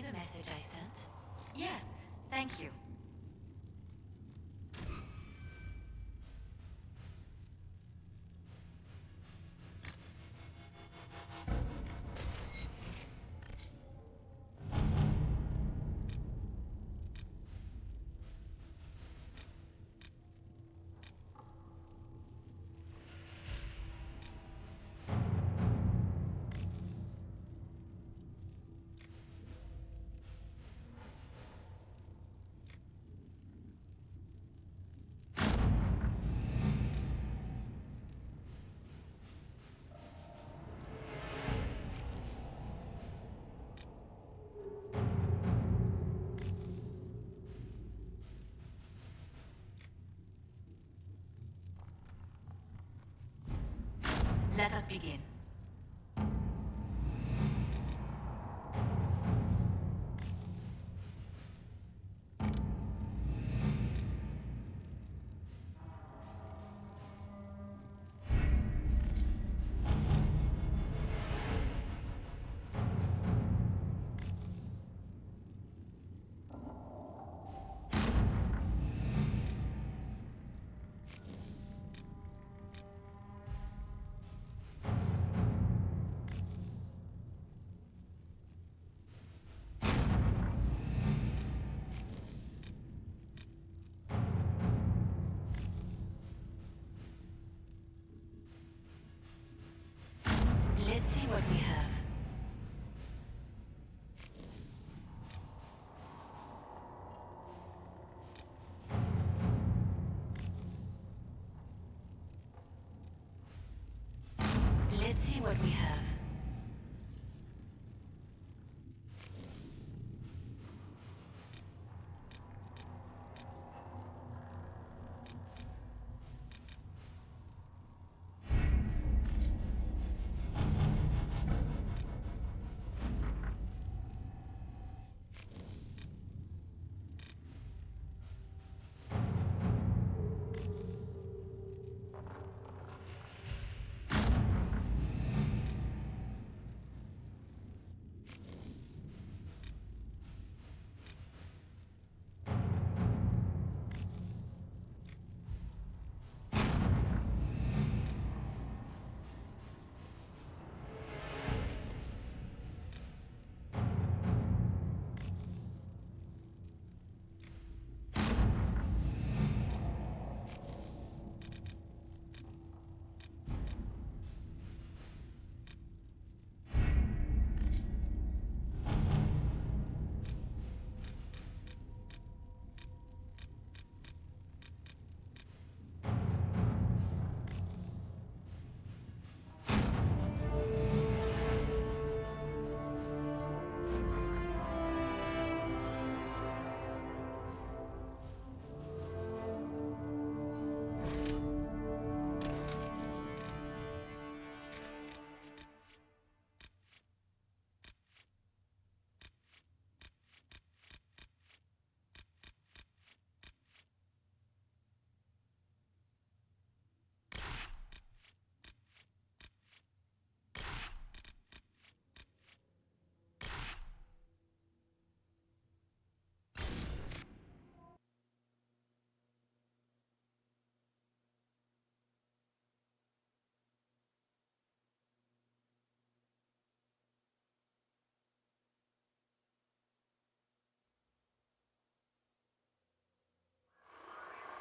the message I sent? Yes, thank you. Let us begin. Let's see what we have. Let's see what we have.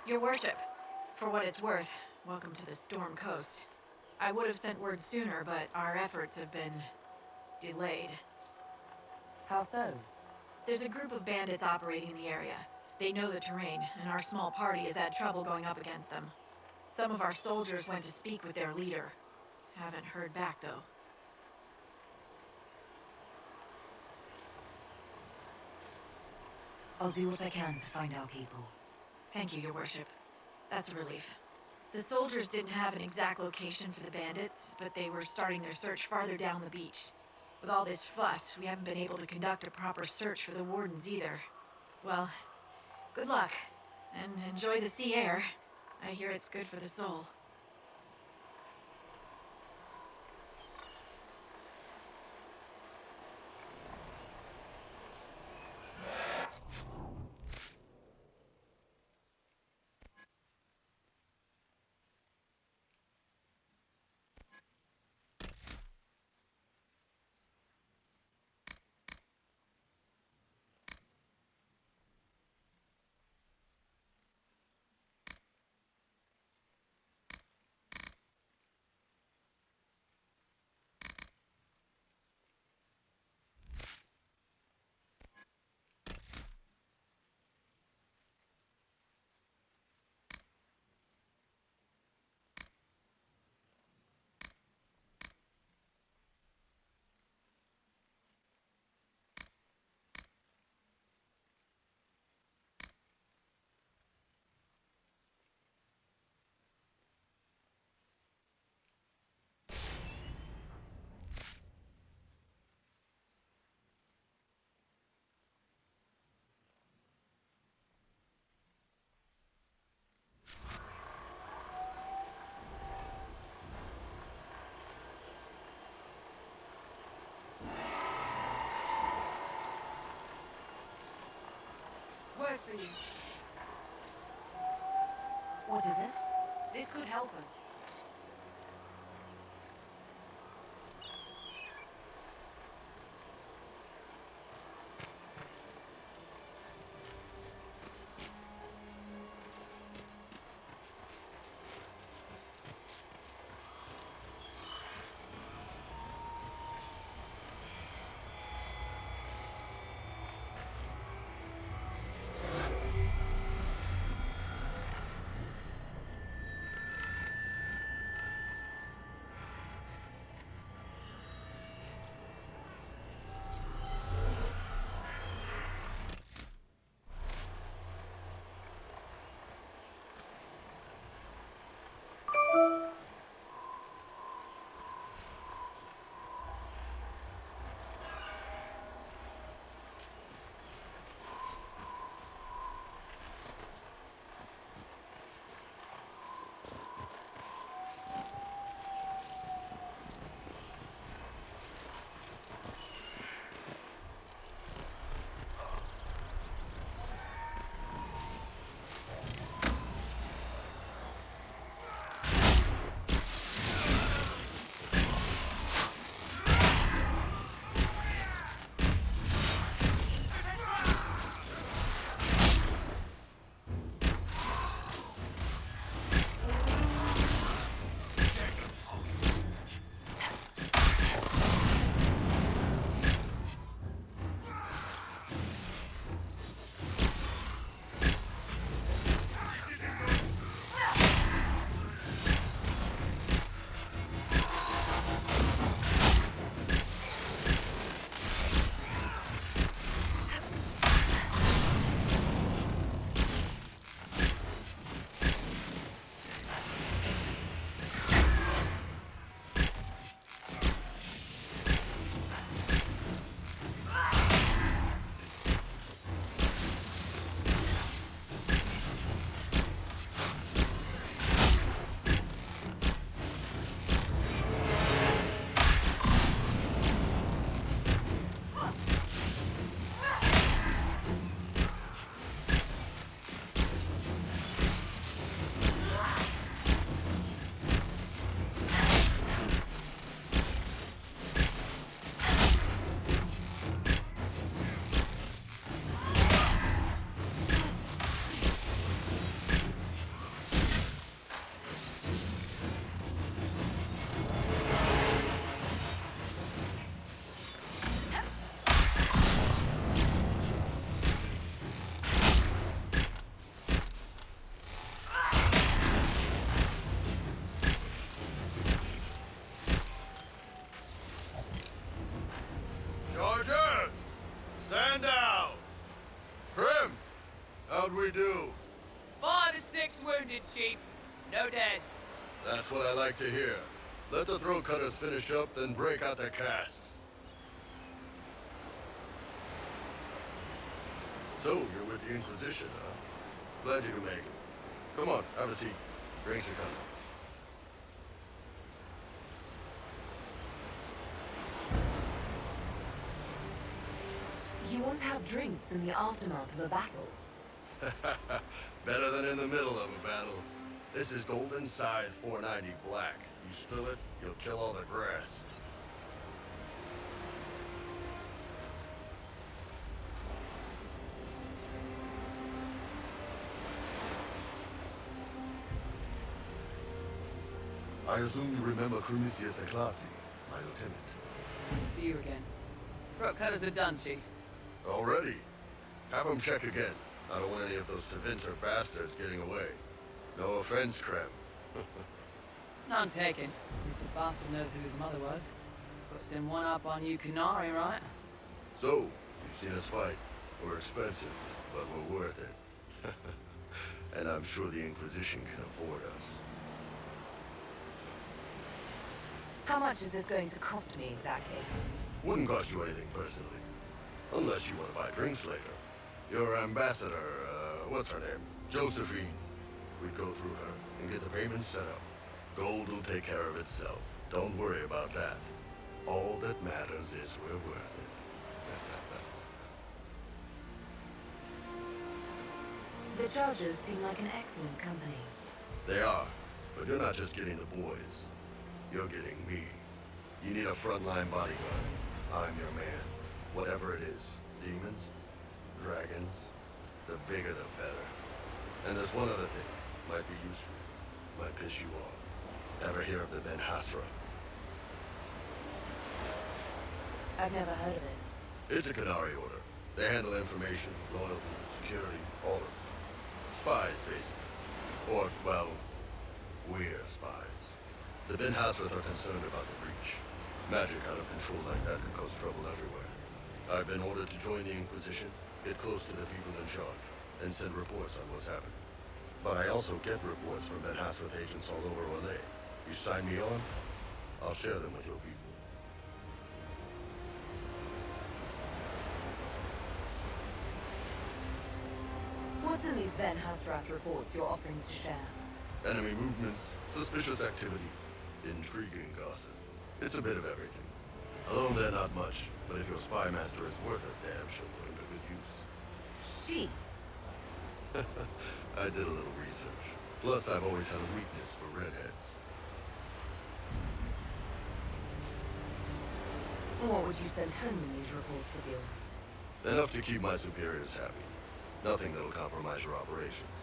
Your worship, for what it's worth, welcome to the Storm Coast. I would have sent word sooner, but our efforts have been delayed. How so? There's a group of bandits operating in the area. They know the terrain, and our small party has had trouble going up against them. Some of our soldiers went to speak with their leader. Haven't heard back, though. I'll do what I can to find our people. Thank you, Your Worship. That's a relief. The soldiers didn't have an exact location for the bandits, but they were starting their search farther down the beach. With all this fuss, we haven't been able to conduct a proper search for the wardens either. Well, good luck, and enjoy the sea air. I hear it's good for the soul. word for you. What is it? This could help us. How'd we do? 5 to 6 wounded, Chief. No dead. That's what I like to hear. Let the throat cutters finish up, then break out the casks. So, you're with the Inquisition, huh? Glad you can make it. Come on, have a seat. Drinks are coming. You want to have drinks in the aftermath of a battle? Better than in the middle of a battle. This is Golden Scythe 490 Black. You spill it, you'll kill all the grass. I assume you remember Cremisius Aclassi, my lieutenant. Good to see you again. Throat cutters are done, Chief. Already? Have them check again. I don't want any of those Tevinter bastards getting away. No offense, Krem. None taken. Mr. Bastard knows who his mother was. Puts him one up on you Canary, right? So, you've seen us fight. We're expensive, but we're worth it. And I'm sure the Inquisition can afford us. How much is this going to cost me exactly? Wouldn't cost you anything personally. Unless you want to buy drinks later. Your ambassador, what's her name? Josephine. We'd go through her and get the payments set up. Gold will take care of itself. Don't worry about that. All that matters is we're worth it. The Chargers seem like an excellent company. They are, but you're not just getting the boys. You're getting me. You need a frontline bodyguard. I'm your man. Whatever it is. Demons? Dragons? The bigger the better. And there's one other thing. Might be useful. Might piss you off. Ever hear of the Ben Hasra? I've never heard of it. It's a Canary order. They handle information, loyalty, security, all of it. Spies, basically. Or, well, we're spies. The Ben Hasra are concerned about the breach. Magic out of control like that could cause trouble everywhere. I've been ordered to join the Inquisition, get close to the people in charge, and send reports on what's happening. But I also get reports from Ben Hasra agents all over Orlais. You sign me on, I'll share them with your people. What's in these Ben Hasrat reports you're offering to share? Enemy movements, suspicious activity, intriguing gossip. It's a bit of everything. Alone they're not much, but if your spy master is worth a damn, she'll put him to good use. She. I did a little research. Plus, I've always had a weakness for redheads. What would you send home in these reports of yours? Enough to keep my superiors happy. Nothing that'll compromise your operations.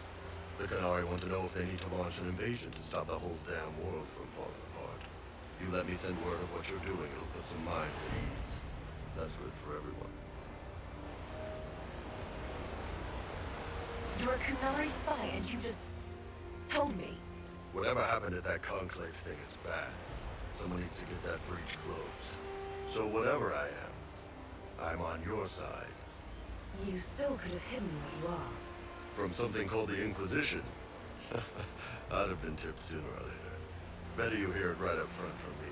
The Canary want to know if they need to launch an invasion to stop the whole damn world from falling apart. You let me send word of what you're doing, it'll put some minds at ease. That's good for everyone. You're a Canary spy and you just told me. Whatever happened at that conclave thing is bad. Someone needs to get that breach closed. So whatever I am, I'm on your side. You still could have hidden what you are. From something called the Inquisition. I'd have been tipped sooner or later. Better you hear it right up front from me.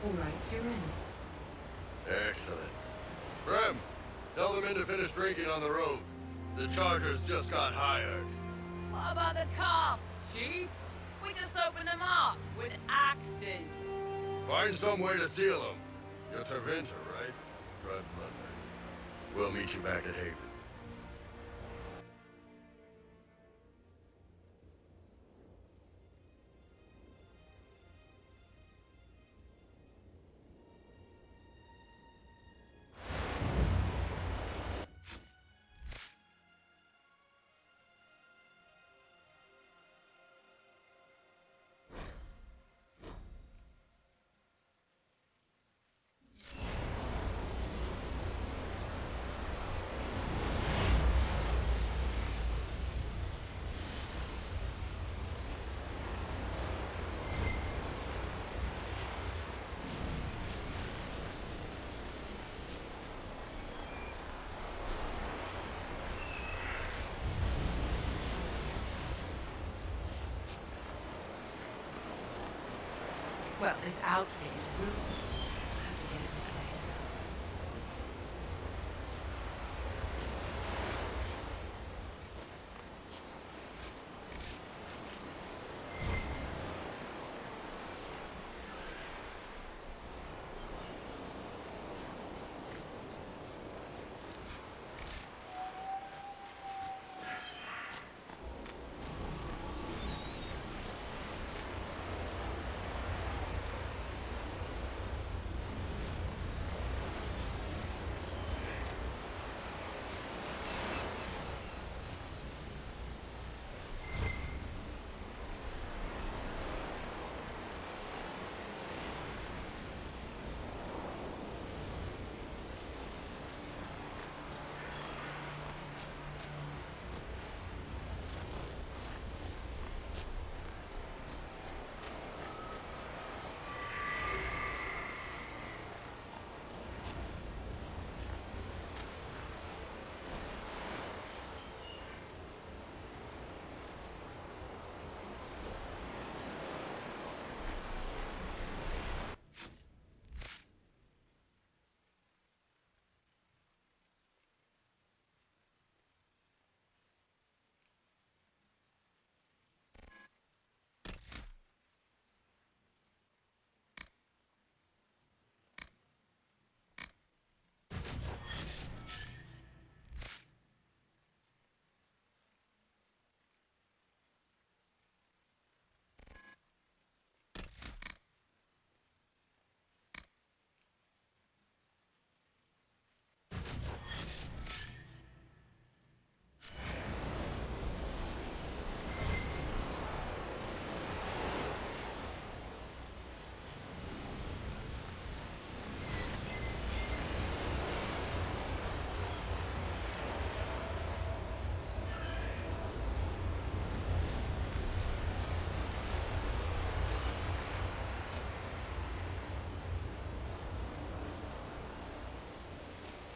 All right, you're in. Excellent. Rem, tell the men to finish drinking on the road. The Chargers just got hired. What about the casks, Chief? We just opened them up with axes. Find some way to seal them. You're Tervinter, right? Drive blunder. We'll meet you back at Haven. Well, this outfit is ruined. I'll have to get it replaced.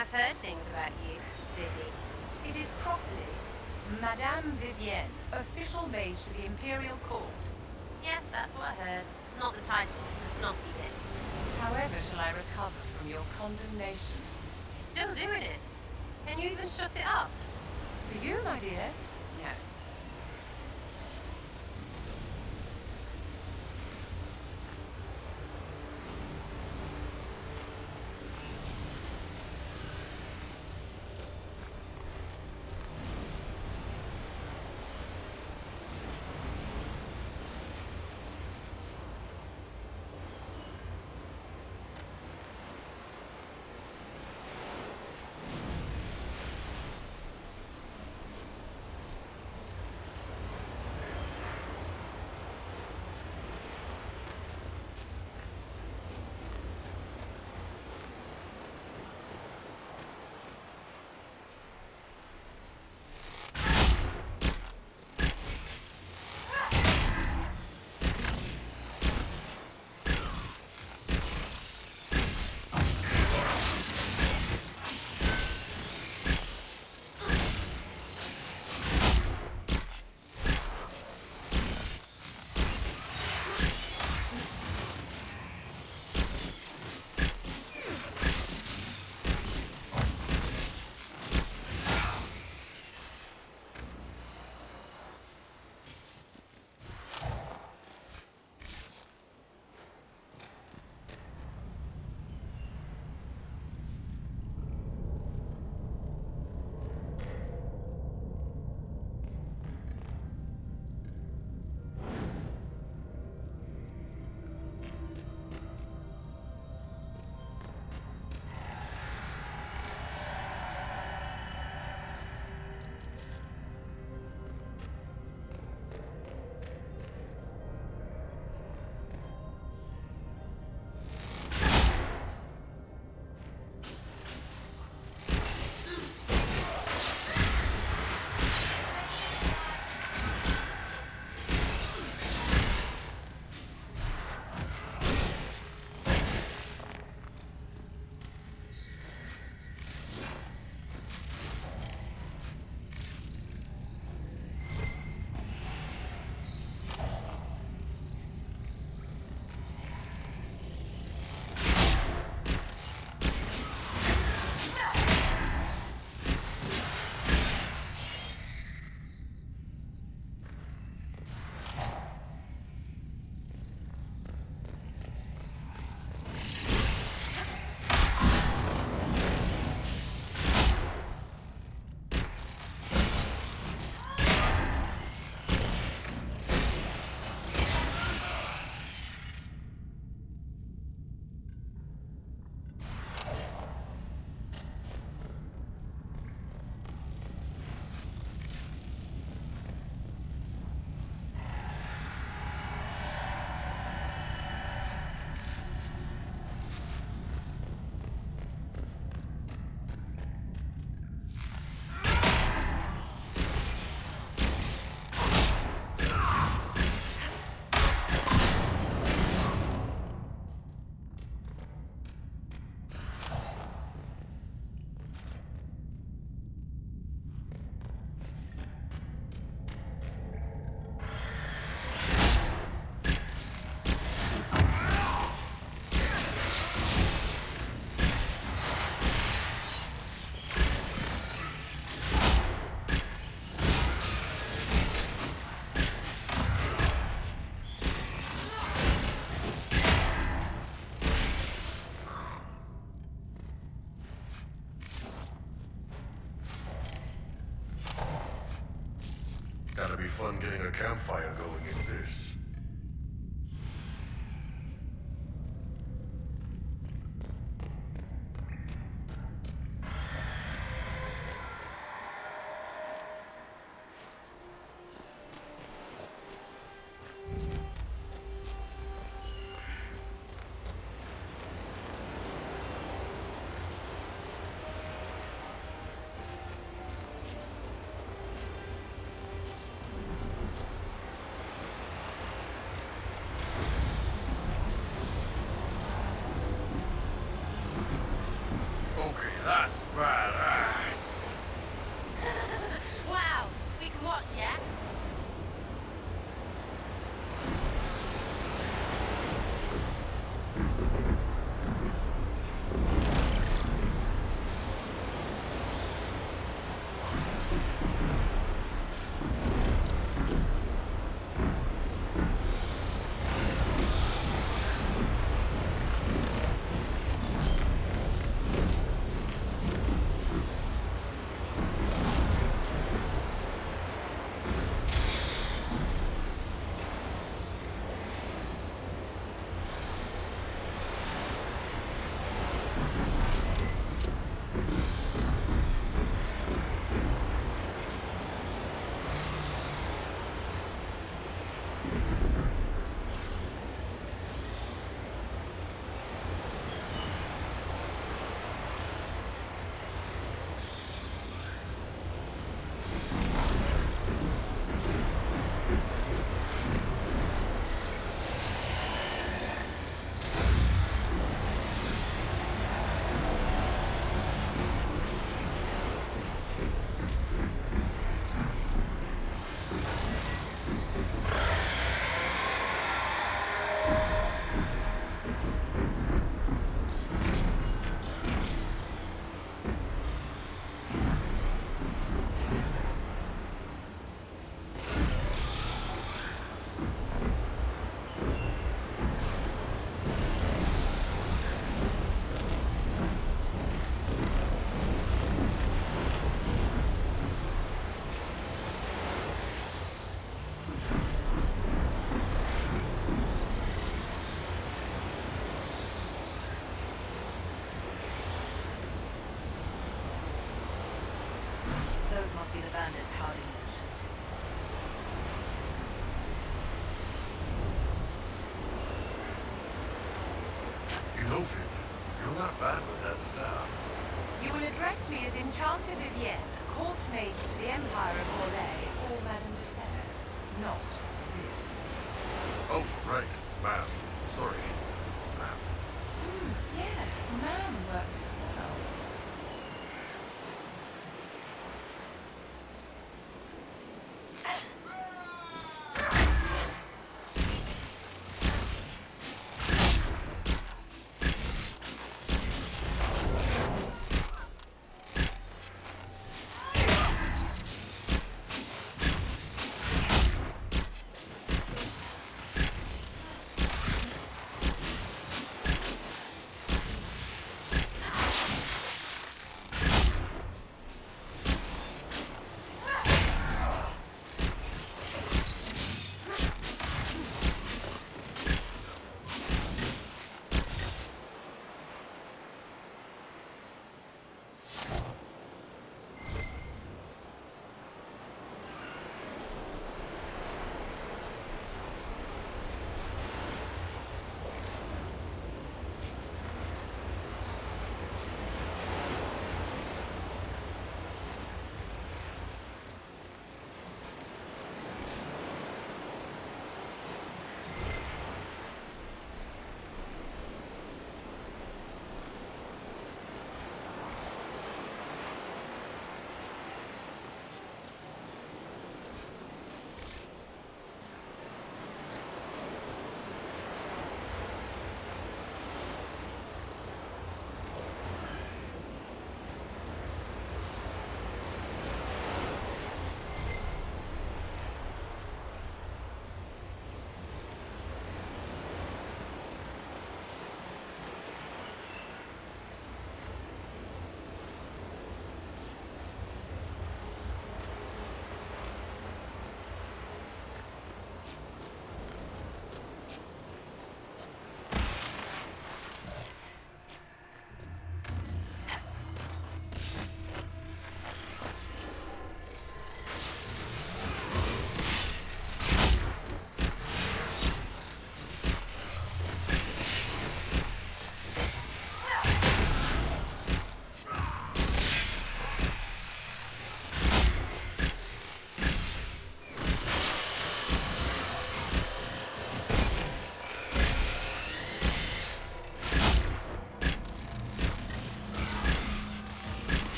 I've heard things about you, Vivi. It is properly Madame Vivienne, official mage to the Imperial Court. Yes, that's what I heard. Not the titles, the snotty bit. However shall I recover from your condemnation? You're still doing it. Can you even shut it up? For you, my dear? No. Gotta be fun getting a campfire going in this. bandits harding it. You know, Viv, you're not bad with that stuff. You will address me as Enchanter Vivienne, court mage to the Empire of Orlais, or Madame de Fer, not Viv. Oh, right, ma'am. Sorry, ma'am. Yes, ma'am works as well.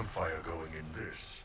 campfire going in this.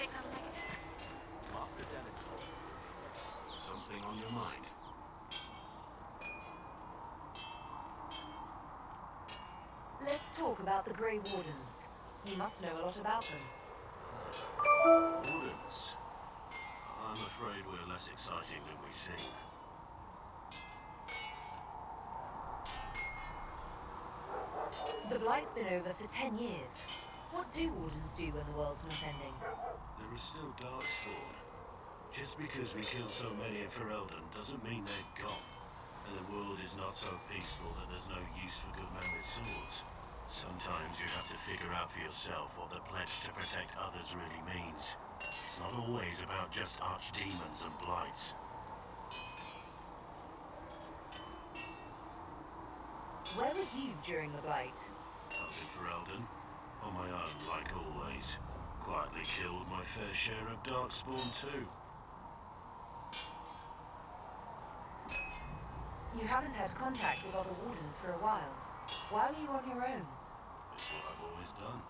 think I'm like that? Master Dennis. Something on your mind? Let's talk about the Grey Wardens. You must know a lot about them. Wardens? I'm afraid we're less exciting than we seem. The Blight's been over for 10 years. What do Wardens do when the world's not ending? There is still Darkspawn. Just because we killed so many in Ferelden doesn't mean they're gone. And the world is not so peaceful that there's no use for good men with swords. Sometimes you have to figure out for yourself what the pledge to protect others really means. It's not always about just archdemons and blights. Where were you during the Blight? I was in Ferelden, on my own like always. Quietly killed my fair share of Darkspawn too. You haven't had contact with other Wardens for a while. Why were you on your own? It's what I've always done.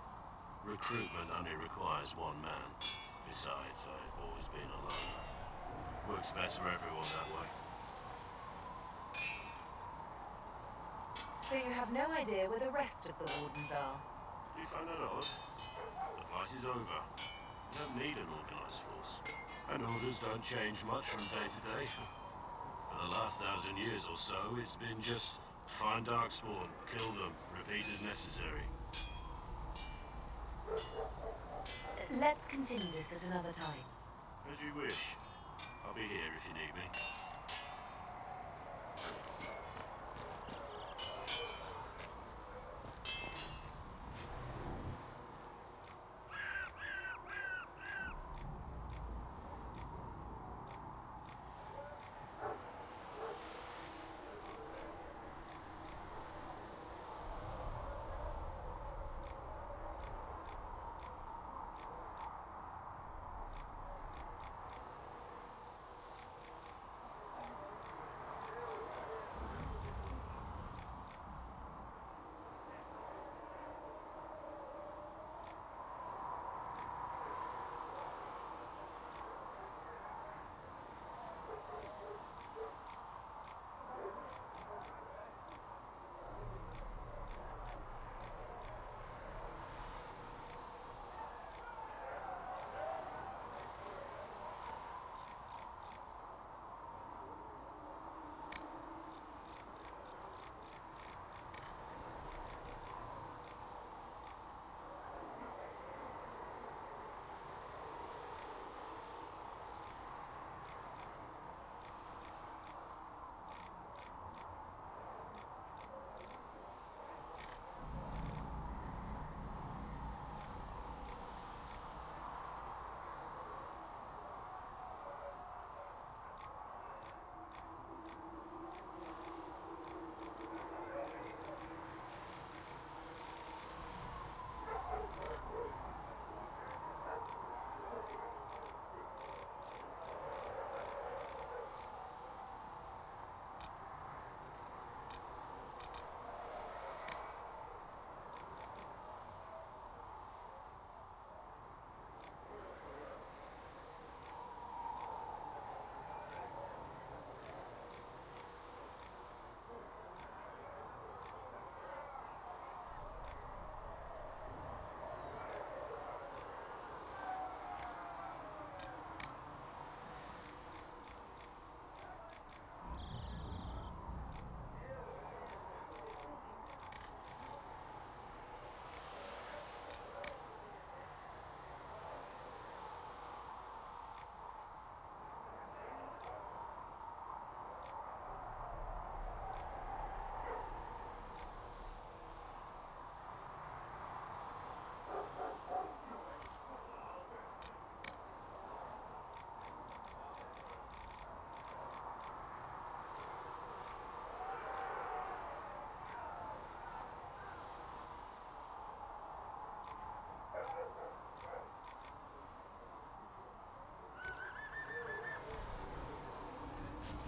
Recruitment only requires one man. Besides, I've always been alone. Works best for everyone that way. So you have no idea where the rest of the Wardens are? You find that odd? The fight is over. You don't need an organized force. And orders don't change much from day to day. For the last 1,000 years or so, it's been just find Darkspawn, kill them, repeat as necessary. Let's continue this at another time. As you wish. I'll be here if you need me.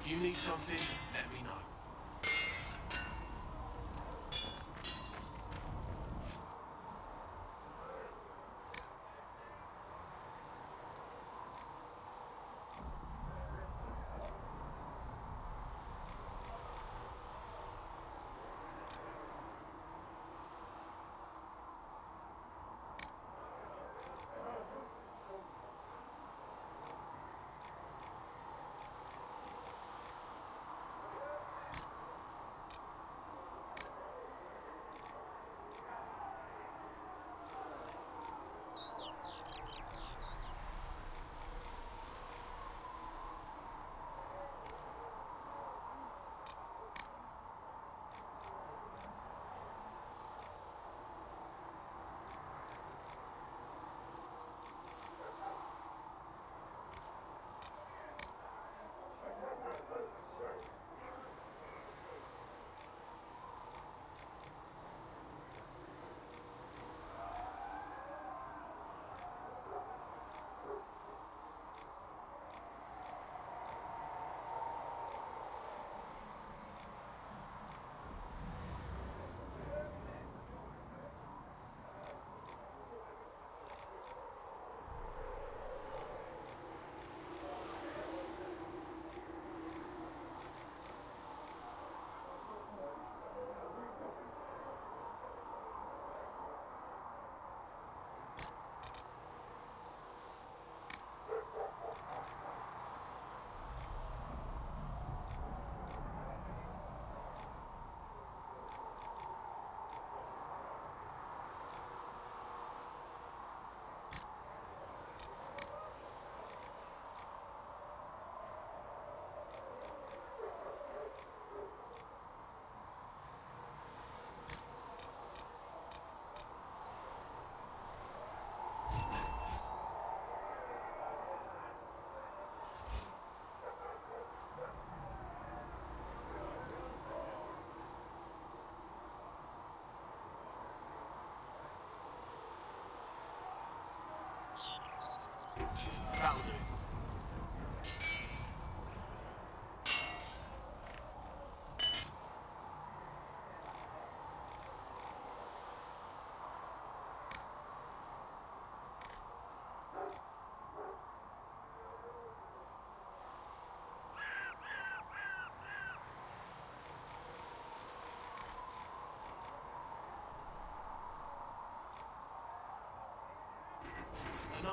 If you need something, let me know.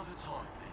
another time then.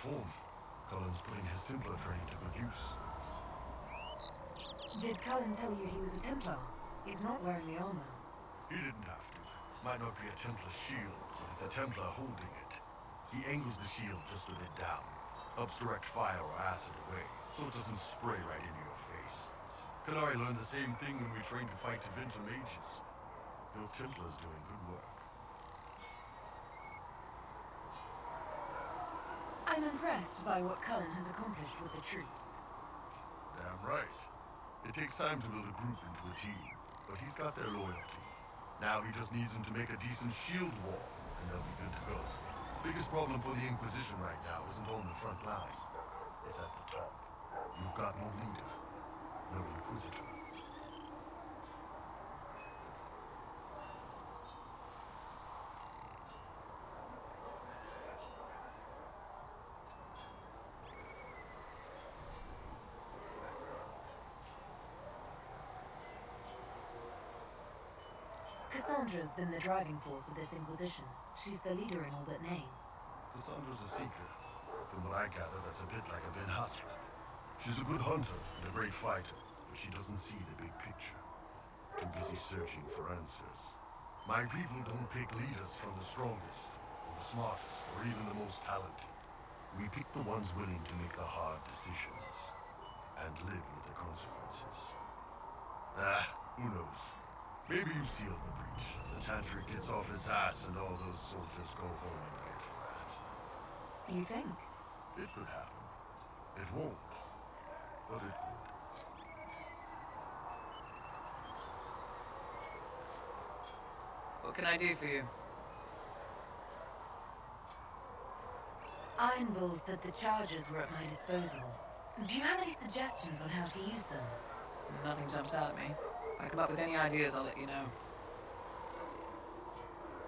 form. Cullen's putting his Templar training to good use. Did Cullen tell you he was a Templar? He's not wearing the armor. He didn't have to. Might not be a Templar shield, but it's a Templar holding it. He angles the shield just a bit down, helps direct fire or acid away, so it doesn't spray right into your face. Kalari learned the same thing when we trained to fight Tevinter mages. Your Templar's doing good work. I'm impressed by what Cullen has accomplished with the troops. Damn right. It takes time to build a group into a team, but he's got their loyalty. Now he just needs them to make a decent shield wall, and they'll be good to go. Biggest problem for the Inquisition right now isn't on the front line. It's at the top. You've got no leader, no Inquisitor. Cassandra's been the driving force of this Inquisition. She's the leader in all but name. Cassandra's a seeker. From what I gather, that's a bit like a Ben Hasra. She's a good hunter and a great fighter, but she doesn't see the big picture. Too busy searching for answers. My people don't pick leaders from the strongest, or the smartest, or even the most talented. We pick the ones willing to make the hard decisions, and live with the consequences. Who knows? Maybe you've sealed the breach. The Tantric gets off his ass and all those soldiers go home and get fat. You think? It could happen. It won't, but it could. What can I do for you? Iron Bull said the charges were at my disposal. Do you have any suggestions on how to use them? Nothing jumps out at me. If I come up with any ideas, I'll let you know.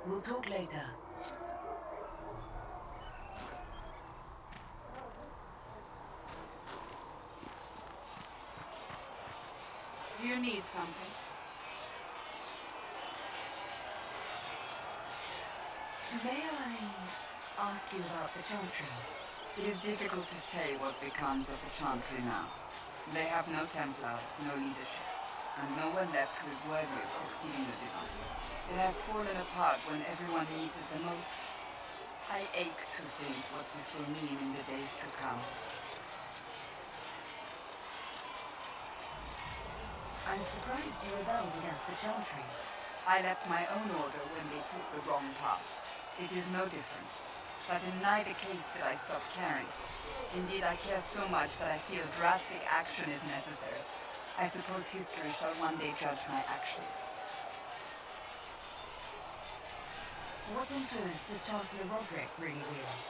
We'll talk later. Do you need something? May I ask you about the Chantry? It is difficult to say what becomes of the Chantry now. They have no Templars, no leadership, and no one left who is worthy of succeeding the Divine. It has fallen apart when everyone needs it the most. I ache to think what this will mean in the days to come. I'm surprised you rebelled against the Chantry. I left my own order when they took the wrong path. It is no different. But in neither case did I stop caring. Indeed, I care so much that I feel drastic action is necessary. I suppose history shall one day judge my actions. What influence does Chancellor Roderick really wield?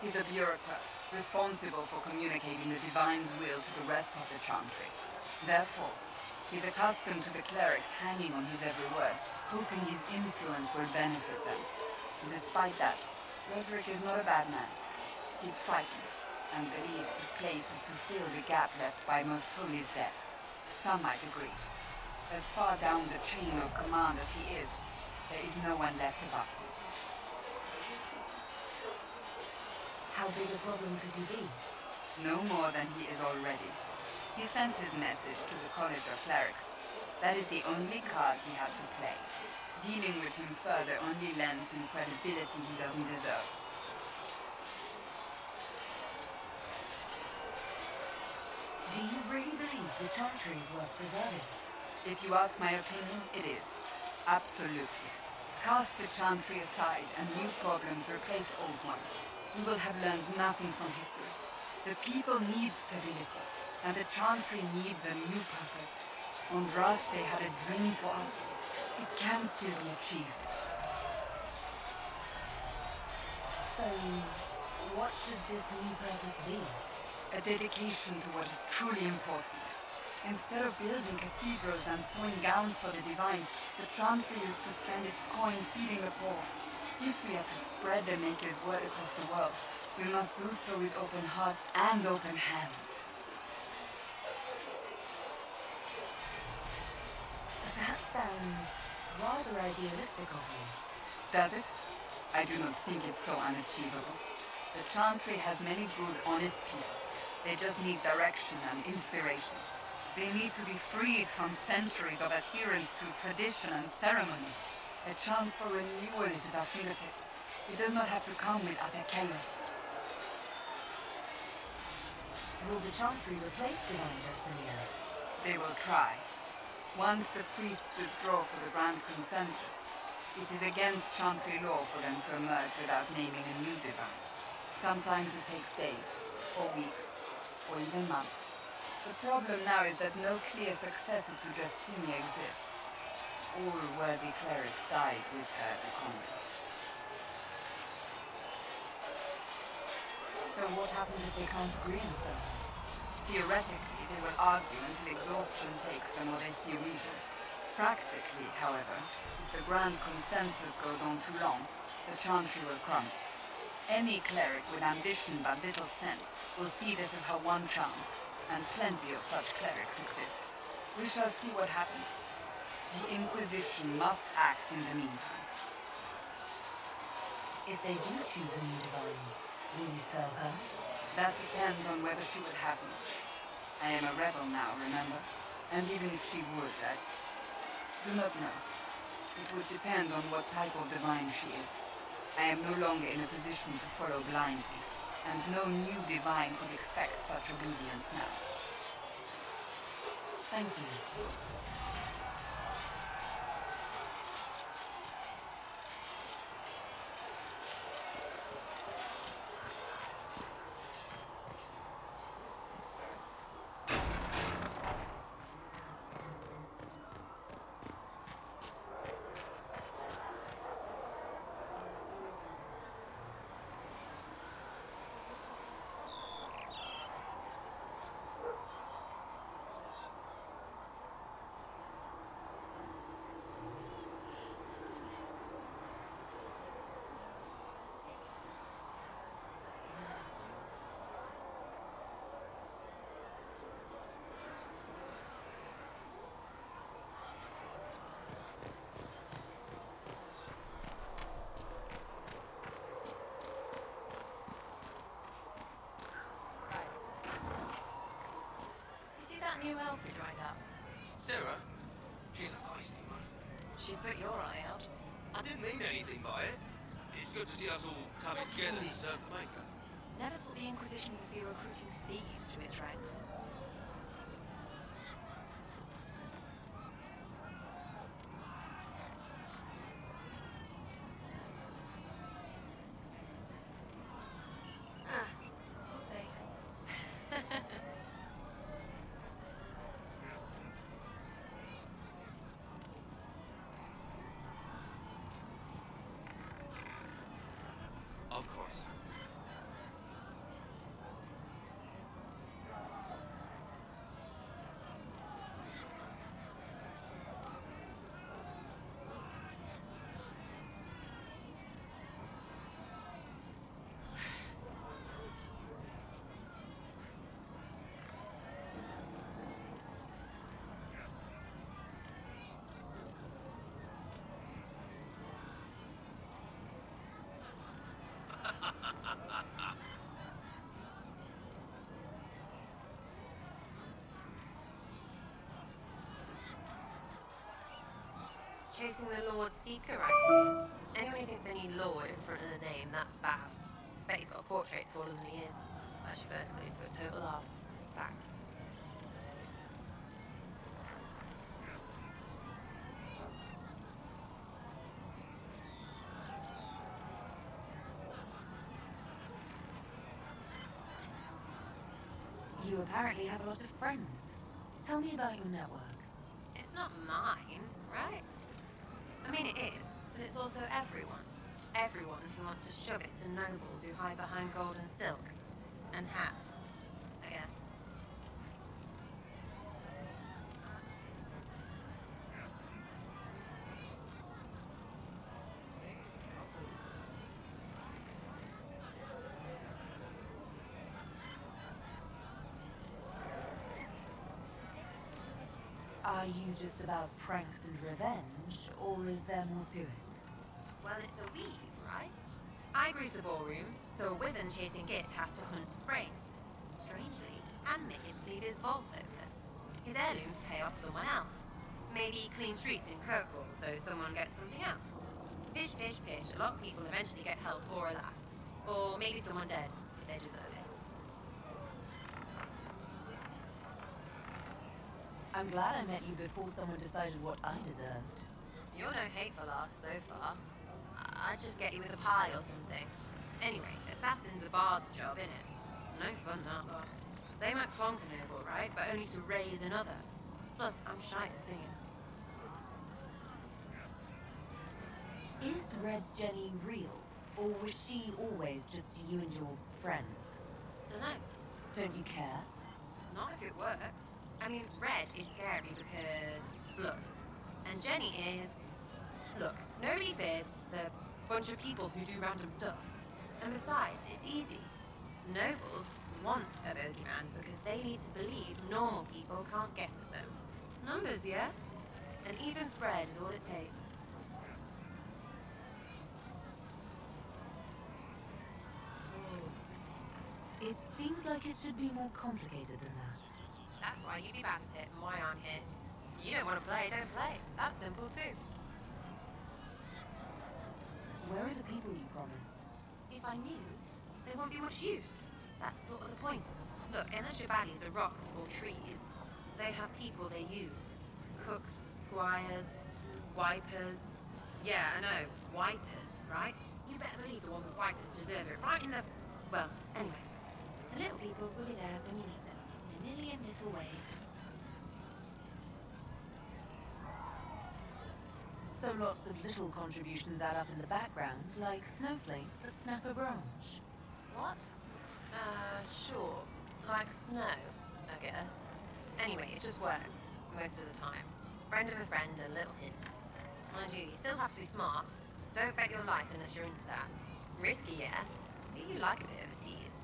He's a bureaucrat, responsible for communicating the Divine's will to the rest of the Chantry. Therefore, he's accustomed to the clerics hanging on his every word, hoping his influence will benefit them. Despite that, Roderick is not a bad man. He's frightened, and believes his place is to fill the gap left by Most Holy's death. Some might agree. As far down the chain of command as he is, there is no one left above him. How big a problem could he be? No more than he is already. He sent his message to the College of Clerics. That is the only card he had to play. Dealing with him further only lends him credibility he doesn't deserve. Do you really believe the Chantry is worth preserving? If you ask my opinion, it is. Absolutely. Cast the Chantry aside and new problems replace old ones. We will have learned nothing from history. The people need stability, and the Chantry needs a new purpose. Andraste had a dream for us. It can still be achieved. So, what should this new purpose be? A dedication to what is truly important. Instead of building cathedrals and sewing gowns for the Divine, the Chantry used to spend its coin feeding the poor. If we are to spread the Maker's word across the world, we must do so with open hearts and open hands. That sounds rather idealistic of you. Does it? I do not think it's so unachievable. The Chantry has many good, honest people. They just need direction and inspiration. They need to be freed from centuries of adherence to tradition and ceremony. A chance for renewal is at our fingertips. It does not have to come with utter chaos. Will the Chantry replace Divine Destiny? They will try. Once the priests withdraw for the Grand Consensus, it is against Chantry law for them to emerge without naming a new divine. Sometimes it takes days, or weeks, or even months. The problem now is that no clear successor to Justinia exists. All worthy clerics died with her at the convent. So what happens if they can't agree on something? Theoretically, they will argue until exhaustion takes them or they see reason. Practically, however, if the Grand Consensus goes on too long, the Chantry will crumble. Any cleric with ambition but little sense will see this as her one chance, and plenty of such clerics exist. We shall see what happens. The Inquisition must act in the meantime. If they do choose a new divine, will you sell her? That depends on whether she would have me. I am a rebel now, remember? And even if she would, I do not know. It would depend on what type of divine she is. I am no longer in a position to follow blindly, and no new divine could expect such obedience now. Thank you. New elf who joined up. Sarah? She's a feisty one. She put your eye out. I didn't mean anything by it. It's good to see us all coming together to serve the Maker. Never thought the Inquisition would be recruiting thieves to its ranks. We'll see. Of course. Chasing the Lord Seeker, right? Anyone who thinks they need Lord in front of the name, that's bad. Bet he's got a portrait taller than he is. That's your first clue to a total arse. Fact. You apparently have a lot of friends. Tell me about your network. It's not mine, right? I mean, it is, but it's also everyone. Everyone who wants to shove it to nobles who hide behind gold and silk. And hats, I guess. Are you just about pranks and revenge, or is there more to it? Well, it's a weave, right? I grease the ballroom, so a wyvern chasing Git has to hunt sprains. Strangely, handmaids leave his vault open. His heirlooms pay off someone else. Maybe clean streets in Kirkwall so someone gets something else. Pish, pish, pish, a lot of people eventually get help or a laugh. Or maybe someone dead, if they deserve it. I'm glad I met you before someone decided what I deserved. You're no hateful ass so far. I'd just get you with a pie or something. Anyway, assassin's a bard's job, innit? No fun, that lot. They might clonk a noble, right? But only to raise another. Plus, I'm shy at singing. Is Red Jenny real? Or was she always just you and your friends? Dunno. Don't you care? Not if it works. I mean, Red is scary because blood. And Jenny is... Look, nobody fears the bunch of people who do random stuff. And besides, it's easy. Nobles want a bogeyman because they need to believe normal people can't get at them. Numbers, yeah? An even spread is all it takes. It seems like it should be more complicated than that. That's why you be bad at it and why I'm here. You don't want to play, don't play. That's simple too. Where are the people you promised? If I knew, there won't be much use. That's sort of the point. Look, unless your baddies are rocks or trees, they have people they use. Cooks, squires, wipers. Yeah, I know, wipers, right? You better believe the one with wipers deserve it right in the... Well, anyway. The little people will be there when you need them, in a million little ways. So lots of little contributions add up in the background, like snowflakes that snap a branch. What? Sure. Like snow, I guess. Anyway, it just works, most of the time. Friend of a friend and little hints. Mind you, you still have to be smart. Don't bet your life unless you're into that. Risky, yeah? But you like a bit of a tease.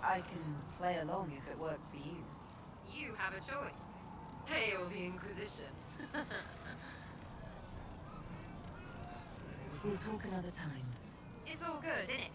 I can play along if it works for you. You have a choice. Hail the Inquisition. We'll talk another time. It's all good, isn't it?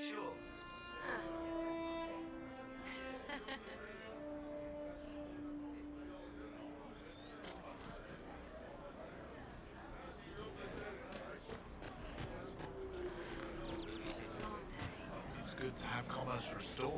Sure. It's good to have commerce restored.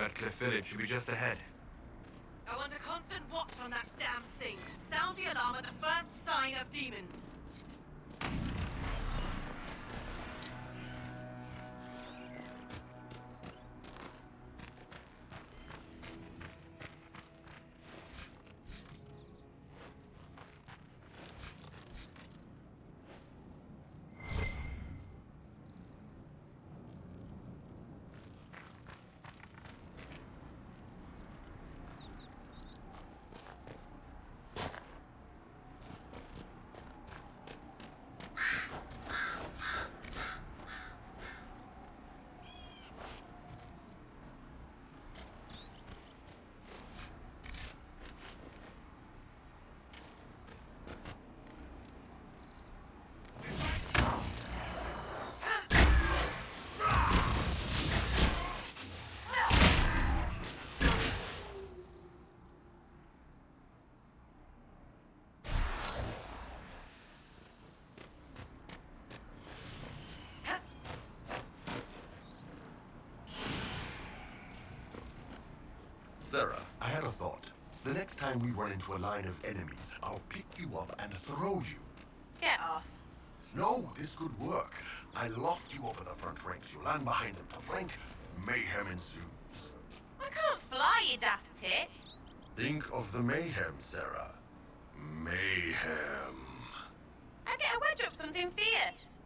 Redcliffe Village should be just ahead. I want a constant watch on that damn thing. Sound the alarm at the first sign of demons. Sarah, I had a thought. The next time we run into a line of enemies, I'll pick you up and throw you. Get off. No, this could work. I loft you over the front ranks. You land behind them to flank. Mayhem ensues. I can't fly, you daft tit. Think of the mayhem, Sarah. Mayhem. I'd get a wedge up something fierce.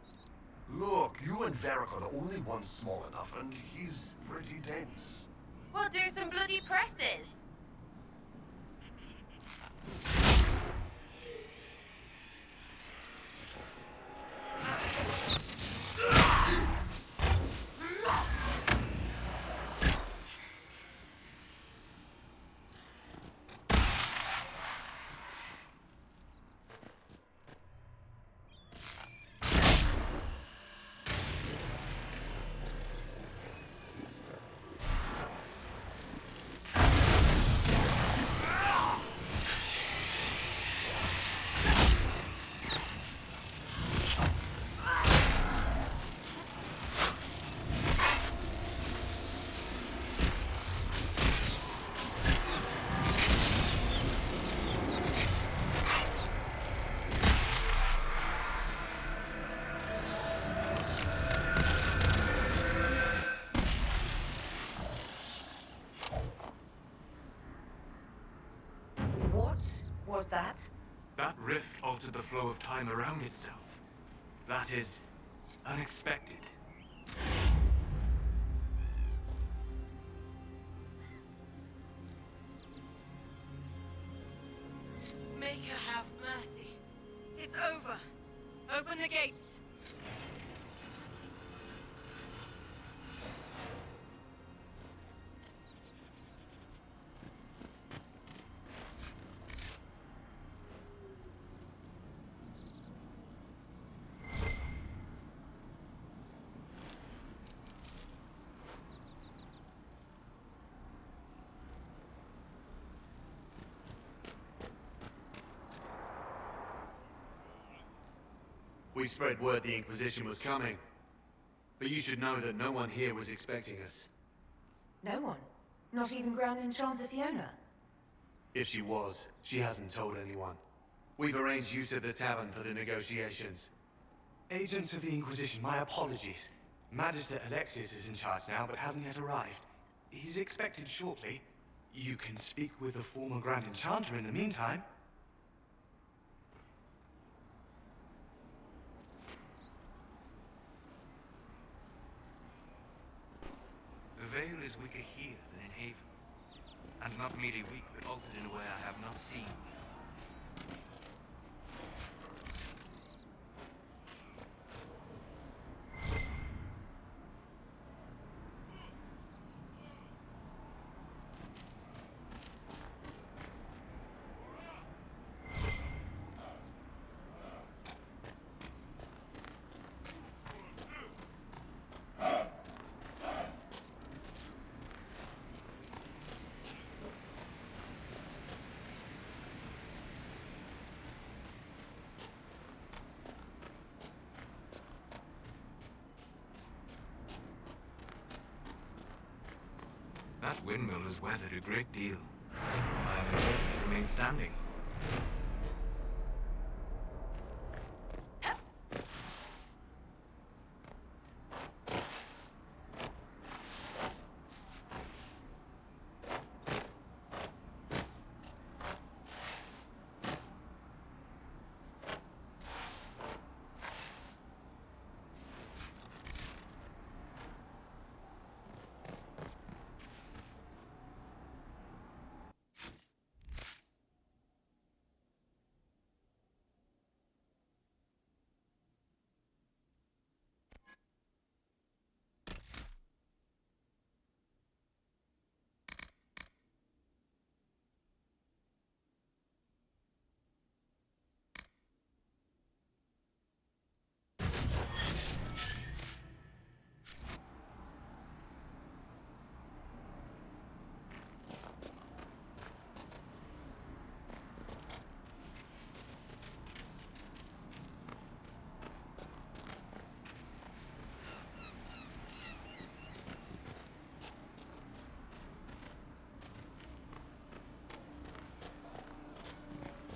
Look, you and Varric are the only ones small enough, and he's pretty dense. We'll do some bloody presses. Was that? That rift altered the flow of time around itself. That is unexpected. Make her have mercy. It's over. Open the gates. We spread word the Inquisition was coming. But you should know that no one here was expecting us. No one? Not even Grand Enchanter Fiona? If she was, she hasn't told anyone. We've arranged use of the tavern for the negotiations. Agents of the Inquisition, my apologies. Magister Alexius is in charge now, but hasn't yet arrived. He's expected shortly. You can speak with the former Grand Enchanter in the meantime. The veil is weaker here than in Haven. And not merely weak, but altered in a way I have not seen. That windmill has weathered a great deal. I am impressed it remains standing.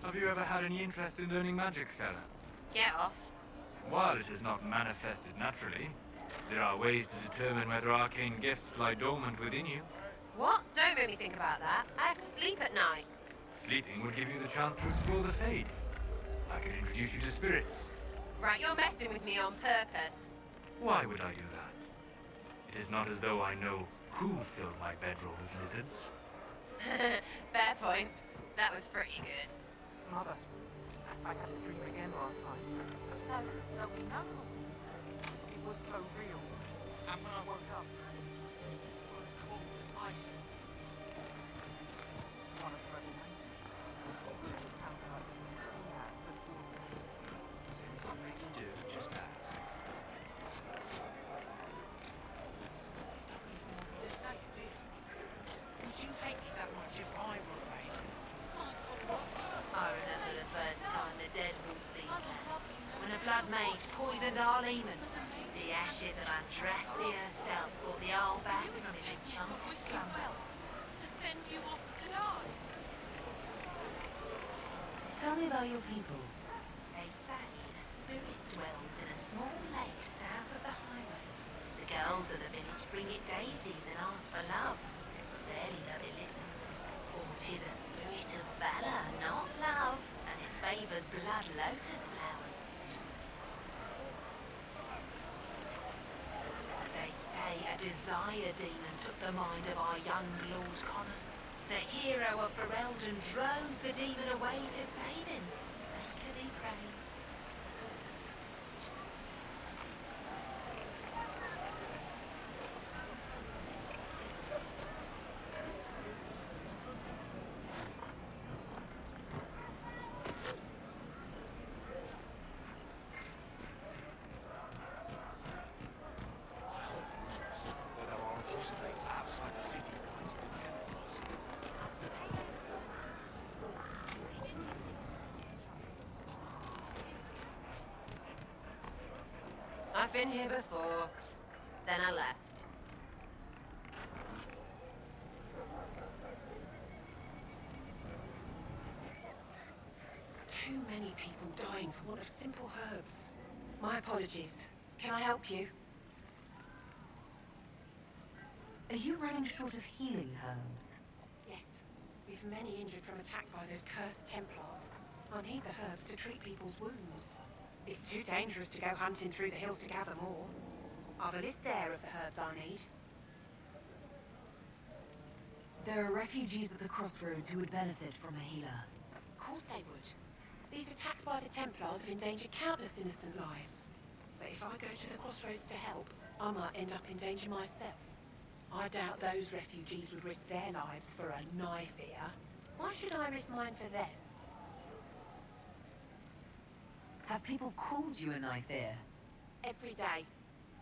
Have you ever had any interest in learning magic, Sarah? Get off. While it is not manifested naturally, there are ways to determine whether arcane gifts lie dormant within you. What? Don't make me think about that. I have to sleep at night. Sleeping would give you the chance to explore the Fade. I could introduce you to spirits. Right, you're messing with me on purpose. Why would I do that? It is not as though I know who filled my bedroll with lizards. Fair point. That was pretty good. Mother, I had a dream again last night. So we know. It was so real. And when I woke up, it was cold as ice. One of the revelation. What they can do, just ask. Would you hate me that much if I were a mage? I remember the first time the dead walked these lands, when a blood mage poisoned our Lehman. The ashes of Andraste herself brought the owl back from his enchanted slumber. To send you off to die. Tell me about your people. They say a spirit dwells in a small lake south of the highway. The girls of the village bring it daisies and ask for love. Rarely does it listen. For 'tis a spirit of valor, not love, and it favours blood lotus flowers. They say a desire demon took the mind of our young Lord Connor. The hero of Ferelden drove the demon away to save him. They can be praised. There are estates outside the city fighting the Templars. I've been here before. Then I left. Too many people dying for want of simple herbs. My apologies. Can I help you? Are you running short of healing herbs? Yes. We've many injured from attacks by those cursed Templars. I'll need the herbs to treat people's wounds. It's too dangerous to go hunting through the hills to gather more. I've a list there of the herbs I need. There are refugees at the crossroads who would benefit from a healer. Of course they would. These attacks by the Templars have endangered countless innocent lives. But if I go to the crossroads to help, I might end up in danger myself. I doubt those refugees would risk their lives for a knife here. Why should I risk mine for them? Have people called you a knife ear? Every day.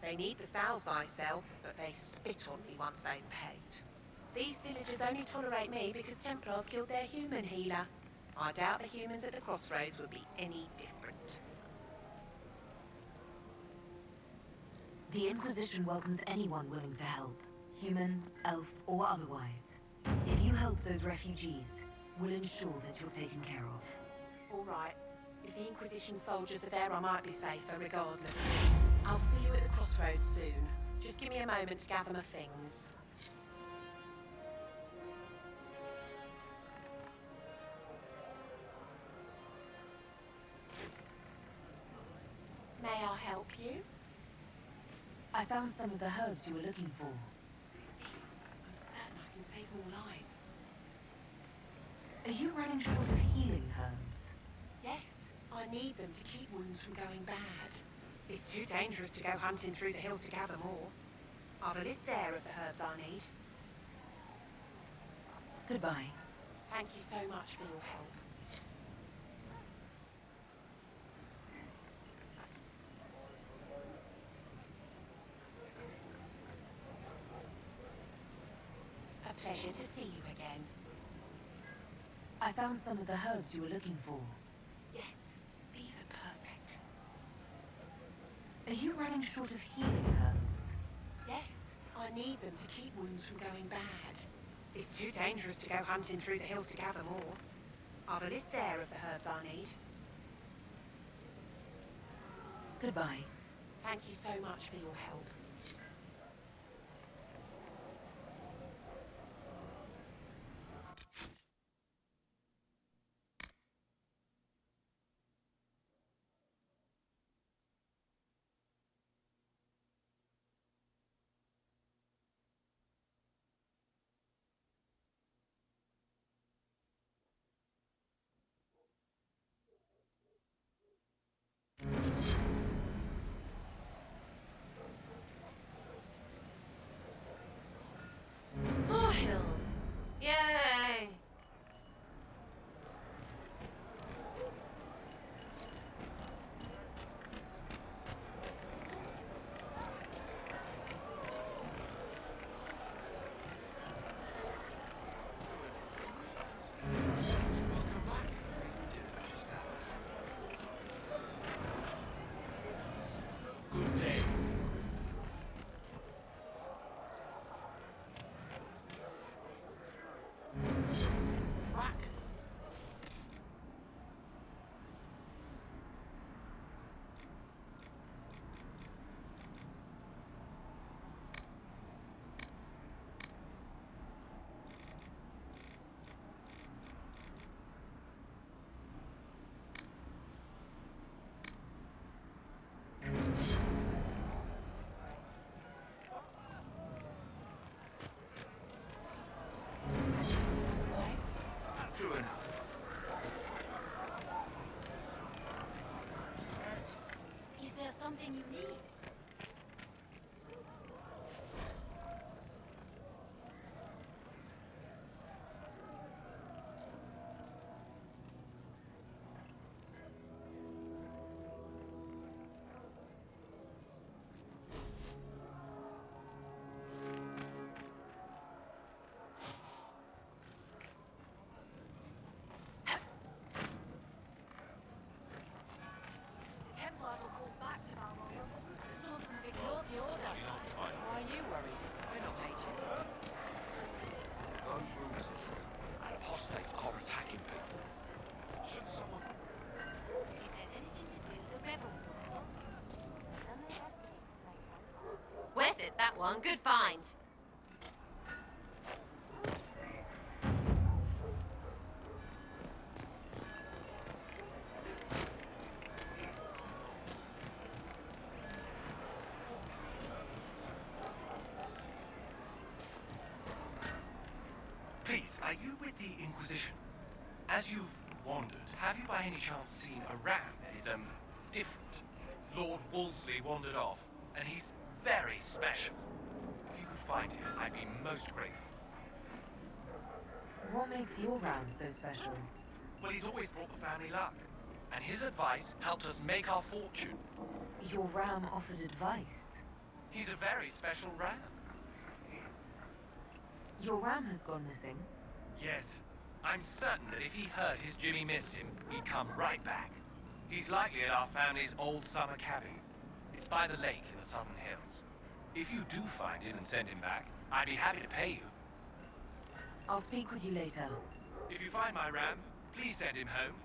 They need the salves I sell, but they spit on me once they've paid. These villagers only tolerate me because Templars killed their human healer. I doubt the humans at the crossroads would be any different. The Inquisition welcomes anyone willing to help. Human, elf, or otherwise. If you help those refugees, we'll ensure that you're taken care of. All right. If the Inquisition soldiers are there, I might be safer regardless. I'll see you at the crossroads soon. Just give me a moment to gather my things. May I help you? I found some of the herbs you were looking for. These. I'm certain I can save more lives. Are you running short of healing herbs? Yes, I need them to keep wounds from going bad. It's too dangerous to go hunting through the hills to gather more. I've a list there of the herbs I need. Goodbye. Thank you so much for your help. A pleasure to see you again. I found some of the herbs you were looking for. Yes, these are perfect. Are you running short of healing herbs? Yes, I need them to keep wounds from going bad. It's too dangerous to go hunting through the hills to gather more. I've a list there of the herbs I need. Goodbye. Thank you so much for your help. More hills. Yay! Good day. Whack. True enough. Is there something you need? Templars were called back to Balmoral. Some of them have ignored the order. Why are you worried? We're not mages. Those rumors are true. And apostates are attacking people. Should someone... If there's anything to do with the rebel. Worth it, that one. Good find. Please, are you with the Inquisition? As you've wandered, have you by any chance seen a ram that is, different? Lord Wolseley wandered off, and he's very special. If you could find him, I'd be most grateful. What makes your ram so special? Well, he's always brought the family luck, and his advice helped us make our fortune. Your ram offered advice. He's a very special ram. Your ram has gone missing. Yes, I'm certain that if he heard his Jimmy missed him, he'd come right back. He's likely at our family's old summer cabin. It's by the lake in the southern hills. If you do find him and send him back, I'd be happy to pay you. I'll speak with you later. If you find my ram, please send him home.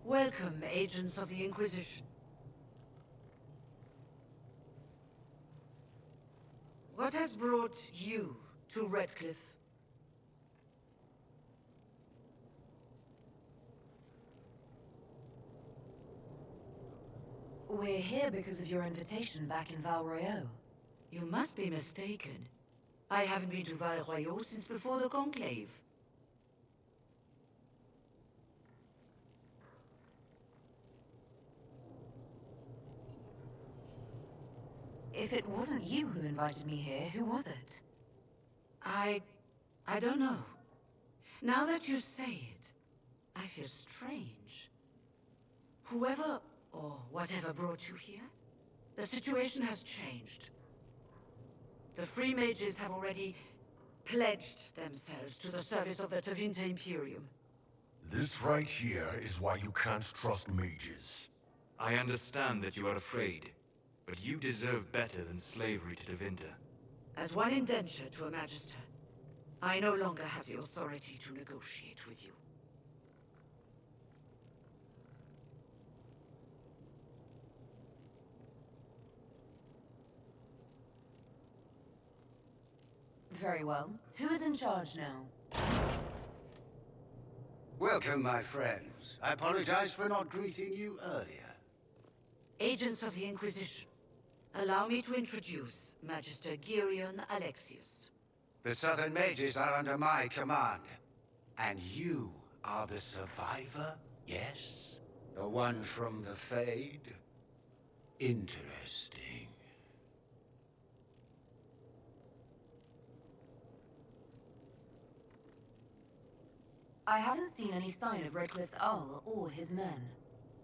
Welcome, agents of the Inquisition. What has brought you to Redcliffe? We're here because of your invitation back in Val Royeaux. You must be mistaken. I haven't been to Val Royeaux since before the Conclave. If it wasn't you who invited me here, who was it? I don't know. Now that you say it, I feel strange. Whoever or whatever brought you here, the situation has changed. The Free Mages have already pledged themselves to the service of the Tevinter Imperium. This right here is why you can't trust mages. I understand that you are afraid, but you deserve better than slavery to Tevinter. As one indenture to a Magister, I no longer have the authority to negotiate with you. Very well. Who is in charge now? Welcome, my friends. I apologize for not greeting you earlier. Agents of the Inquisition, allow me to introduce Magister Girion Alexius. The Southern Mages are under my command. And you are the survivor, yes? The one from the Fade? Interesting. I haven't seen any sign of Redcliffe's Owl or his men.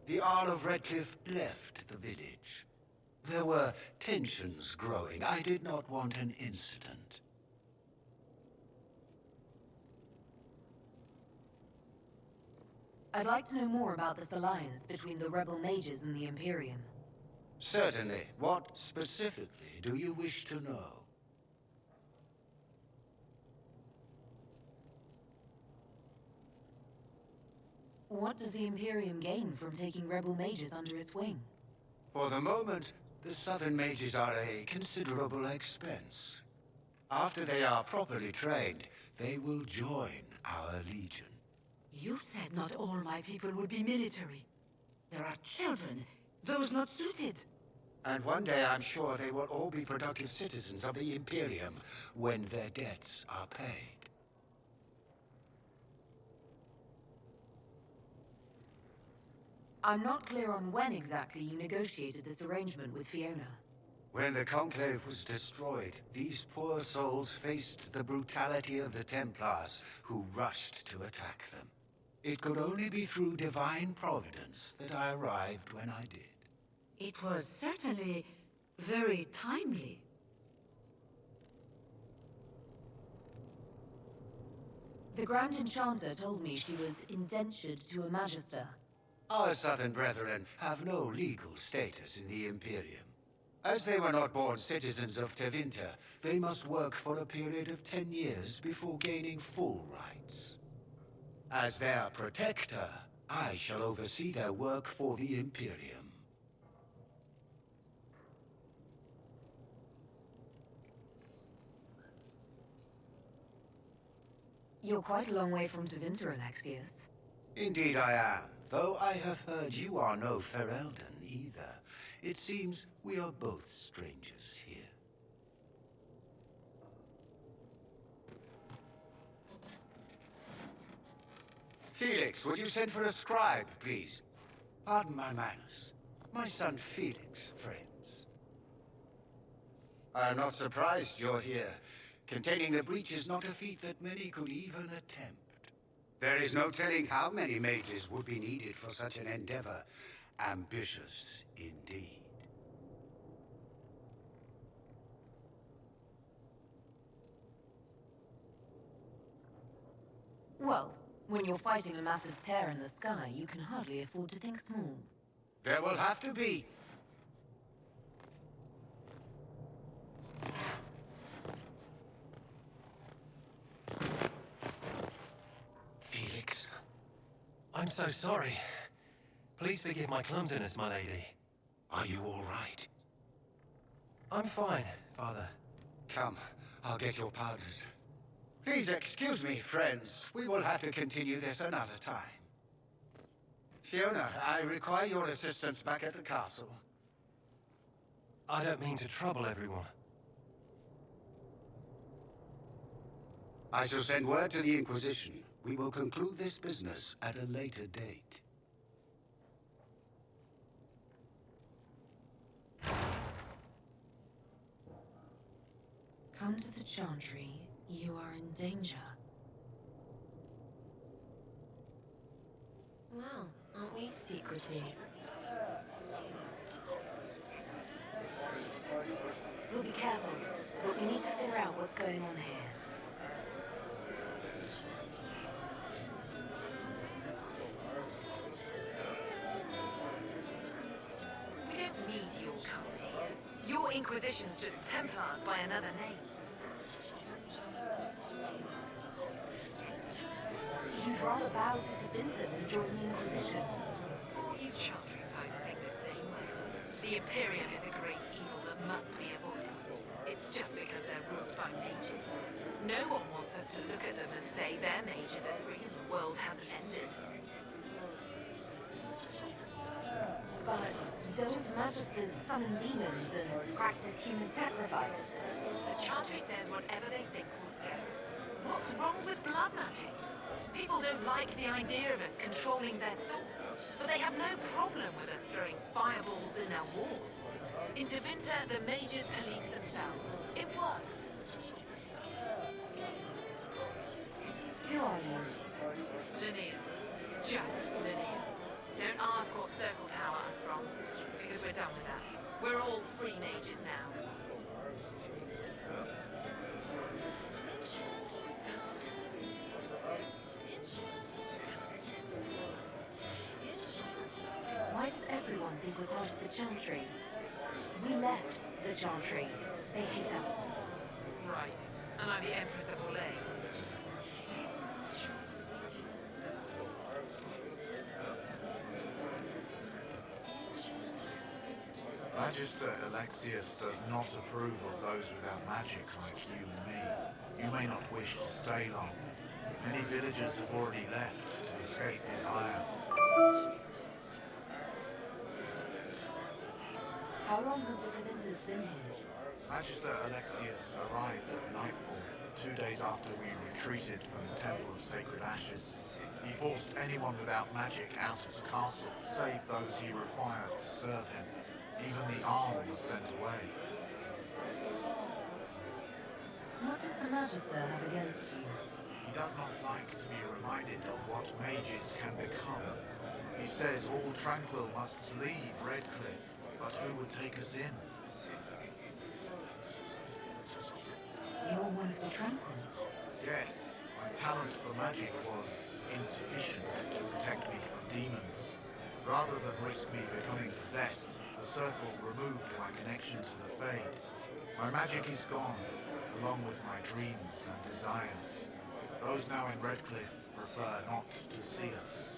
The Arl of Redcliffe left the village. There were tensions growing. I did not want an incident. I'd like to know more about this alliance between the rebel mages and the Imperium. Certainly. What specifically do you wish to know? What does the Imperium gain from taking rebel mages under its wing? For the moment, the Southern Mages are a considerable expense. After they are properly trained, they will join our Legion. You said not all my people would be military. There are children, those not suited. And one day I'm sure they will all be productive citizens of the Imperium when their debts are paid. I'm not clear on when exactly you negotiated this arrangement with Fiona. When the Conclave was destroyed, these poor souls faced the brutality of the Templars, who rushed to attack them. It could only be through divine providence that I arrived when I did. It was certainly very timely. The Grand Enchanter told me she was indentured to a Magister. Our Southern brethren have no legal status in the Imperium. As they were not born citizens of Tevinter, they must work for a period of 10 years before gaining full rights. As their protector, I shall oversee their work for the Imperium. You're quite a long way from Tevinter, Alexius. Indeed I am, though I have heard you are no Ferelden either. It seems we are both strangers here. Felix, would you send for a scribe, please? Pardon my manners. My son Felix, friends. I am not surprised you're here. Containing the breach is not a feat that many could even attempt. There is no telling how many mages would be needed for such an endeavor. Ambitious indeed. Well, when you're fighting a massive tear in the sky, you can hardly afford to think small. There will have to be. Felix. I'm so sorry. Please forgive my clumsiness, my lady. Are you all right? I'm fine, Father. Come, I'll get your powders. Please excuse me, friends. We will have to continue this another time. Fiona, I require your assistance back at the castle. I don't mean to trouble everyone. I shall send word to the Inquisition. We will conclude this business at a later date. Come to the Chantry. You are in danger. Wow, aren't we secretive? We'll be careful, but we need to figure out what's going on here. We don't need your cult here. Your Inquisition's just Templars by another name. You'd rather bow to Tevinter than join the Inquisition. All you Chantry types think the same way. The Imperium is a great evil that must be avoided. It's just because they're ruled by mages. No one wants us to look at them and say their mages are free and the world hasn't ended. But don't magisters summon demons and practice human sacrifice? The Chantry says whatever they think will serve us. What's wrong with blood magic? People don't like the idea of us controlling their thoughts, but they have no problem with us throwing fireballs in their walls. In Tevinter, the mages police themselves. It works. Who are you? Linnea. Just Linnea. Don't ask what Circle Tower I'm from, because we're done with that. We're all free mages now. Why does everyone think we're part of the Chantry? We left the Chantry. They hate us. Right. And I'm the Empress of Orlais. Magister Alexius does not approve of those without magic like you and me. You may not wish to stay long. Many villagers have already left to escape his ire. How long have the Tevinters been here? Magister Alexius arrived at nightfall, 2 days after we retreated from the Temple of Sacred Ashes. He forced anyone without magic out of the castle, save those he required to serve him. Even the arm was sent away. What does the Magister have against you? He does not like to be reminded of what mages can become. He says all Tranquil must leave Redcliffe, but who would take us in? You're one of the Tranquils. Yes, my talent for magic was insufficient to protect me from demons. Rather than risk me becoming possessed, the Circle removed my connection to the Fade. My magic is gone, along with my dreams and desires. Those now in Redcliffe prefer not to see us.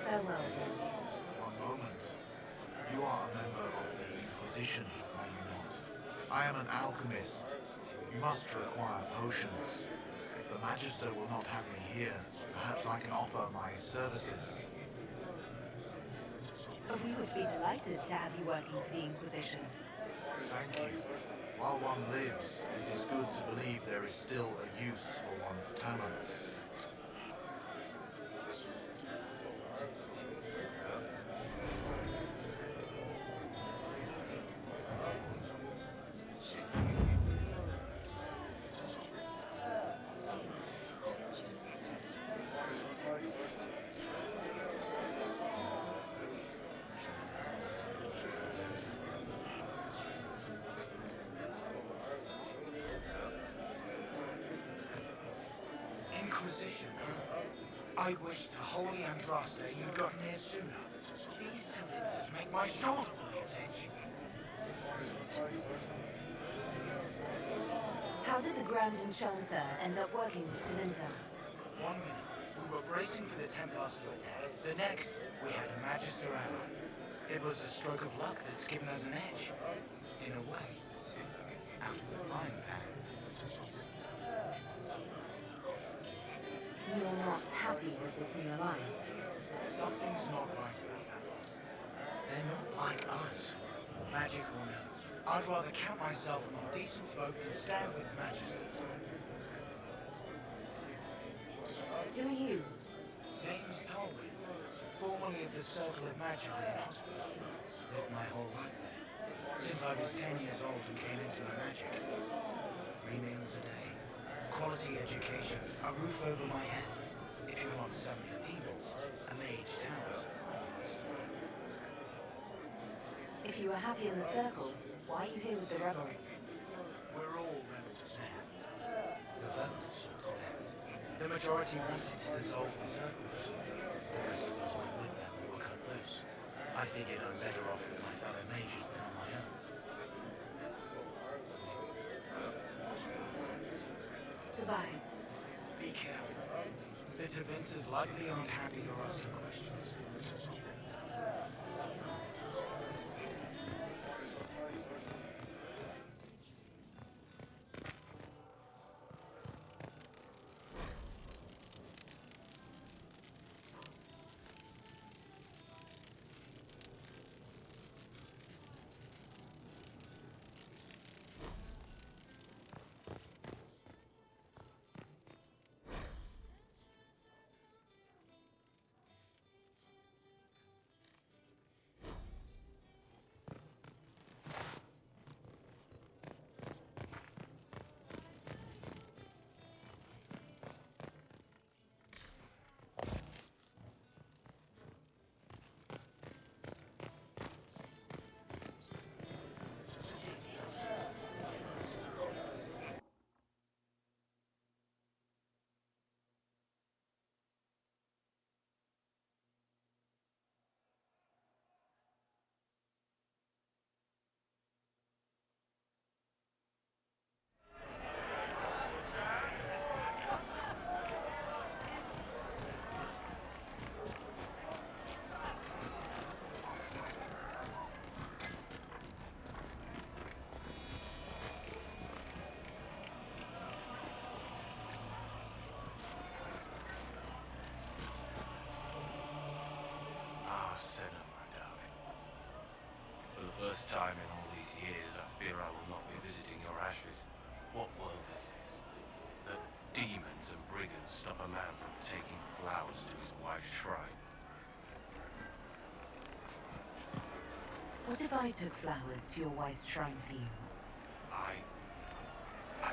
Farewell. One moment. You are a member of the Inquisition, are you not? I am an alchemist. You must require potions. If the Magister will not have me here, perhaps I can offer my services. We would be delighted to have you working for the Inquisition. Thank you. While one lives, it is good to believe there is still a use for one's talents. Inquisition, huh? I wish to holy Andraste you'd gotten here sooner. These Tevinters make my shoulder blades itch. How did the Grand Enchanter end up working with Tevinter? 1 minute, we were bracing for the Templars to attack. The next, we had a Magister ally. It was a stroke of luck that's given us an edge. In a way. Out of the frying pan. You're not happy with this new alliance? Something's not right about that lot. They're not like us. Magic or no. I'd rather count myself among decent folk than stand with Magisters. Who are you? Name's Tolwyn, formerly of the Circle of Magi in hospital. Lived my whole life there. Since I was 10 years old and came into my magic. 3 meals a day. Quality education, a roof over my head. If you're not summoning demons, a mage tower's finest. If you were happy in the Circle, why are you here with the rebels? We're all rebels now. The vote sorted out. The majority wanted to dissolve the circles. The rest of us went with them and were cut loose. I figured I'm better off with my fellow mages than on my own. Goodbye. Be careful. The Tevinters likely aren't happy you're asking questions. First time in all these years, I fear I will not be visiting your ashes. What world is this? That demons and brigands stop a man from taking flowers to his wife's shrine. What if I took flowers to your wife's shrine for you? I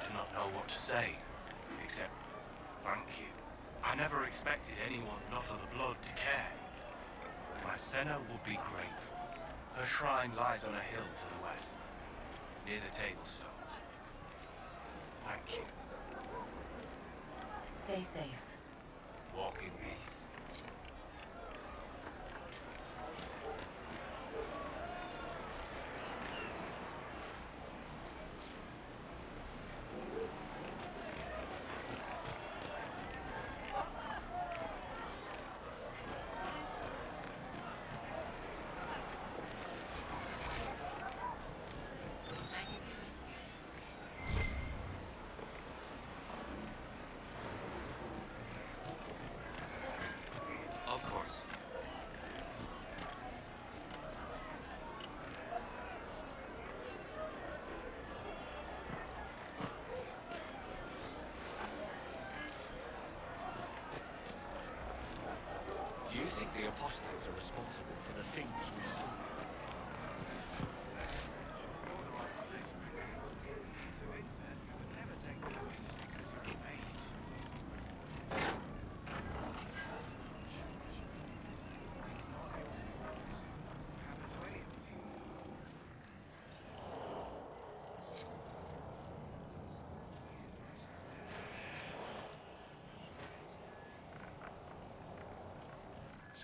do not know what to say, except thank you. I never expected anyone not of the blood to care. My Senna will be grateful. Her shrine lies on a hill to the west, near the table stones. Thank you. Stay safe. Walk in peace.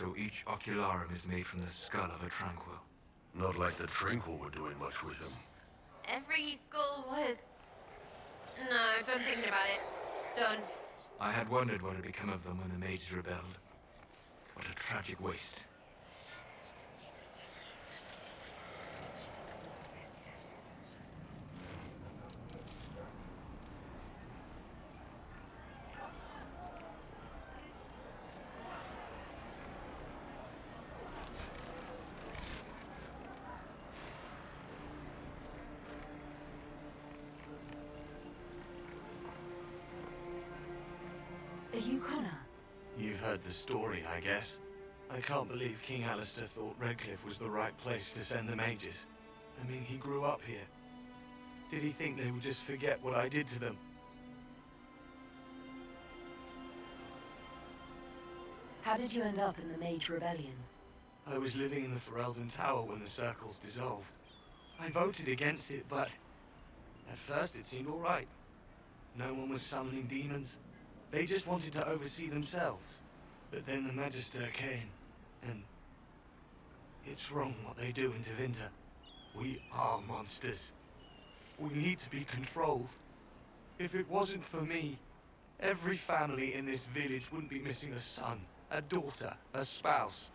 So each ocularum is made from the skull of a tranquil. Not like the Tranquil were doing much with him. Every skull was... No, done thinking about it. Done. I had wondered what had become of them when the mages rebelled. What a tragic waste. Are you Connor? You've heard the story, I guess. I can't believe King Alistair thought Redcliffe was the right place to send the mages. I mean, he grew up here. Did he think they would just forget what I did to them? How did you end up in the Mage Rebellion? I was living in the Ferelden Tower when the circles dissolved. I voted against it, but at first it seemed all right. No one was summoning demons. They just wanted to oversee themselves. But then the Magister came, and it's wrong what they do in Tevinter. We are monsters. We need to be controlled. If it wasn't for me, every family in this village wouldn't be missing a son, a daughter, a spouse.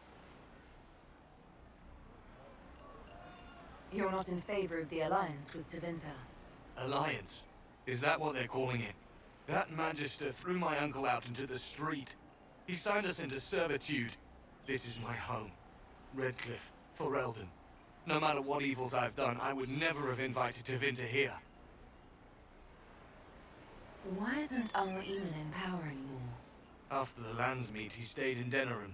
You're not in favor of the alliance with Tevinter? Alliance? Is that what they're calling it? That Magister threw my uncle out into the street. He signed us into servitude. This is my home. Redcliffe, Ferelden. No matter what evils I've done, I would never have invited Tevinter here. Why isn't Eamon in power anymore? After the lands meet, he stayed in Denerim.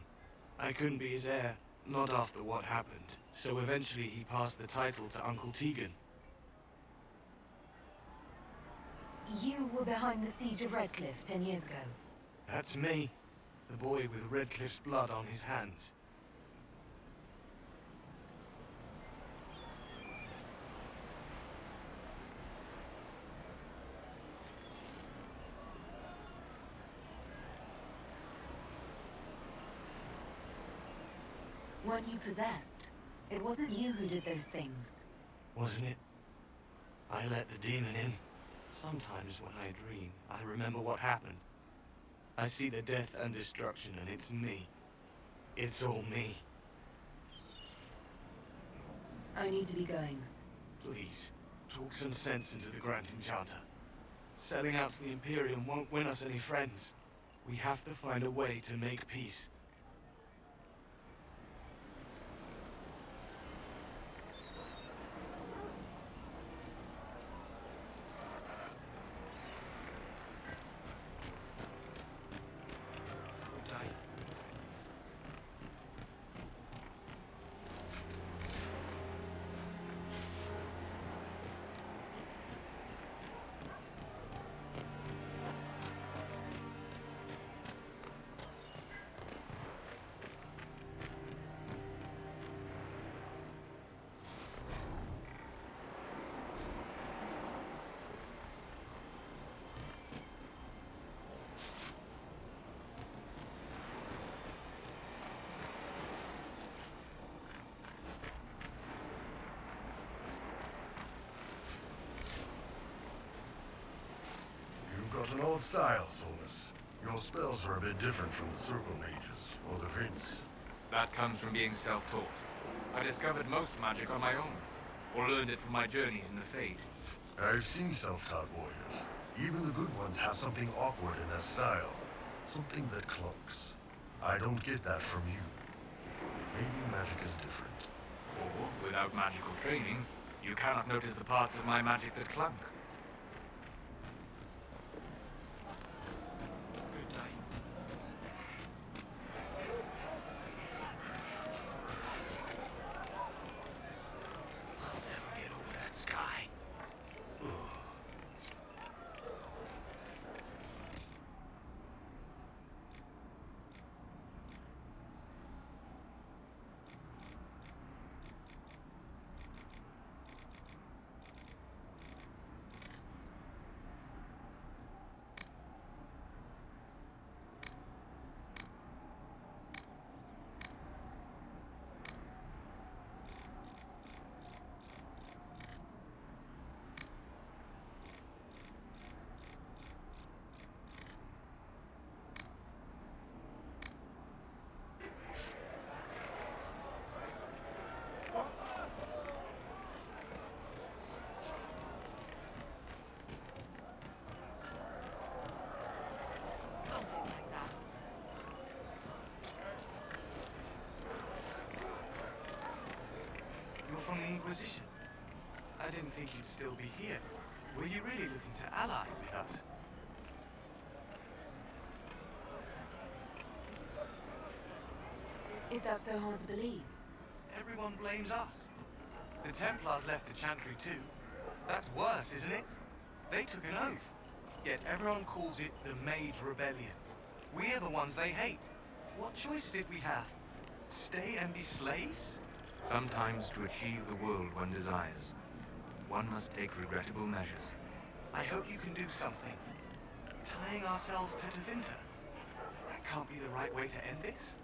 I couldn't be his heir, not after what happened. So eventually he passed the title to Uncle Tegan. You were behind the siege of Redcliffe 10 years ago. That's me. The boy with Redcliffe's blood on his hands. Weren't you possessed? It wasn't you who did those things. Wasn't it? I let the demon in. Sometimes when I dream, I remember what happened. I see the death and destruction, and it's me. It's all me. I need to be going. Please, talk some sense into the Grand Enchanter. Selling out to the Imperium won't win us any friends. We have to find a way to make peace. Got an old style, Solus. Your spells are a bit different from the Circle Mages, or the Vince. That comes from being self-taught. I discovered most magic on my own, or learned it from my journeys in the Fade. I've seen self-taught warriors. Even the good ones have something awkward in their style. Something that clunks. I don't get that from you. Maybe magic is different. Or, without magical training, you cannot notice the parts of my magic that clunk. Inquisition. I didn't think you'd still be here. Were you really looking to ally with us? Is that so hard to believe? Everyone blames us. The Templars left the Chantry too. That's worse, isn't it? They took an oath. Yet everyone calls it the Mage Rebellion. We're the ones they hate. What choice did we have? Stay and be slaves? Sometimes to achieve the world one desires, one must take regrettable measures. I hope you can do something. Tying ourselves to Tevinter. That can't be the right way to end this.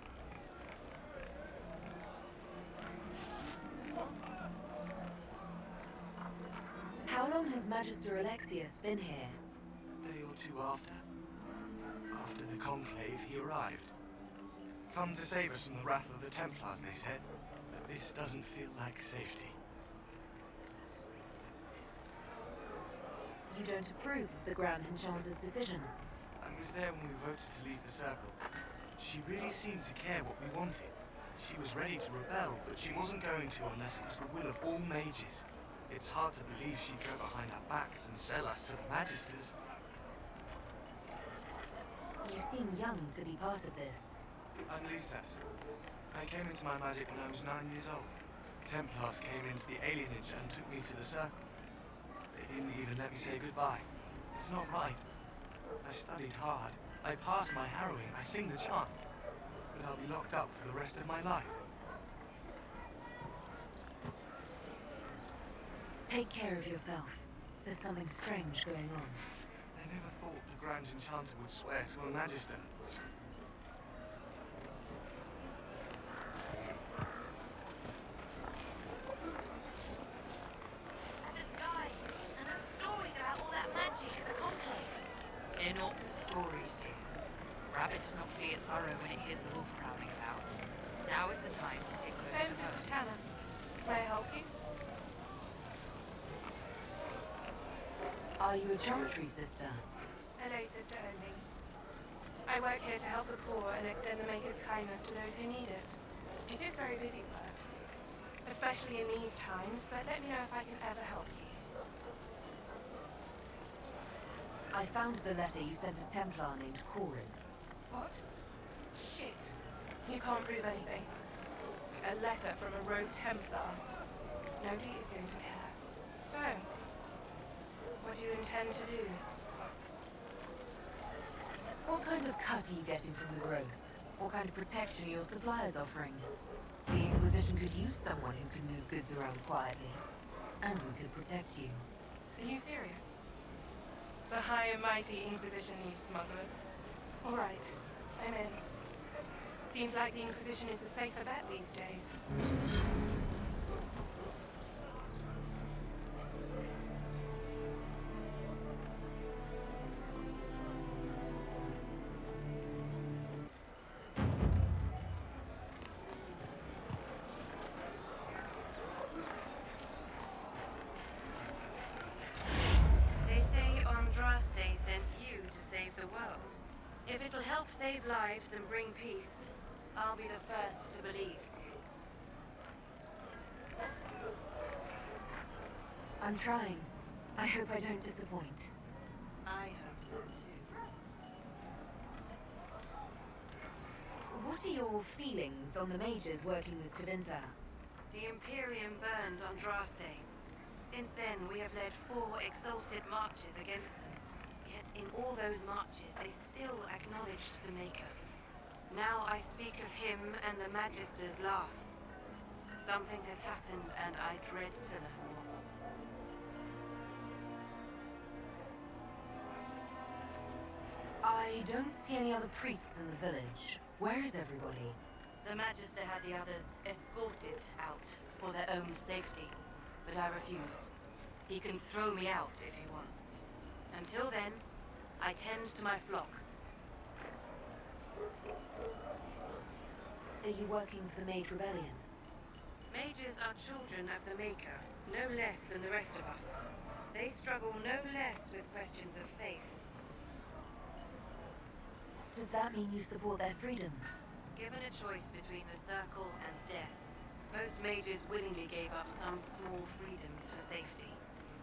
How long has Magister Alexius been here? A day or two after. After the Conclave, he arrived. Come to save us from the wrath of the Templars, they said. But this doesn't feel like safety. You don't approve of the Grand Enchanter's decision? I was there when we voted to leave the Circle. She really seemed to care what we wanted. She was ready to rebel, but she wasn't going to unless it was the will of all mages. It's hard to believe she'd go behind our backs and sell us to the Magisters. You seem young to be part of this. I'm Lisas. I came into my magic when I was 9 years old. The Templars came into the alienage and took me to the Circle. They didn't even let me say goodbye. It's not right. I studied hard. I passed my harrowing. I sing the chant. But I'll be locked up for the rest of my life. Take care of yourself. There's something strange going on. I never thought the Grand Enchanter would swear to a Magister. The sky, and those stories about all that magic at the Conclave. In all the stories, dear. Rabbit does not flee its burrow when it hears the wolf prowling about. Now is the time to stay close Home, to home. Sister Tanner. May I help you? Are you a Chantry sister? A lay sister only. I work here to help the poor and extend the Maker's kindness to those who need it. It is very busy work, especially in these times, but let me know if I can ever help you. I found the letter you sent a Templar named Corin. What? Shit. You can't prove anything. A letter from a rogue Templar. Nobody is going to care. So, what do you intend to do? What kind of cut are you getting from the gross? What kind of protection are your suppliers offering? The Inquisition could use someone who can move goods around quietly. And we could protect you. Are you serious? The high and mighty Inquisition needs smugglers. All right, I'm in. Seems like the Inquisition is the safer bet these days. They say Andraste sent you to save the world. If it'll help save lives and bring peace, I'll be the first to believe. I'm trying. I hope I don't disappoint. I hope so too. What are your feelings on the mages working with Tevinter? The Imperium burned Andraste. Since then, we have led 4 exalted marches against them. Yet in all those marches, they still acknowledged the Maker. Now I speak of him and the Magisters laugh. Something has happened, and I dread to learn what. I don't see any other priests in the village. Where is everybody? The Magister had the others escorted out for their own safety, but I refused. He can throw me out if he wants. Until then, I tend to my flock. Are you working for the Mage Rebellion? Mages are children of the Maker, no less than the rest of us. They struggle no less with questions of faith. Does that mean you support their freedom? Given a choice between the Circle and death, Most mages willingly gave up some small freedoms for safety.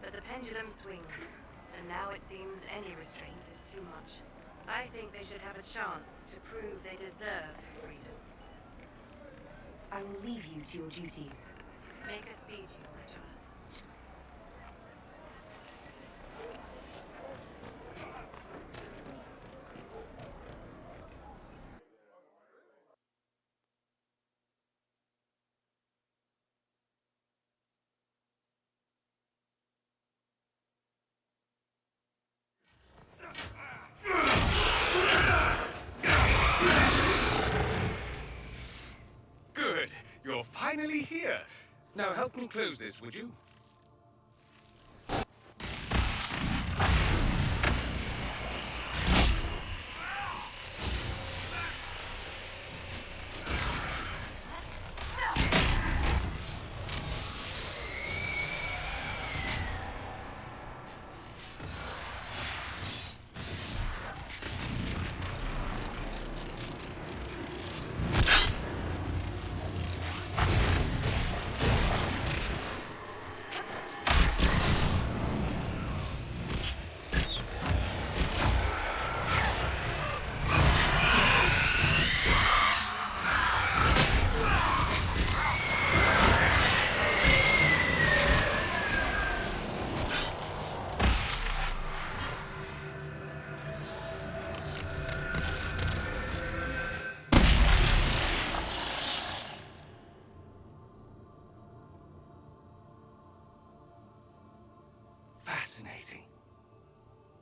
But the pendulum swings, and now it seems any restraint is too much. I think they should have a chance to prove they deserve freedom. I will leave you to your duties. Make us speed you, my child. Good. You're finally here. Now help me close this, would you? Fascinating.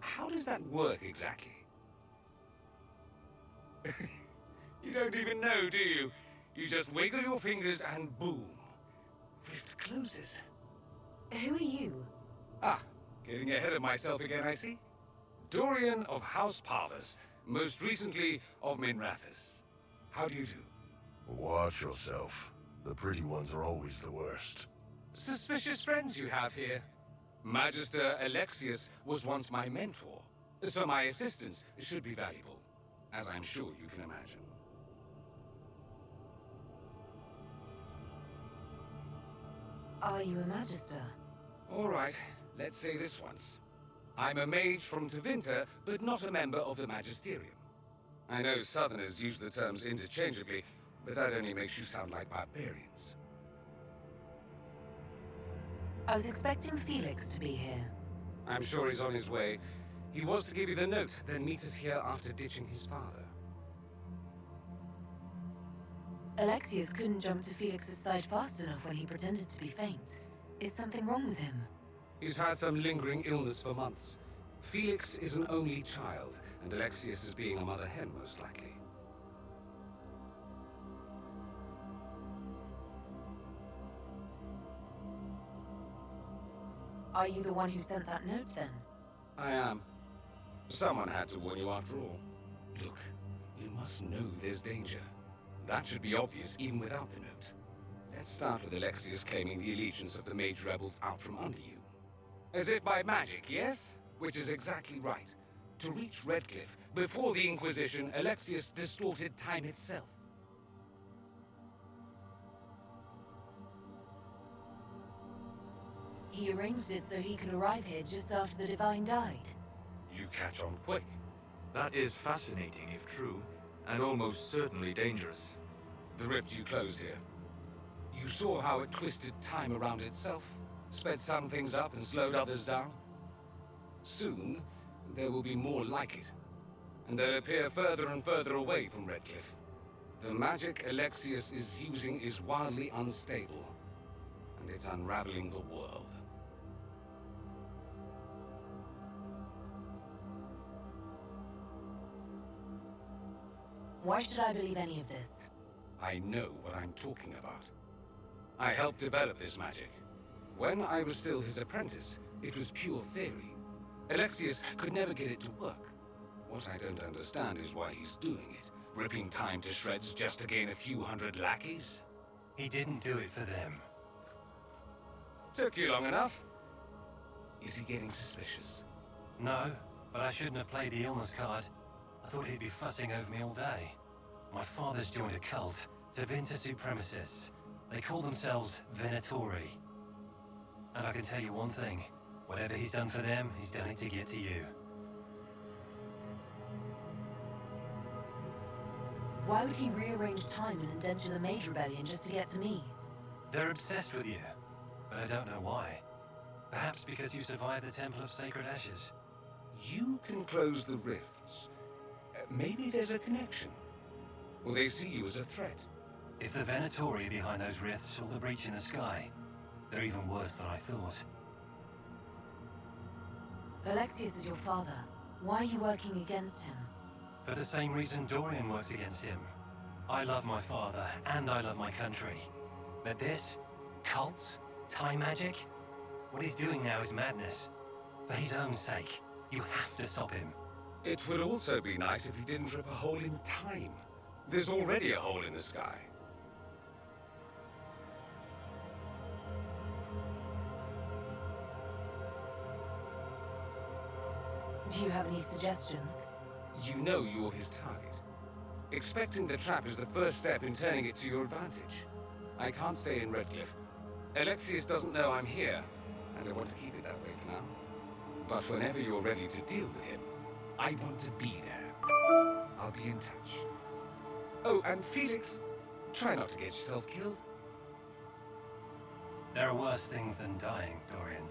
How does that work exactly? You don't even know, do you? You just wiggle your fingers and boom. Rift closes. Who are you? Ah, getting ahead of myself again, I see. Dorian of House Parvus, most recently of Minrathous. How do you do? Watch yourself. The pretty ones are always the worst. Suspicious friends you have here. Magister Alexius was once my mentor, so my assistance should be valuable, as I'm sure you can imagine. Are you a magister? All right, let's say this once. I'm a mage from Tevinter, but not a member of the Magisterium. I know Southerners use the terms interchangeably, but that only makes you sound like barbarians. I was expecting Felix to be here. I'm sure he's on his way. He was to give you the note, then meet us here after ditching his father. Alexius couldn't jump to Felix's side fast enough when he pretended to be faint. Is something wrong with him? He's had some lingering illness for months. Felix is an only child, and Alexius is being a mother hen, most likely. Are you the one who sent that note, then? I am. Someone had to warn you after all. Look, you must know there's danger. That should be obvious even without the note. Let's start with Alexius claiming the allegiance of the mage rebels out from under you. As if by magic, yes? Which is exactly right. To reach Redcliffe, before the Inquisition, Alexius distorted time itself. He arranged it so he could arrive here just after the Divine died. You catch on quick. That is fascinating if true, and almost certainly dangerous. The rift you closed here. You saw how it twisted time around itself, sped some things up and slowed others down. Soon, there will be more like it, and they'll appear further and further away from Redcliffe. The magic Alexius is using is wildly unstable, and it's unraveling the world. Why should I believe any of this? I know what I'm talking about. I helped develop this magic. When I was still his apprentice, it was pure theory. Alexius could never get it to work. What I don't understand is why he's doing it, ripping time to shreds just to gain a few hundred lackeys. He didn't do it for them. Took you long enough. Is he getting suspicious? No, but I shouldn't have played the illness card. I thought he'd be fussing over me all day. My father's joined a cult, Tevinter Supremacists. They call themselves Venatori. And I can tell you one thing. Whatever he's done for them, he's done it to get to you. Why would he rearrange time and indenture the Mage Rebellion just to get to me? They're obsessed with you, but I don't know why. Perhaps because you survived the Temple of Sacred Ashes. You can close the rifts. Maybe there's a connection. Will they see you as a threat? If the Venatori are behind those rifts or the breach in the sky, they're even worse than I thought. Alexius is your father. Why are you working against him? For the same reason Dorian works against him. I love my father, and I love my country. But this? Cults? Time magic? What he's doing now is madness. For his own sake, you have to stop him. It would also be nice if he didn't rip a hole in time. There's already a hole in the sky. Do you have any suggestions? You know you're his target. Expecting the trap is the first step in turning it to your advantage. I can't stay in Redcliffe. Alexius doesn't know I'm here, and I want to keep it that way for now. But whenever you're ready to deal with him, I want to be there. I'll be in touch. Oh, and Felix, try not to get yourself killed. There are worse things than dying, Dorian.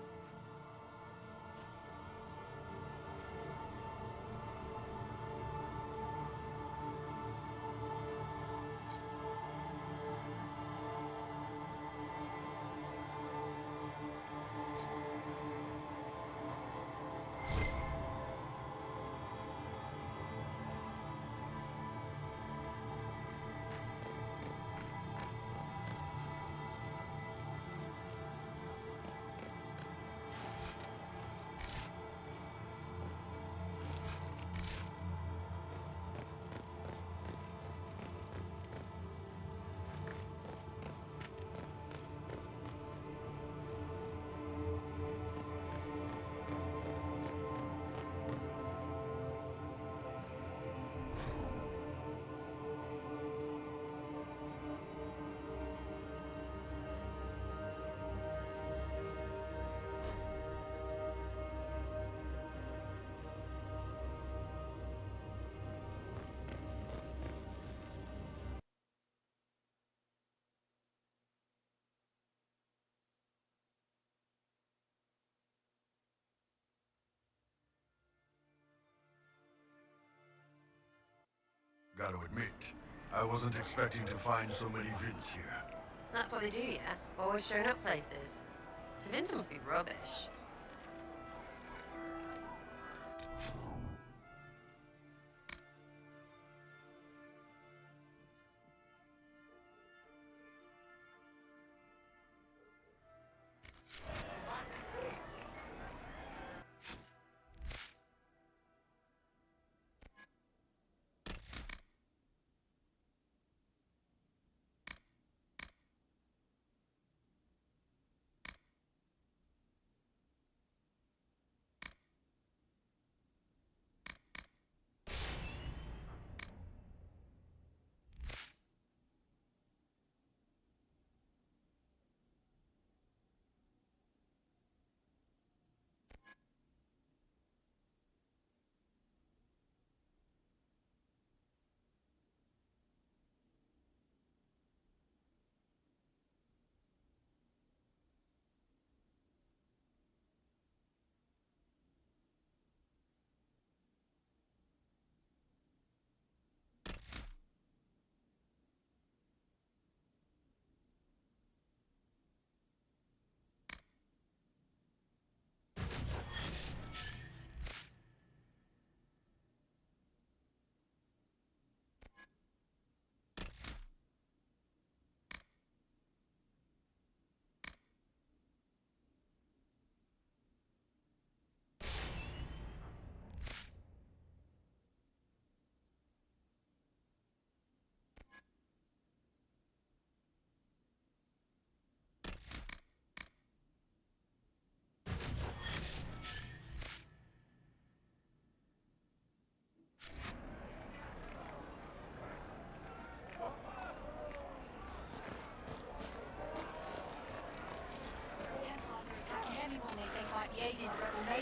Gotta admit, I wasn't expecting to find so many vents here. That's what they do, yeah? Always showing up places. Tevinter must be rubbish.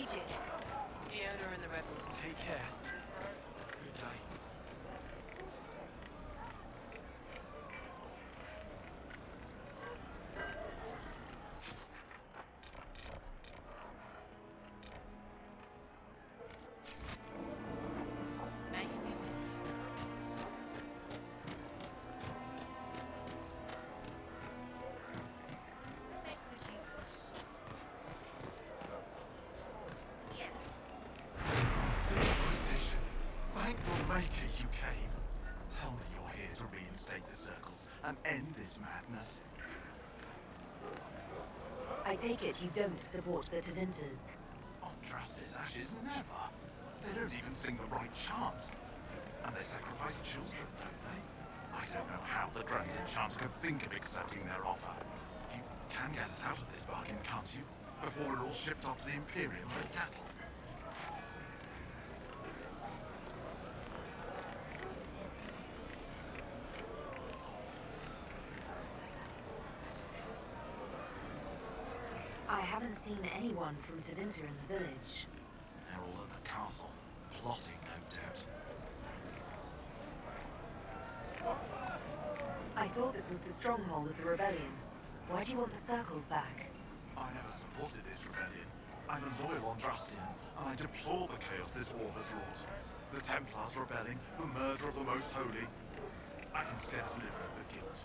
ages. Fiona and the rebels. Take care. Good day. May be with you. Make good use of it. Yes. The Inquisition. Thank the Maker you came. Tell me you're here to reinstate the circles and end this madness. I take it you don't support the Tevinters. On Drastis Ashes, never. They don't even sing the right chant. And they sacrifice children, don't they? I don't know how the Grand Enchanter could think of accepting their offer. You can get us out of this bargain, can't you? Before we're all shipped off to the Imperium for cattle. I haven't seen anyone from Tevinter in the village. They're all at the castle, plotting, no doubt. I thought this was the stronghold of the rebellion. Why do you want the circles back? I never supported this rebellion. I'm a loyal Andrastian, and I deplore the chaos this war has wrought. The Templars rebelling, the murder of the Most Holy. I can scarce live with the guilt.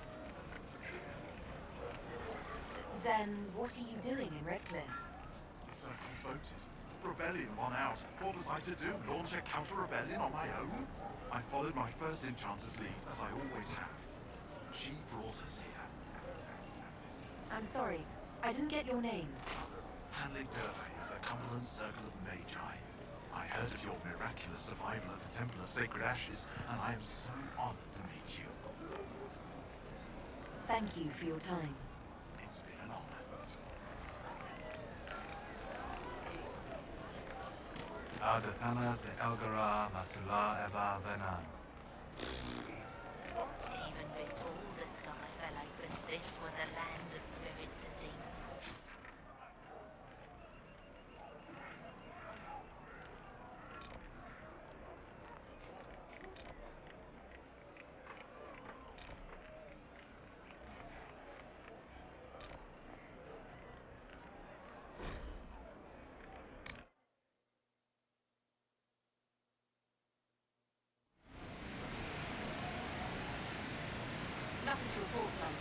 Then what are you doing in Redcliffe? The circles voted. Rebellion won out. What was I to do? Launch a counter-rebellion on my own? I followed my first Enchanter's lead, as I always have. She brought us here. I'm sorry, I didn't get your name. Hanley Durvey of the Cumberland Circle of Magi. I heard of your miraculous survival at the Temple of Sacred Ashes, and I am so honored to meet you. Thank you for your time. It's been an honor. Ardathanas Elgara Masula Eva Venan. Even before the sky fell open, this was a land of spirits and demons. Nothing to report, son.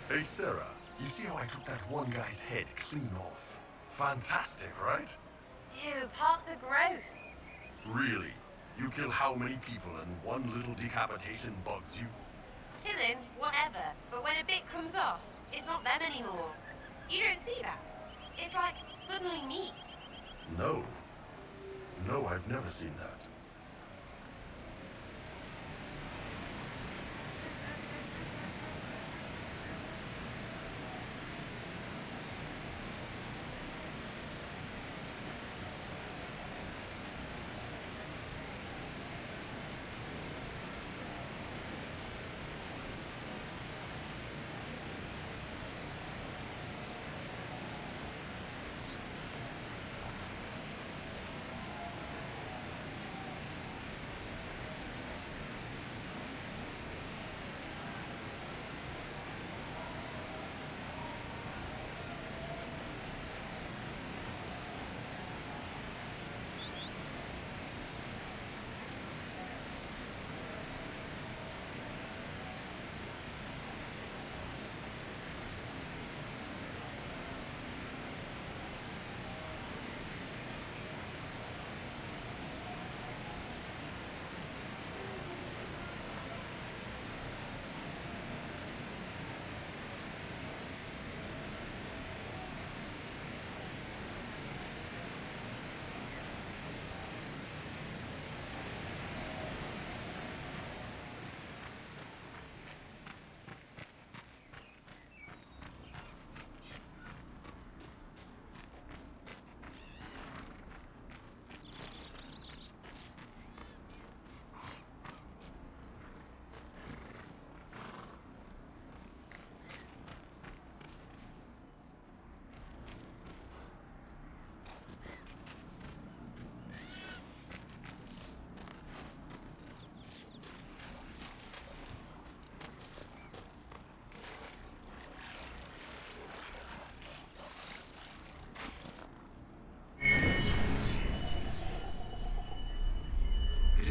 Hey, Sarah, you see how I took that one guy's head clean off? Fantastic, right? Ew, parts are gross. Really? You kill how many people and one little decapitation bugs you? Killing, whatever, but when a bit comes off, it's not them anymore. You don't see that. It's like suddenly meat. No. No, I've never seen that.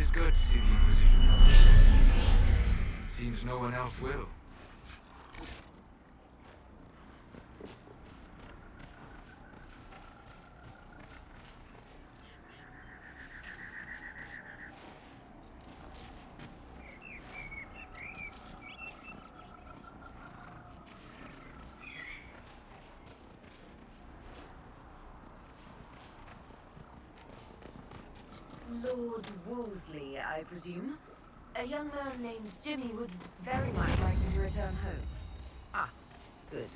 always good to see the Inquisition. It seems no one else will. Lord Wolseley, I presume? A young man named Jimmy would very much like you to return home. Ah, good.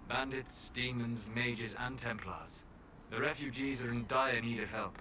Bandits, demons, mages, and Templars. The refugees are in dire need of help.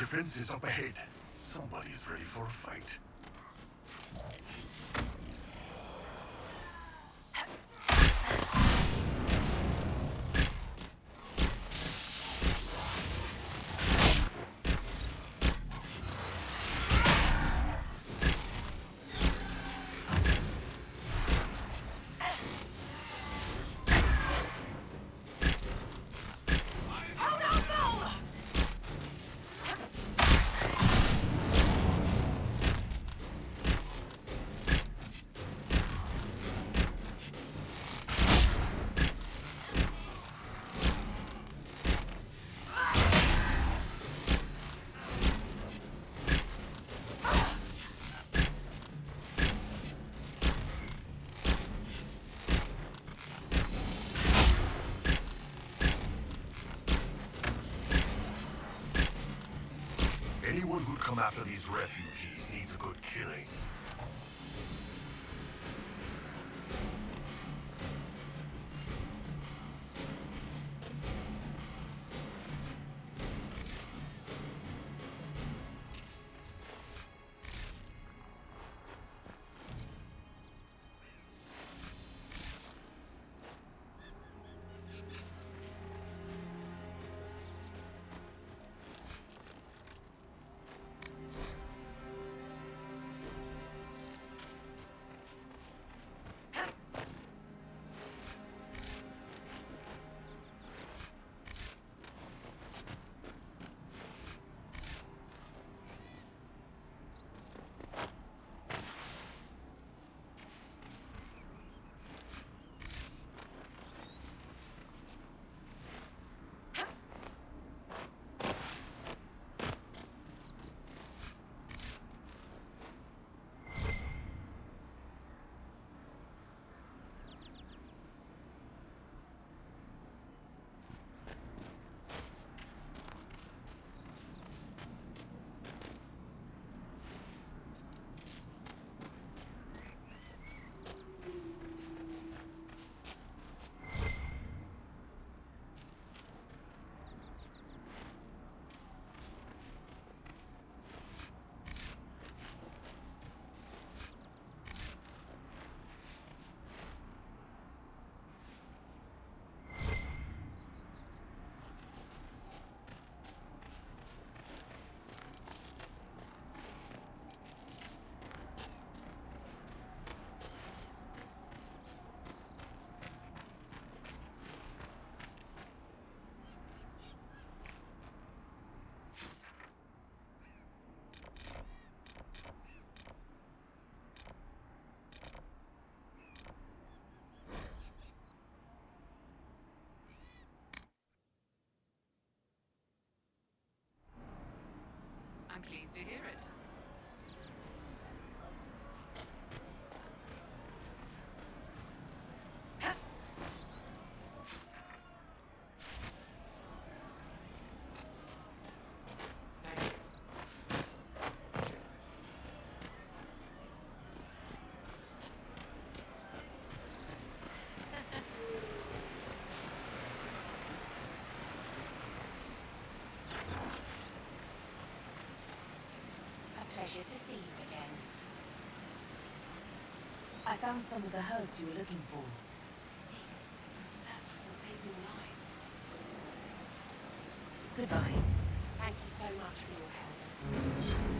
Defenses up ahead. Somebody's ready for a fight. Anyone who'd come after these refugees needs a good killing. I'm pleased to hear it. Pleasure to see you again. I found some of the herbs you were looking for. These certainly will save your lives. Goodbye. Thank you so much for your help.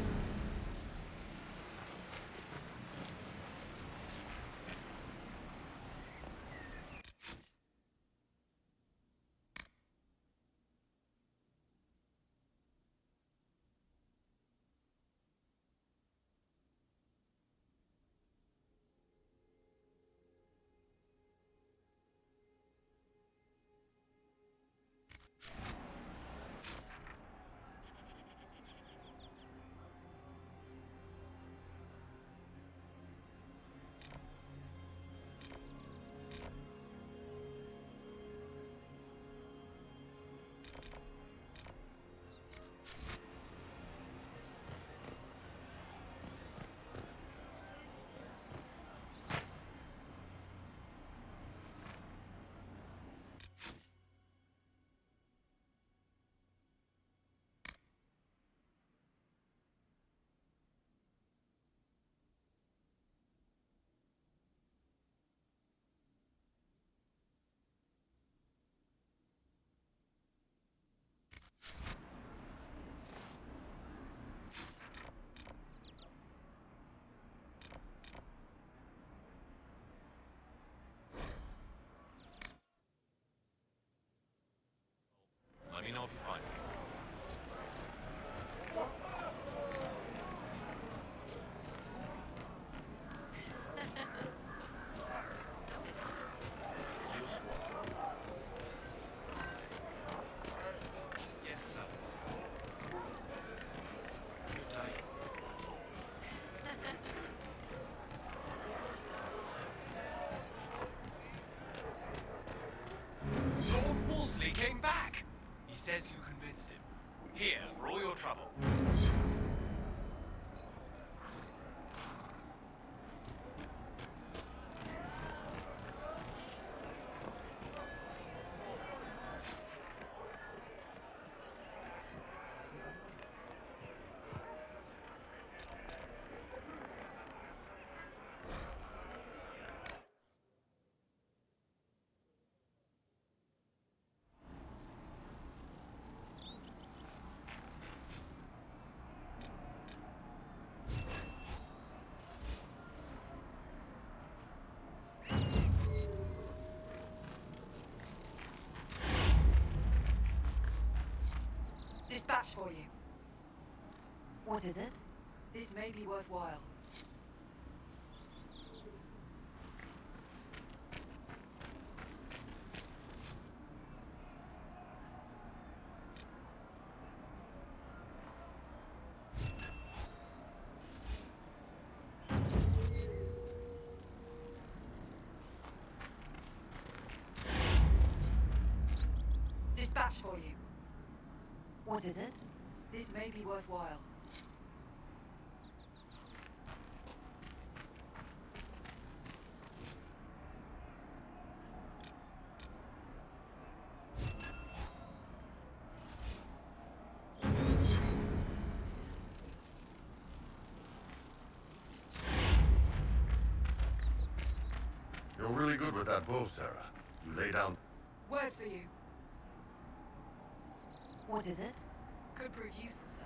for you. What is it? This may be worthwhile. Dispatch for you. What is it? This may be worthwhile. You're really good with that bow, Sarah. You lay down. Word for you. What is it? Could prove useful, sir.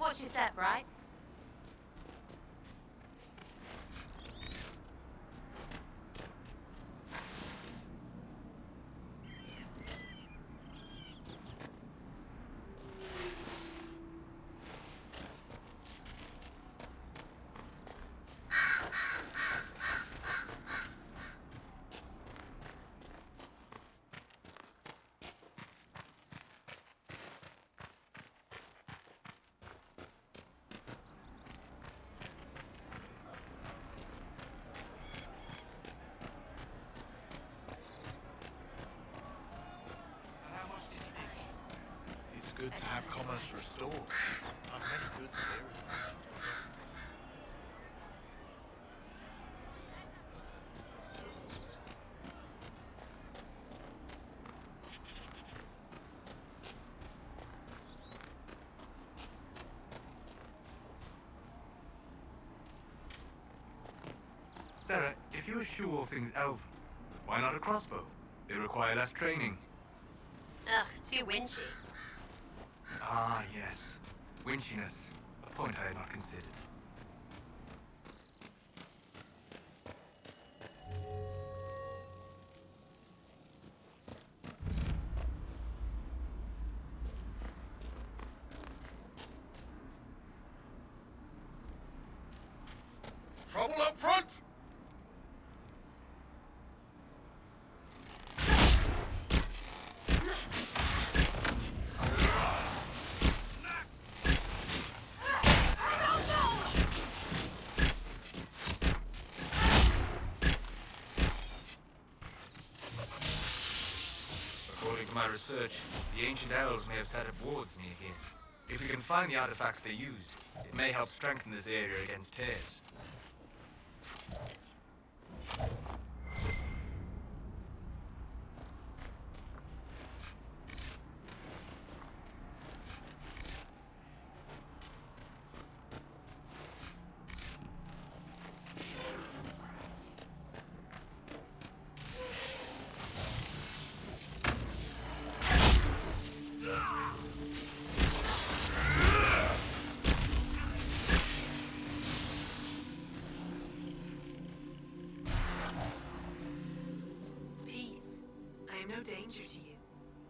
Watch your step, right? It's good to have commerce restored. I've many goods here. Sarah, if you eschew all things elven, why not a crossbow? They require less training. Ugh, too winchy. Ah, yes. Winchiness. A point I had not considered. Trouble up front! According to my research, the ancient elves may have set up wards near here. If we can find the artifacts they used, it may help strengthen this area against tears. Peace. I am no danger to you.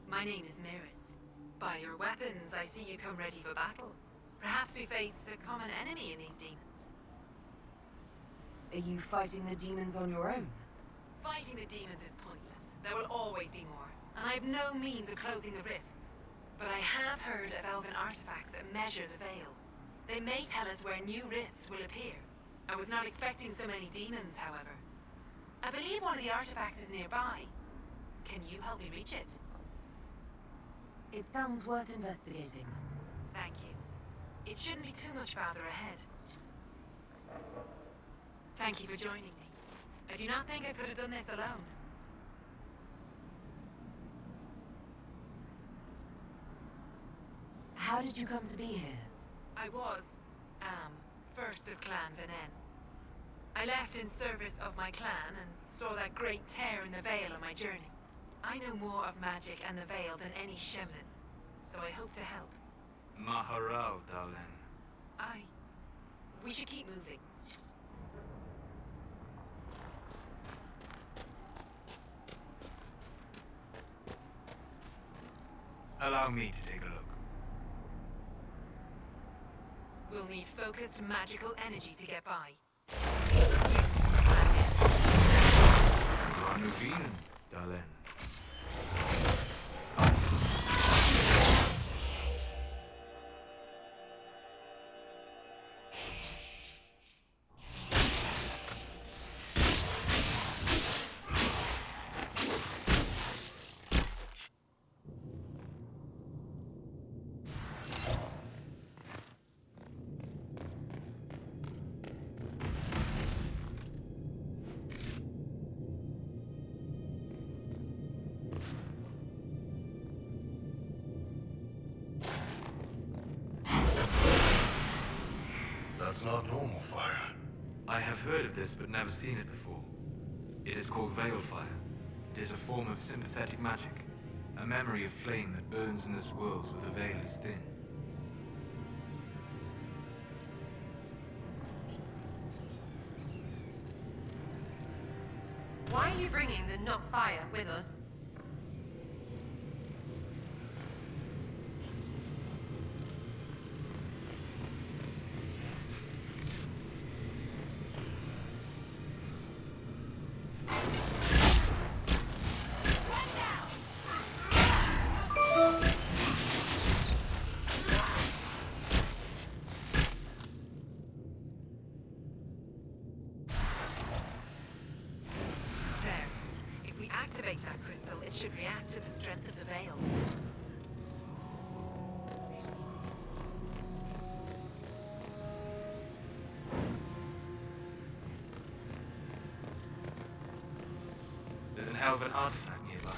My name is Maris. By your weapons, I see you come ready for battle. Perhaps we face a common enemy in these demons. Are you fighting the demons on your own? Fighting the demons is pointless. There will always be more, and I have no means of closing the rifts. But I have heard of elven artifacts that measure the veil. They may tell us where new rifts will appear. I was not expecting so many demons, however. I believe one of the artifacts is nearby. Can you help me reach it? It sounds worth investigating. Thank you. It shouldn't be too much farther ahead. Thank you for joining me. I do not think I could have done this alone. How did you come to be here? I was, first of Clan Venen. I left in service of my clan and saw that great tear in the Veil on my journey. I know more of magic and the Veil than any Shemlin, so I hope to help. Maharao, Dalen. We should keep moving. Allow me to take a look. We'll need focused magical energy to get by. Ranuvin, Dalen. That's not normal fire. I have heard of this, but never seen it before. It is called Veil Fire. It is a form of sympathetic magic. A memory of flame that burns in this world where the veil is thin. Why are you bringing the not fire with us? Activate that crystal, it should react to the strength of the veil. There's an elven artifact nearby.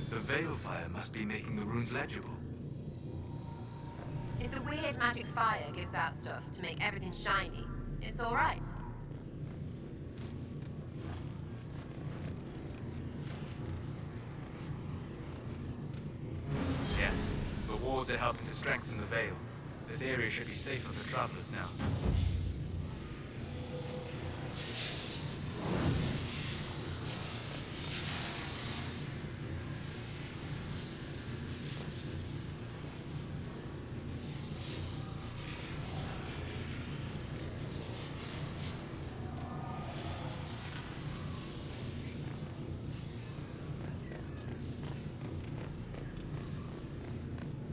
The Veil Fire must be making the runes legible. If the weird magic fire gives out stuff to make everything shiny, it's alright. Yes, the wards are helping to strengthen the veil. This area should be safer for travelers now.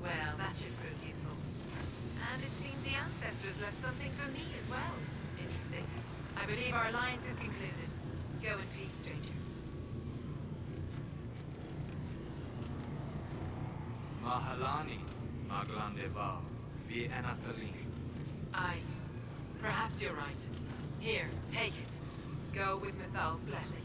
Well, that should prove useful. And it seems the ancestors left something for me as well. Interesting. I believe our alliance is concluded. Go in peace, stranger. Mahalani, Maglandeval, Vi Enasalim. Perhaps you're right. Here, take it. Go with Mithal's blessing.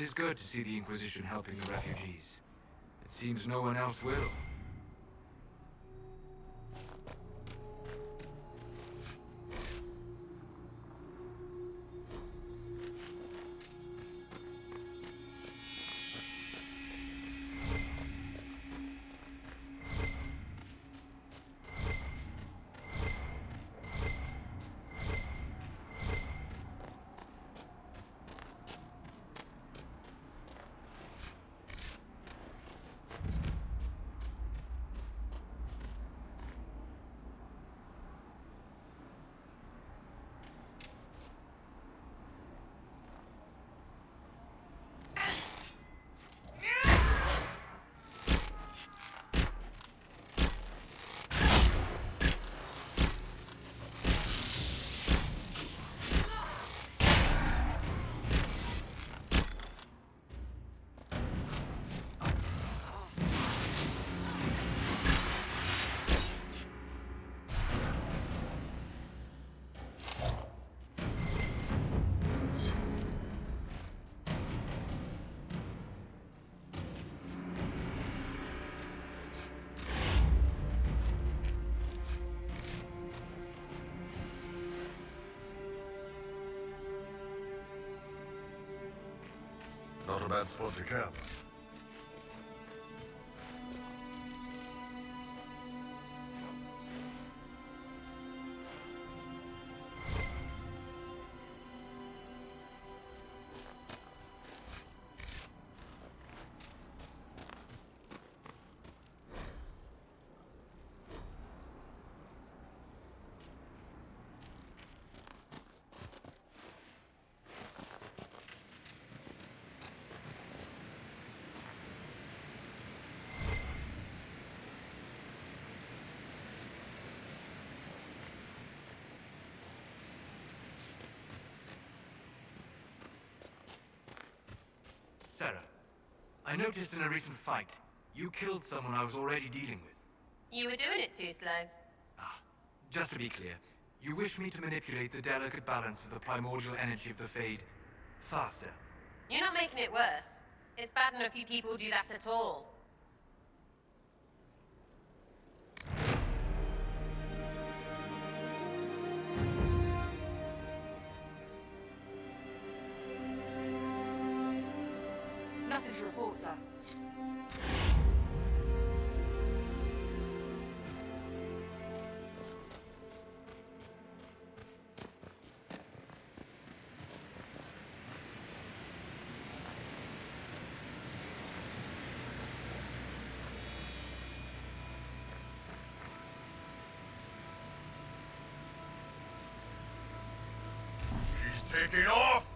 is good to see the Inquisition helping the refugees. It seems no one else will. Not a bad spot to camp. Sarah, I noticed in a recent fight, you killed someone I was already dealing with. You were doing it too slow. Just to be clear, you wish me to manipulate the delicate balance of the primordial energy of the Fade faster. You're not making it worse. It's bad enough you people do that at all. Nothing to report, sir. She's taking off!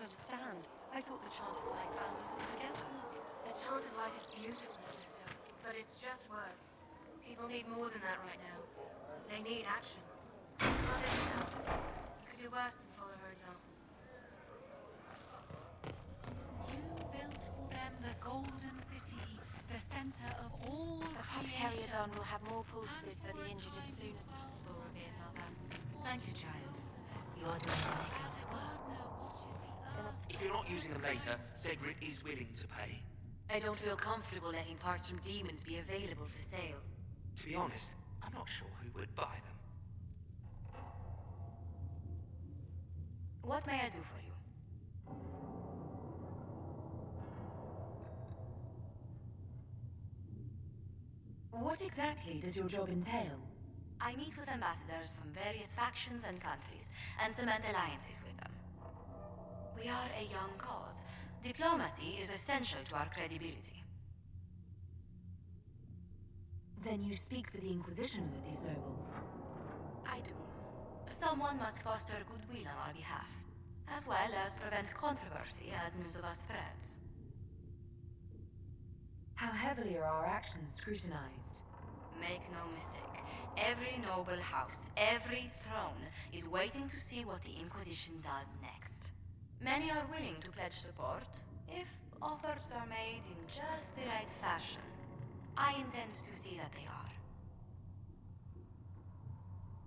understand. I thought the Chant of Light bound us all together. The Chant of Light is beautiful, sister, but it's just words. People need more than that right now. They need action. Mother needs help. You could do worse than follow her example. You built for them the Golden City, the center of all Apothecary Adon will have more poultices for the injured as soon as possible, revered mother. Thank you, child. You are doing Nico's work. If you're not using them later, Cedric is willing to pay. I don't feel comfortable letting parts from demons be available for sale. To be honest, I'm not sure who would buy them. What may I do for you? What exactly does your job entail? I meet with ambassadors from various factions and countries, and cement alliances with them. We are a young cause. Diplomacy is essential to our credibility. Then you speak for the Inquisition with these nobles? I do. Someone must foster goodwill on our behalf, as well as prevent controversy as news of us spreads. How heavily are our actions scrutinized? Make no mistake. Every noble house, every throne, is waiting to see what the Inquisition does next. Many are willing to pledge support, if offers are made in just the right fashion. I intend to see that they are.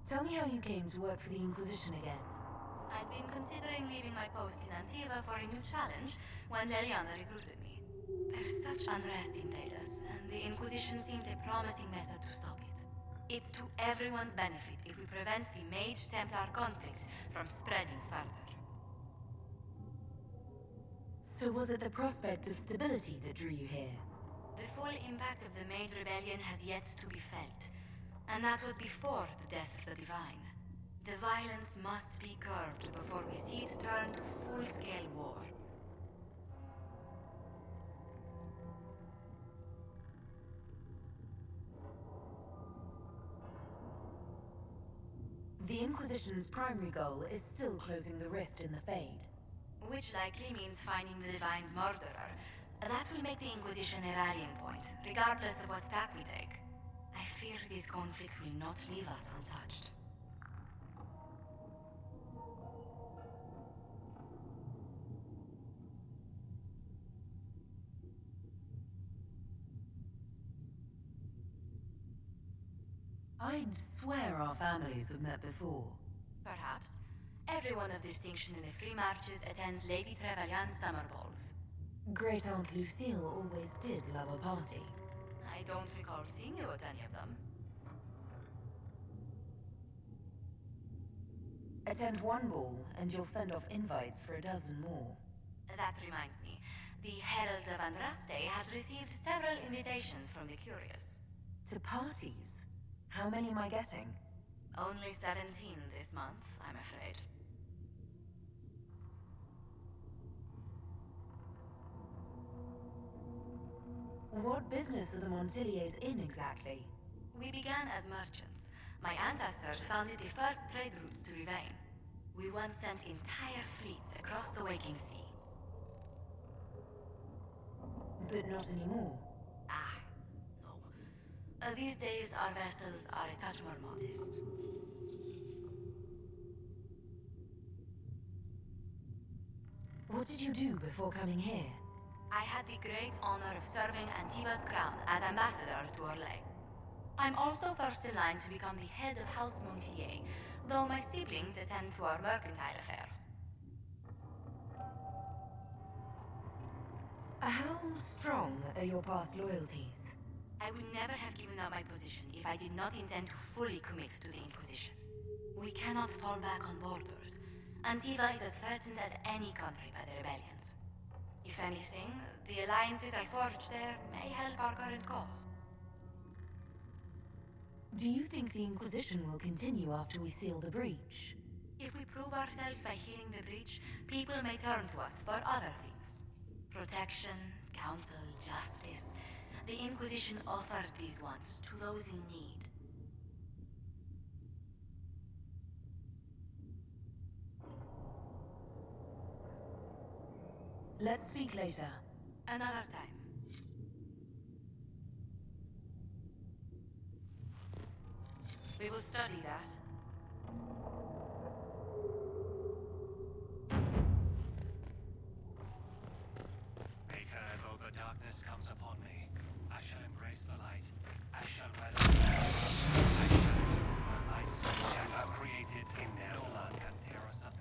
Tell me how you came to work for the Inquisition again. I'd been considering leaving my post in Antiva for a new challenge when Leliana recruited me. There's such unrest in Talos, and the Inquisition seems a promising method to stop it. It's to everyone's benefit if we prevent the Mage-Templar conflict from spreading further. So was it the prospect of stability that drew you here? The full impact of the Mage Rebellion has yet to be felt, and that was before the death of the Divine. The violence must be curbed before we see it turn to full-scale war. The Inquisition's primary goal is still closing the rift in the Fade. Which likely means finding the Divine's murderer. That will make the Inquisition a rallying point, regardless of what tack we take. I fear these conflicts will not leave us untouched. I'd swear our families have met before. Perhaps. Everyone of distinction in the Free Marches attends Lady Trevelyan's summer balls. Great Aunt Lucille always did love a party. I don't recall seeing you at any of them. Attend one ball, and you'll fend off invites for a dozen more. That reminds me. The Herald of Andraste has received several invitations from the curious. To parties? How many am I getting? Only 17 this month, I'm afraid. What business are the Montiliers in exactly? We began as merchants. My ancestors founded the first trade routes to Rivain. We once sent entire fleets across the waking sea. But not anymore. No. These days, our vessels are a touch more modest. What did you do before coming here? I had the great honor of serving Antiva's crown as ambassador to Orlais. I'm also first in line to become the head of House Montier, though my siblings attend to our mercantile affairs. How strong are your past loyalties? I would never have given up my position if I did not intend to fully commit to the Inquisition. We cannot fall back on borders. Antiva is as threatened as any country by the rebellions. If anything, the alliances I forged there may help our current cause. Do you think the Inquisition will continue after we seal the breach? If we prove ourselves by healing the breach, people may turn to us for other things. Protection, counsel, justice. The Inquisition offered these once to those in need. Let's speak later. Another time. We will study that. Maker, though the darkness comes upon me, I shall embrace the light. I shall weather the darkness. I shall endure the lights which I have created in their blood can tear asunder.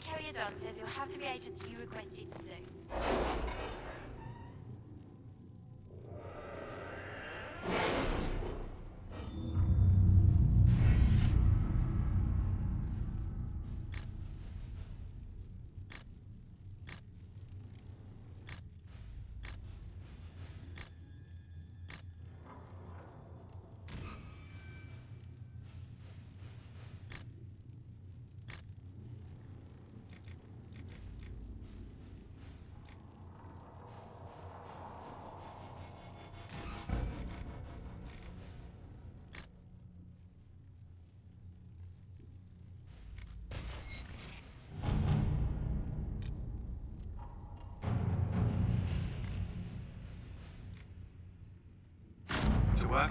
Carrier Don says you'll have the reagents you requested soon. To work?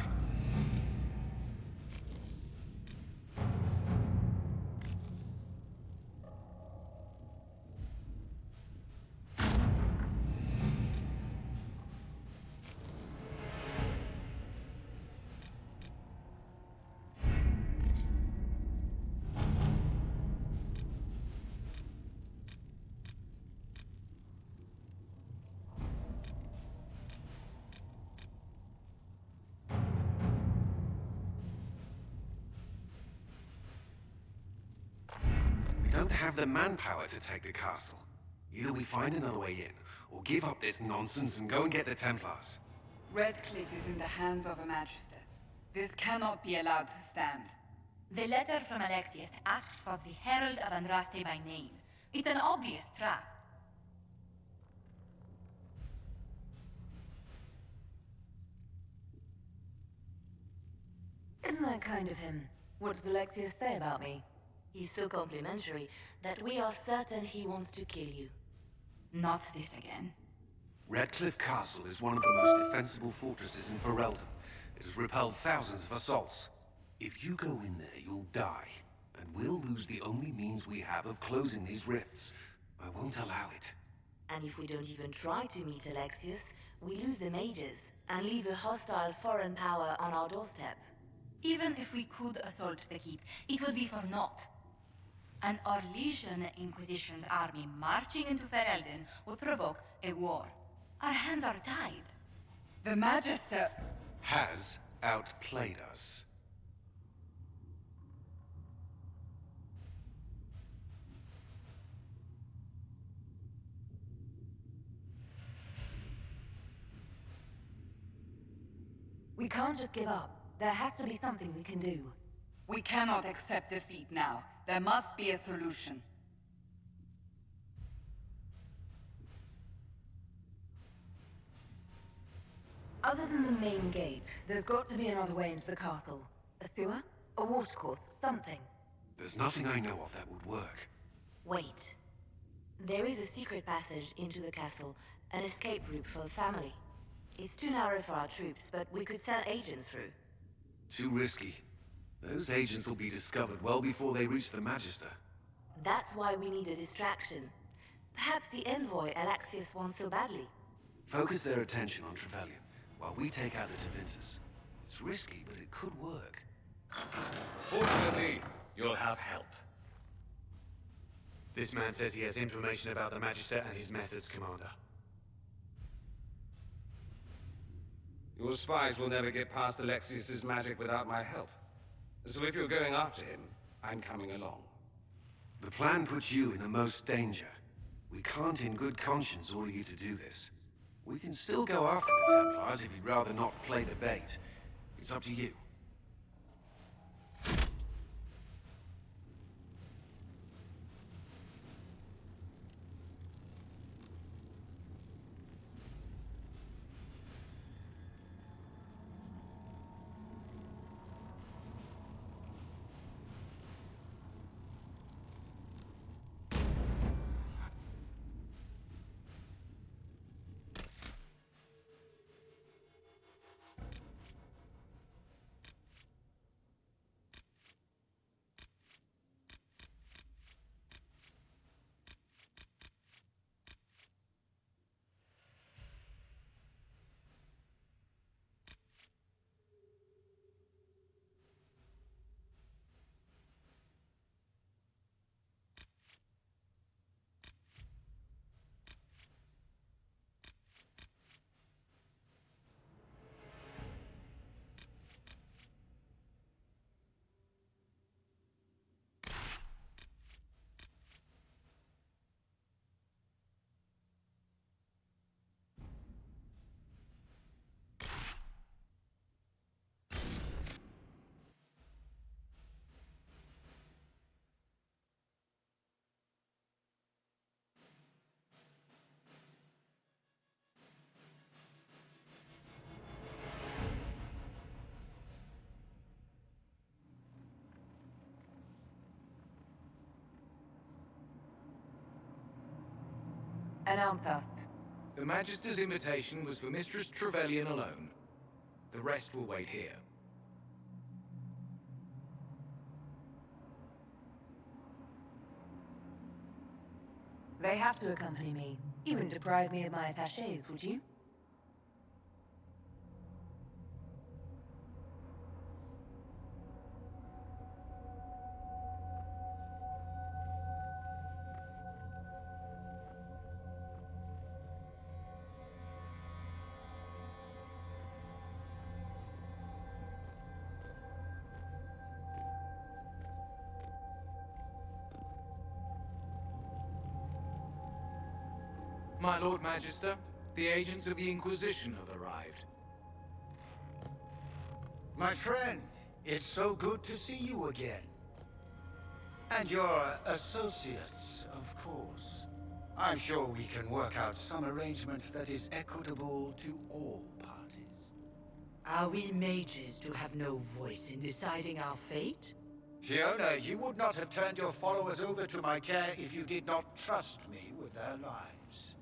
We don't have the manpower to take the castle. Either we find another way in, or give up this nonsense and go and get the Templars. Redcliffe is in the hands of a Magister. This cannot be allowed to stand. The letter from Alexius asked for the Herald of Andraste by name. It's an obvious trap. Isn't that kind of him? What does Alexius say about me? He's so complimentary that we are certain he wants to kill you. Not this again. Redcliffe Castle is one of the most defensible fortresses in Ferelden. It has repelled thousands of assaults. If you go in there, you'll die. And we'll lose the only means we have of closing these rifts. I won't allow it. And if we don't even try to meet Alexius, we lose the mages and leave a hostile foreign power on our doorstep. Even if we could assault the keep, it would be for naught. An Orlesian Inquisition's army marching into Ferelden would provoke a war. Our hands are tied. The Magister has outplayed us. We can't just give up. There has to be something we can do. We cannot accept defeat now. There must be a solution. Other than the main gate, there's got to be another way into the castle. A sewer? A watercourse? Something. There's nothing I know of that would work. Wait. There is a secret passage into the castle, an escape route for the family. It's too narrow for our troops, but we could send agents through. Too risky. Those agents will be discovered well before they reach the Magister. That's why we need a distraction. Perhaps the envoy Alexius wants so badly. Focus their attention on Trevelyan, while we take out the Tevinces. It's risky, but it could work. Fortunately, you'll have help. This man says he has information about the Magister and his methods, Commander. Your spies will never get past Alexius's magic without my help. So if you're going after him, I'm coming along. The plan puts you in the most danger. We can't in good conscience order you to do this. We can still go after the Templars if you'd rather not play the bait. It's up to you. Announce us. The Magister's invitation was for Mistress Trevelyan alone. The rest will wait here. They have to accompany me. You wouldn't deprive me of my attachés, would you? My Lord Magister, the agents of the Inquisition have arrived. My friend, it's so good to see you again. And your associates, of course. I'm sure we can work out some arrangement that is equitable to all parties. Are we mages to have no voice in deciding our fate? Fiona, you would not have turned your followers over to my care if you did not trust me with their lives.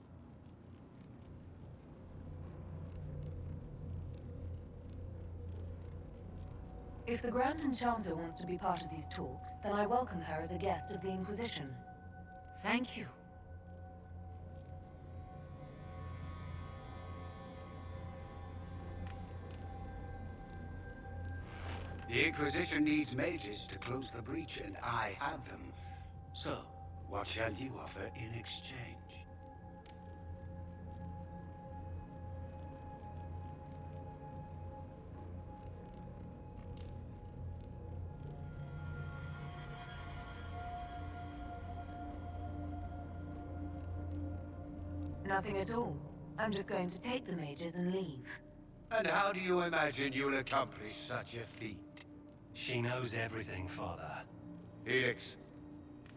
If the Grand Enchanter wants to be part of these talks, then I welcome her as a guest of the Inquisition. Thank you. The Inquisition needs mages to close the breach, and I have them. So, what shall you offer in exchange? Nothing at all. I'm just going to take the mages and leave. And how do you imagine you'll accomplish such a feat? She knows everything, Father. Felix,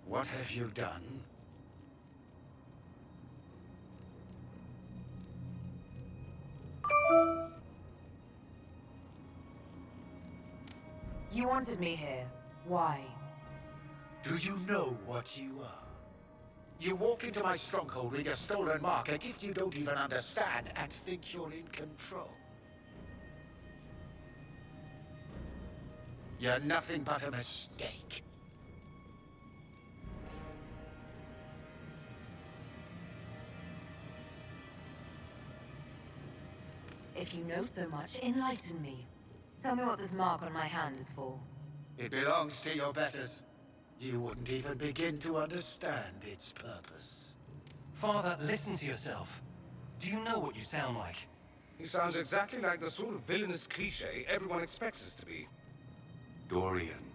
what have you done? You wanted me here. Why? Do you know what you are? You walk into my stronghold with your stolen mark, a gift you don't even understand, and think you're in control. You're nothing but a mistake. If you know so much, enlighten me. Tell me what this mark on my hand is for. It belongs to your betters. You wouldn't even begin to understand its purpose. Father, listen to yourself. Do you know what you sound like? He sounds exactly like the sort of villainous cliché everyone expects us to be. Dorian,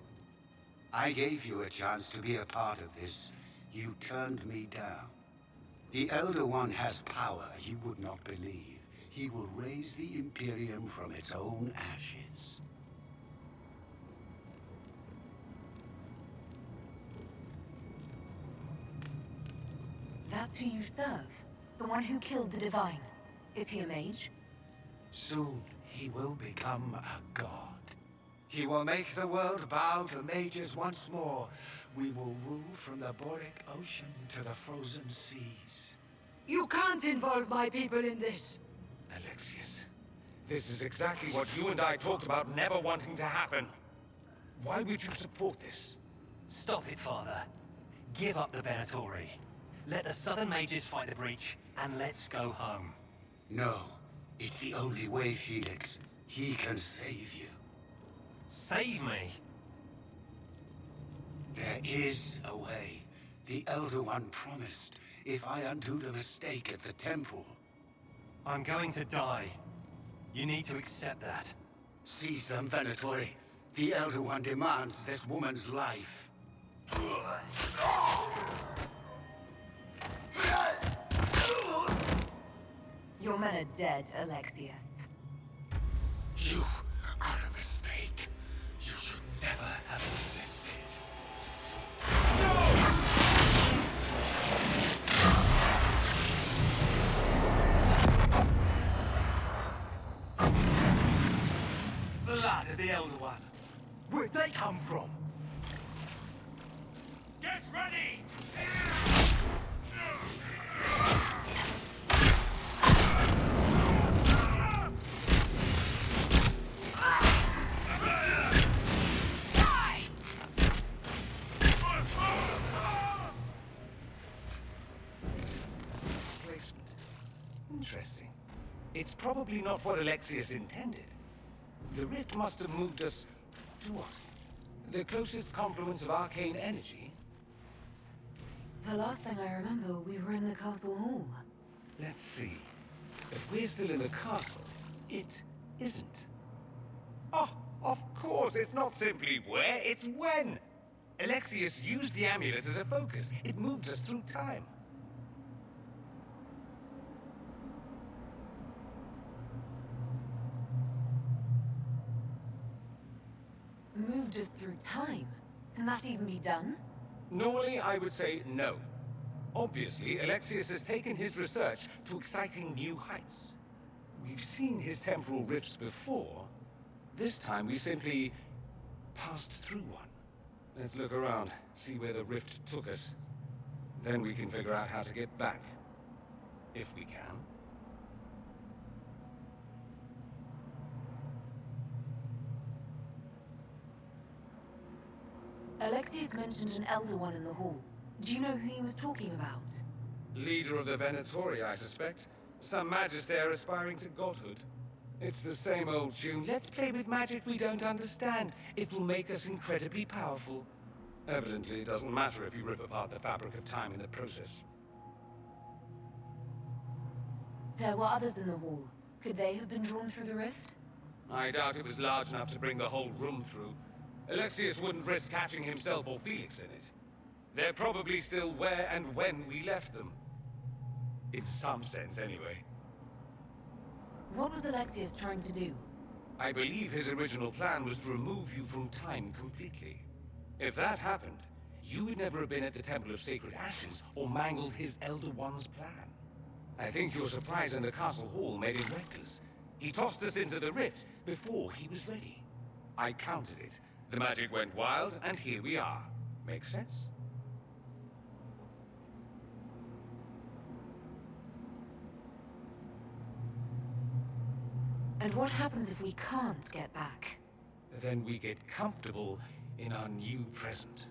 I gave you a chance to be a part of this. You turned me down. The Elder One has power you would not believe. He will raise the Imperium from its own ashes. That's who you serve. The one who killed the Divine. Is he a mage? Soon, he will become a god. He will make the world bow to mages once more. We will rule from the Boric Ocean to the frozen seas. You can't involve my people in this. Alexius, this is exactly what you and I talked about never wanting to happen. Why would you support this? Stop it, Father. Give up the Venatori. Let the Southern Mages fight the breach, and let's go home. No, it's the only way, Felix. He can save you. Save me? There is a way. The Elder One promised, if I undo the mistake at the temple. I'm going to die. You need to accept that. Seize them, Venatori. The Elder One demands this woman's life. Your men are dead, Alexius. You are a mistake. You should never have existed. Blood of the Elder One. Where'd they come from? Get ready! Placement. Interesting. It's probably not what Alexius intended. The rift must have moved us to what? The closest confluence of arcane energy? The last thing I remember, we were in the castle hall. Let's see. If we're still in the castle, it isn't. Oh, of course, it's not simply where, it's when. Alexius used the amulet as a focus. It moved us through time. moved us through time. Can that even be done? Normally, I would say no. Obviously, Alexius has taken his research to exciting new heights. We've seen his temporal rifts before. This time, we simply passed through one. Let's look around, see where the rift took us. Then we can figure out how to get back. If we can. Alexius mentioned an Elder One in the hall. Do you know who he was talking about? Leader of the Venatori, I suspect. Some magister aspiring to godhood. It's the same old tune. Let's play with magic we don't understand. It will make us incredibly powerful. Evidently, it doesn't matter if you rip apart the fabric of time in the process. There were others in the hall. Could they have been drawn through the rift? I doubt it was large enough to bring the whole room through. Alexius wouldn't risk catching himself or Felix in it. They're probably still where and when we left them. In some sense, anyway. What was Alexius trying to do? I believe his original plan was to remove you from time completely. If that happened, you would never have been at the Temple of Sacred Ashes or mangled his Elder One's plan. I think your surprise in the castle hall made him reckless. He tossed us into the rift before he was ready. I counted it. The magic went wild, and here we are. Make sense? And what happens if we can't get back? Then we get comfortable in our new present.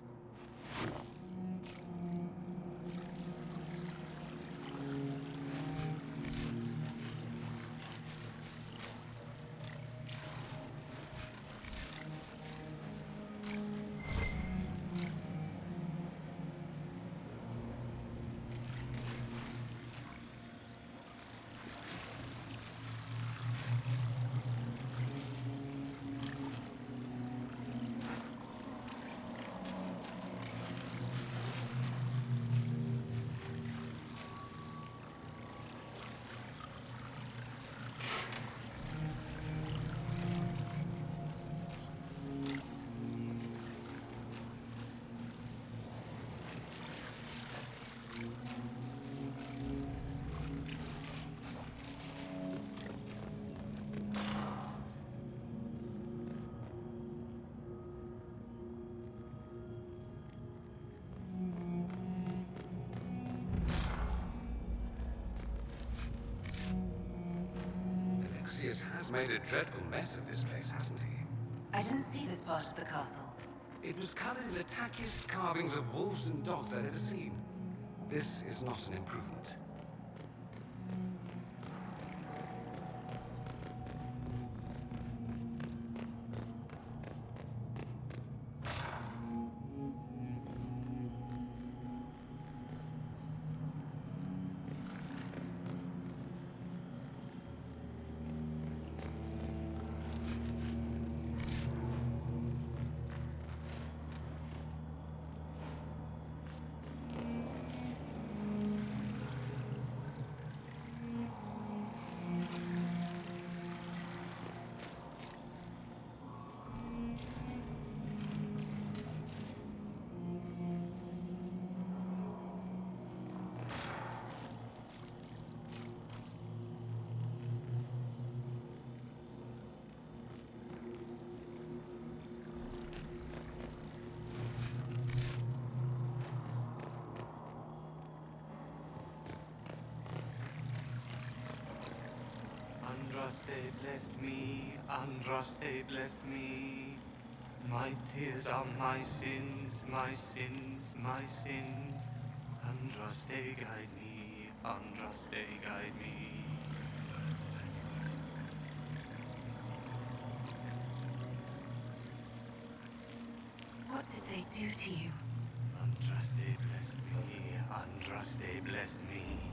Alexius has made a dreadful mess of this place, hasn't he? I didn't see this part of the castle. It was covered in the tackiest carvings of wolves and dogs I'd ever seen. This is not an improvement. Andraste blessed me, Andraste blessed me. My tears are my sins, my sins, my sins. Andraste guide me, Andraste guide me. What did they do to you? Andraste blessed me, Andraste blessed me.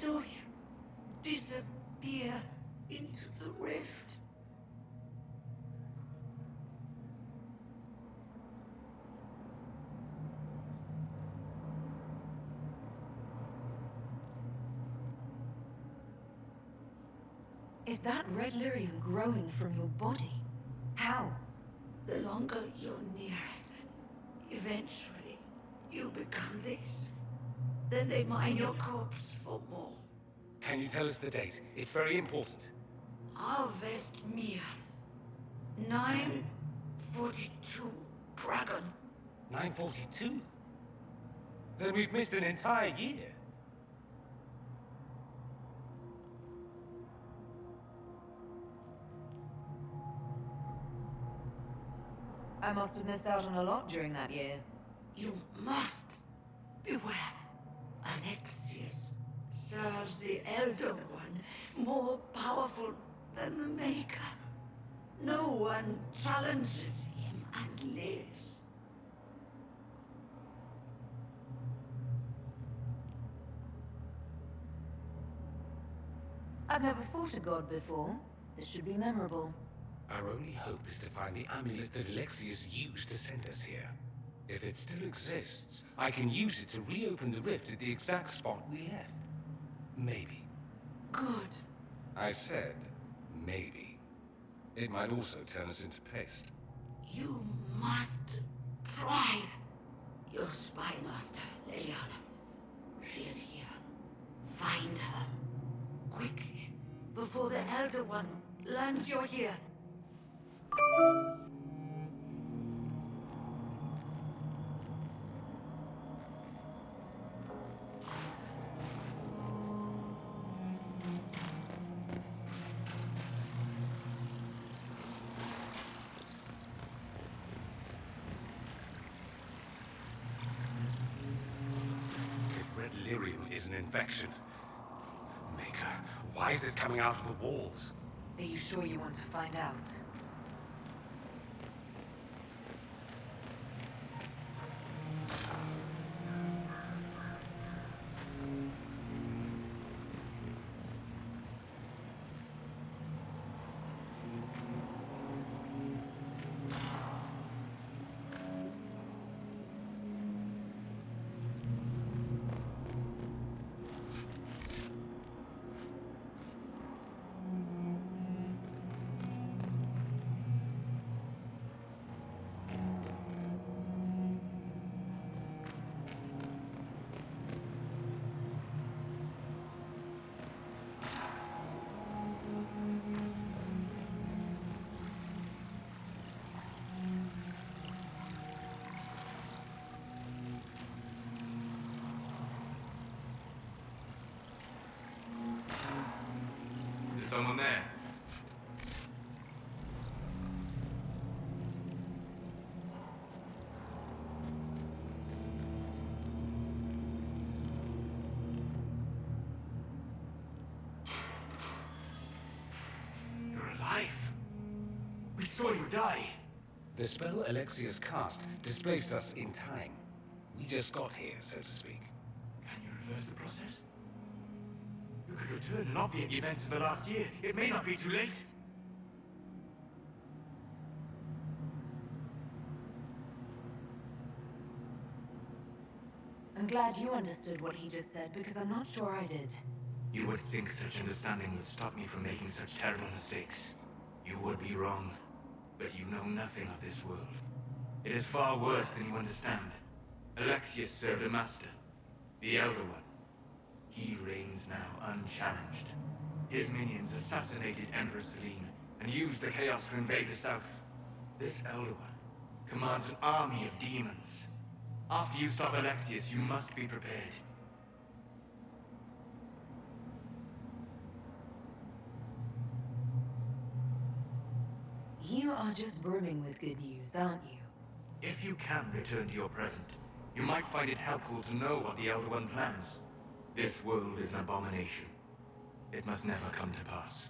saw you disappear into the rift. Is that red lyrium growing from your body? How? The longer you're near it, eventually you become this. Then they mine your corpse for more. Can you tell us the date? It's very important. Harvest Mir. 942 Dragon. 942? Then we've missed an entire year. I must have missed out on a lot during that year. You must beware. Alexius serves the Elder One, more powerful than the Maker. No one challenges him and lives. I've never fought a god before. This should be memorable. Our only hope is to find the amulet that Alexius used to send us here. If it still exists, I can use it to reopen the rift at the exact spot we left. Maybe. Good. I said, maybe. It might also turn us into paste. You must try. Your spy master, Leliana. She is here. Find her. Quickly. Before the Elder One learns you're here. If red lyrium is an infection, Maker, why is it coming out of the walls? Are you sure you want to find out? Is someone there? You're alive. We saw you die. The spell Alexius cast displaced us in time. We just got here, so to speak. Can you reverse the process? You could return and obviate the events of the last year. It may not be too late. I'm glad you understood what he just said, because I'm not sure I did. You would think such understanding would stop me from making such terrible mistakes. You would be wrong, but you know nothing of this world. It is far worse than you understand. Alexius served a master, the Elder One. He reigns now unchallenged. His minions assassinated Emperor Selene and used the chaos to invade the south. This Elder One commands an army of demons. After you stop Alexius, you must be prepared. You are just brimming with good news, aren't you? If you can return to your present, you might find it helpful to know what the Elder One plans. This world is an abomination. It must never come to pass.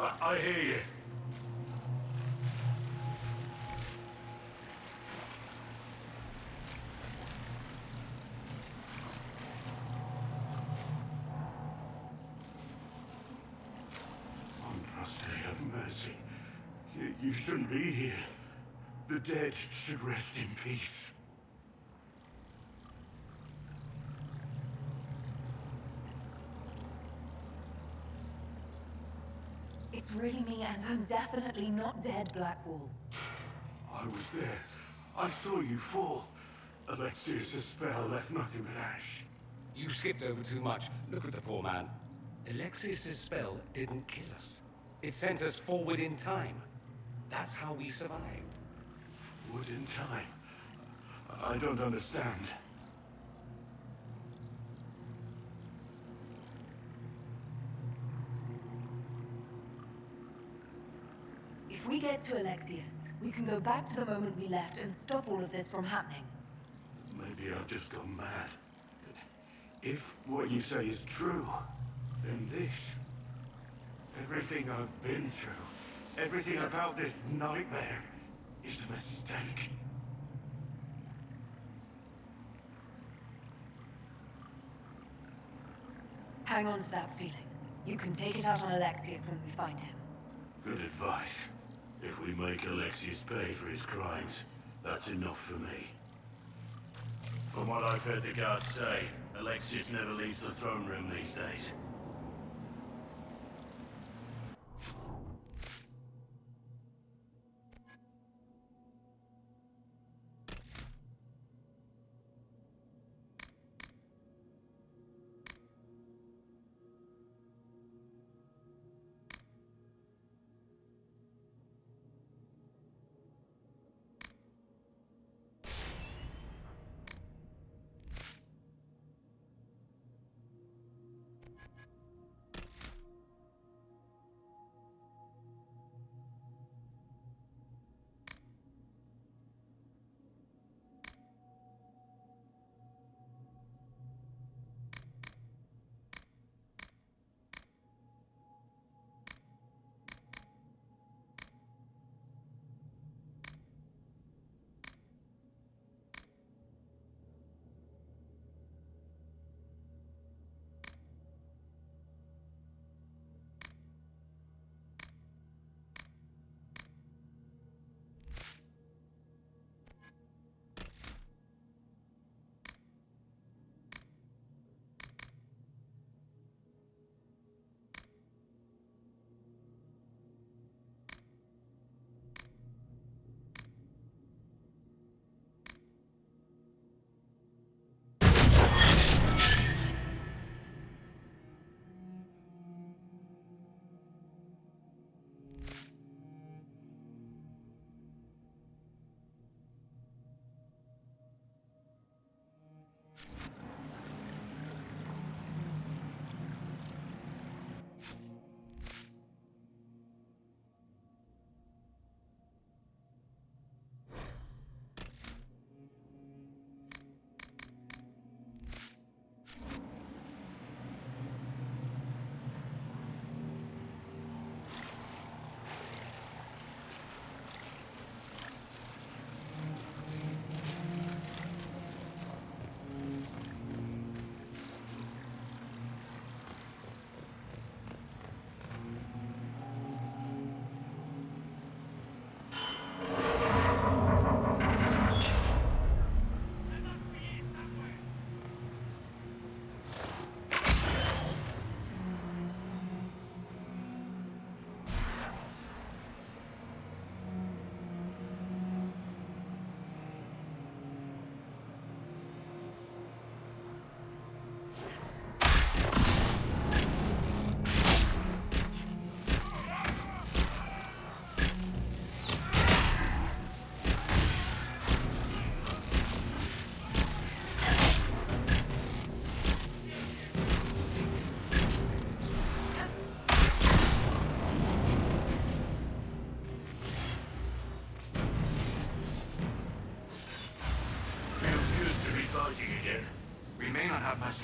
I hear you. Andraste, have mercy. You shouldn't be here. The dead should rest in peace. It's really me, and I'm definitely not dead, Blackwall. I was there. I saw you fall. Alexius' spell left nothing but ash. You skipped over too much. Look at the poor man. Alexius' spell didn't kill us. It sent us forward in time. That's how we survived. Forward in time? I don't understand. If we get to Alexius, we can go back to the moment we left and stop all of this from happening. Maybe I've just gone mad. If what you say is true, then this... everything I've been through, everything about this nightmare is a mistake. Hang on to that feeling. You can take it out on Alexius when we find him. Good advice. If we make Alexius pay for his crimes, that's enough for me. From what I've heard the guards say, Alexius never leaves the throne room these days.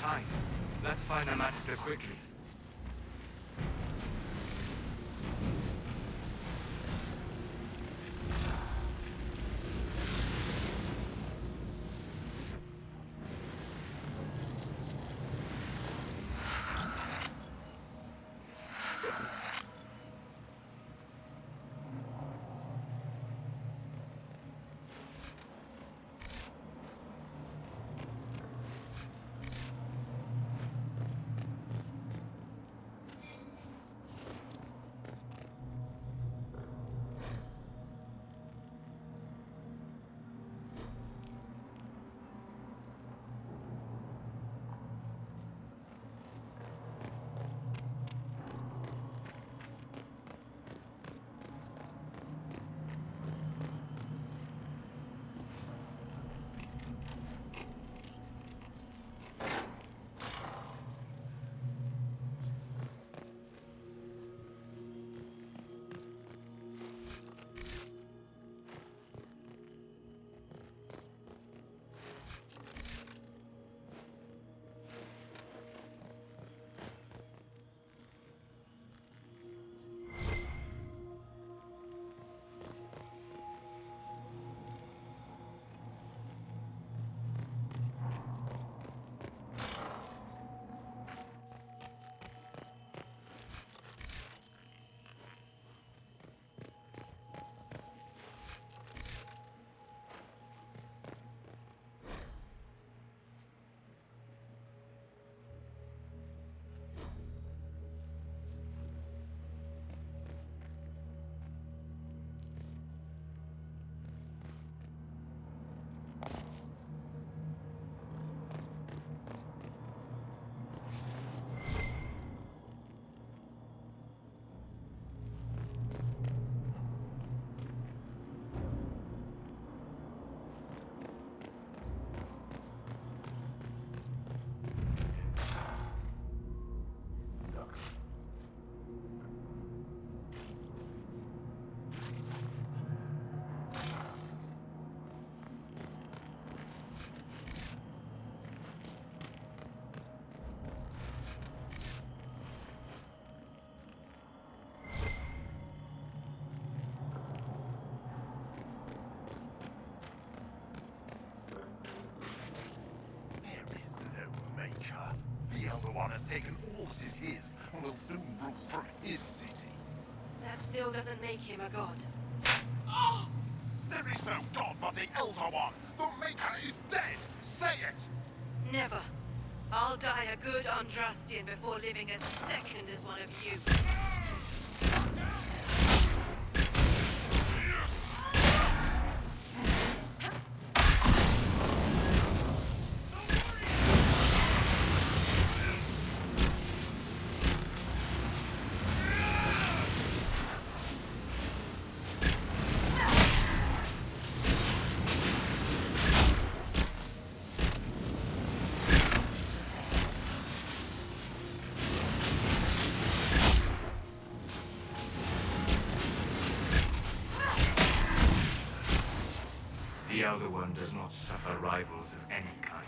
Time. Let's find the Magister quickly. taken all that is his and will soon rule from his city. That still doesn't make him a god. Oh! There is no god but the Elder One! The Maker is dead! Say it! Never. I'll die a good Andrastian before living a second as one of you. The Elder One does not suffer rivals of any kind.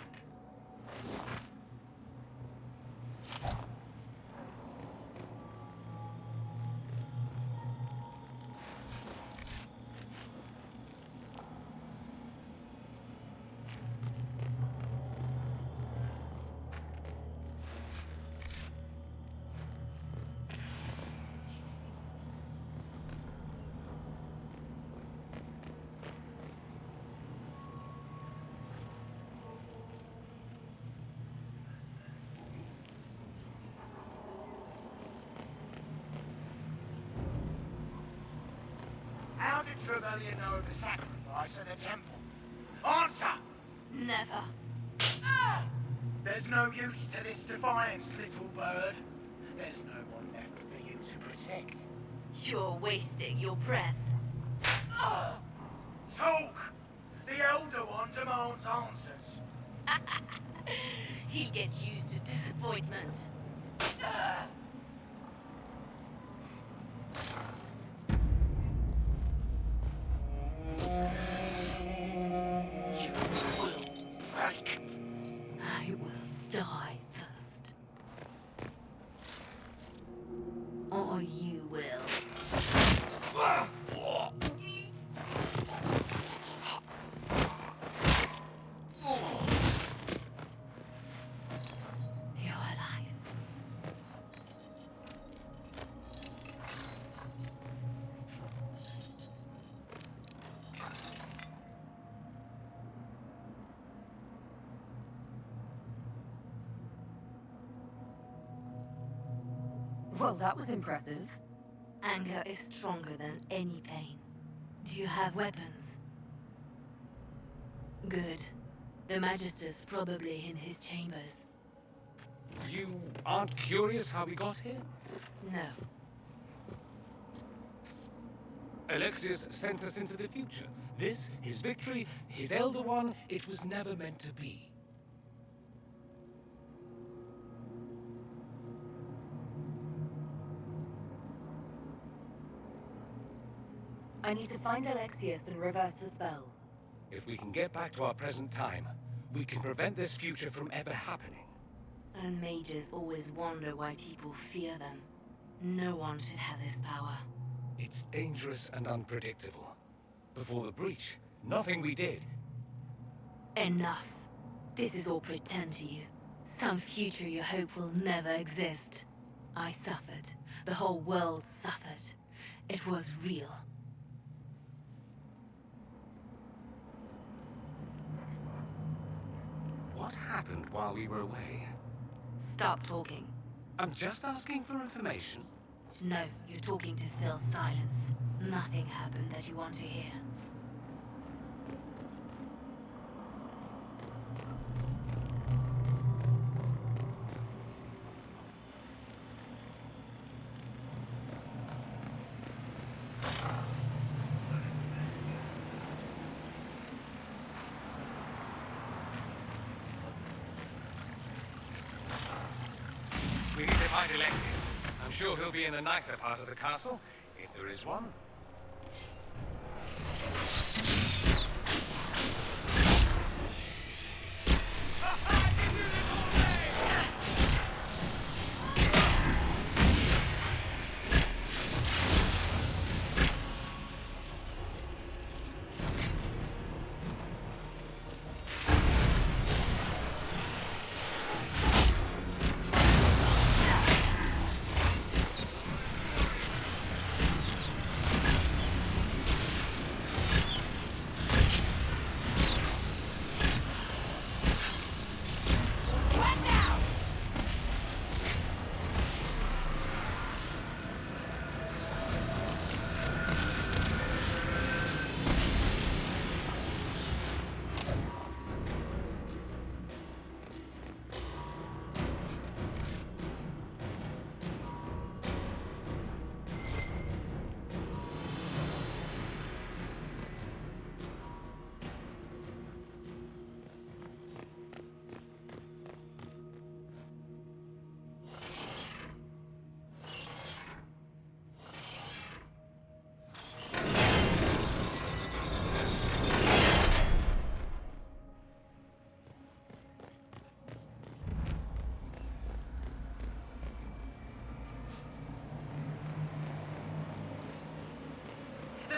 How did Trevelyan know of the sacrifice at the temple? Answer! Never. There's no use to this defiance, little bird. There's no one left for you to protect. You're wasting your breath. Talk! The Elder One demands answers. He'll get used to disappointment. I will die first. Or you will. You're alive. Well, that was impressive. Anger is stronger than any pain. Do you have weapons? Good. The Magister's probably in his chambers. You aren't curious how we got here? No. Alexius sent us into the future. This, his victory, his Elder One, it was never meant to be. I need to find Alexius and reverse the spell. If we can get back to our present time, we can prevent this future from ever happening. And mages always wonder why people fear them. No one should have this power. It's dangerous and unpredictable. Before the breach, nothing we did. Enough. This is all pretend to you. Some future you hope will never exist. I suffered. The whole world suffered. It was real. What happened while we were away? Stop talking. I'm just asking for information. No, you're talking to fill silence. Nothing happened that you want to hear. We need to find Alexius. I'm sure he'll be in a nicer part of the castle, if there is one.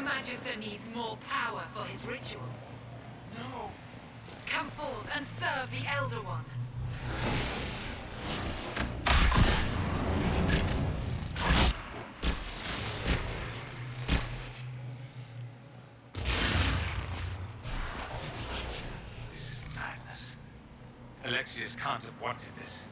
Magister needs more power for his rituals. No! Come forth and serve the Elder One. This is madness. Alexius can't have wanted this.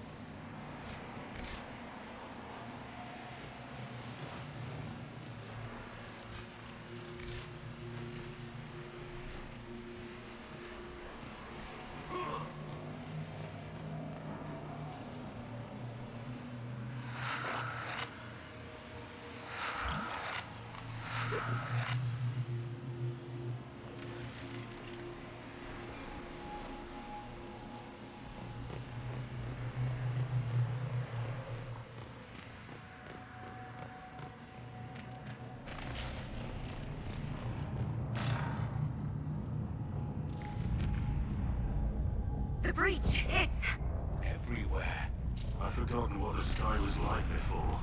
The breach, it's... Everywhere. I've forgotten what the sky was like before.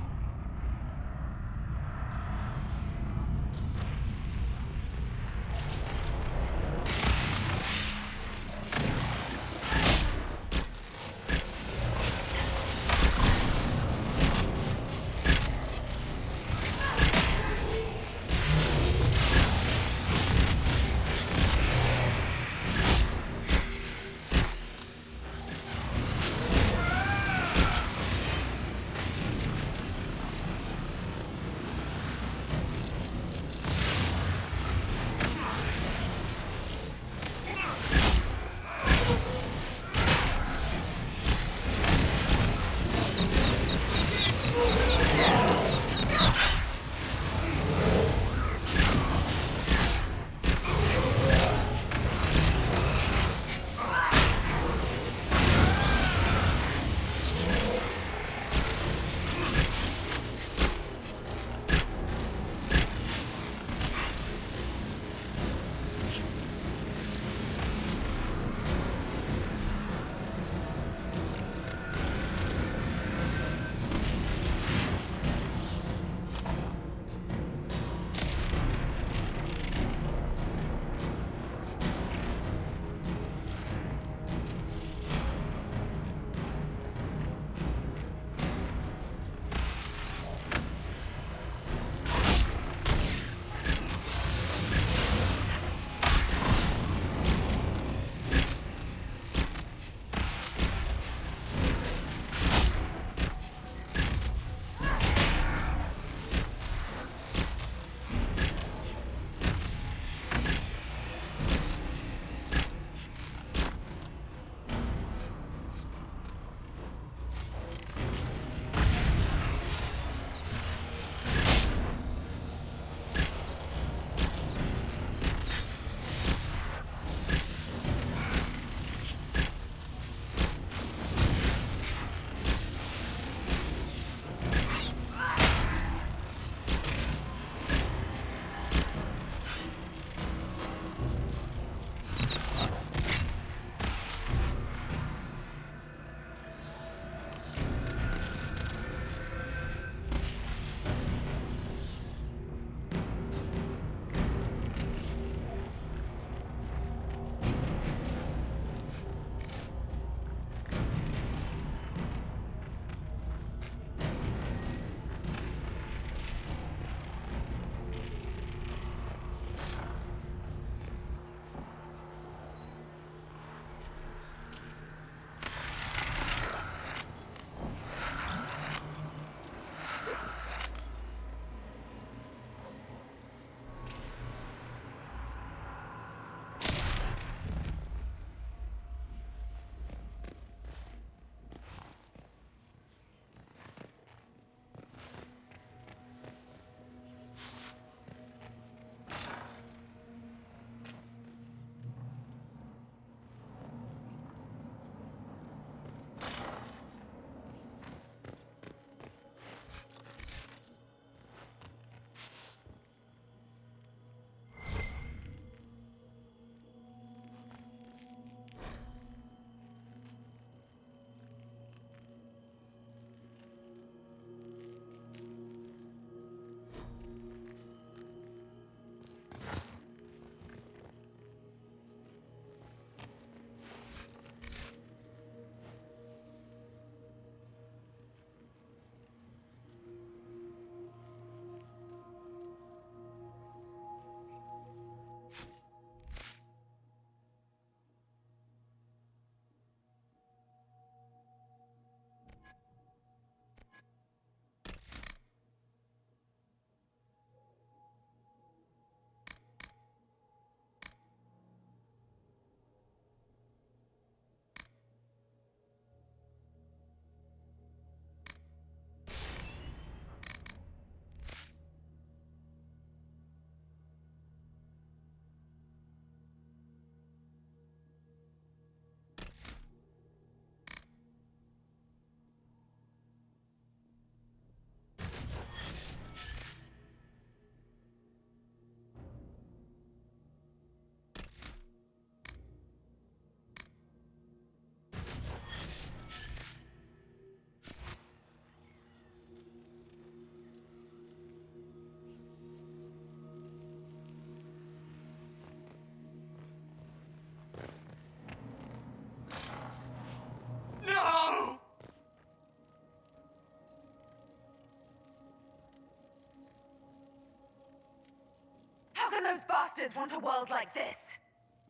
those bastards want a world like this?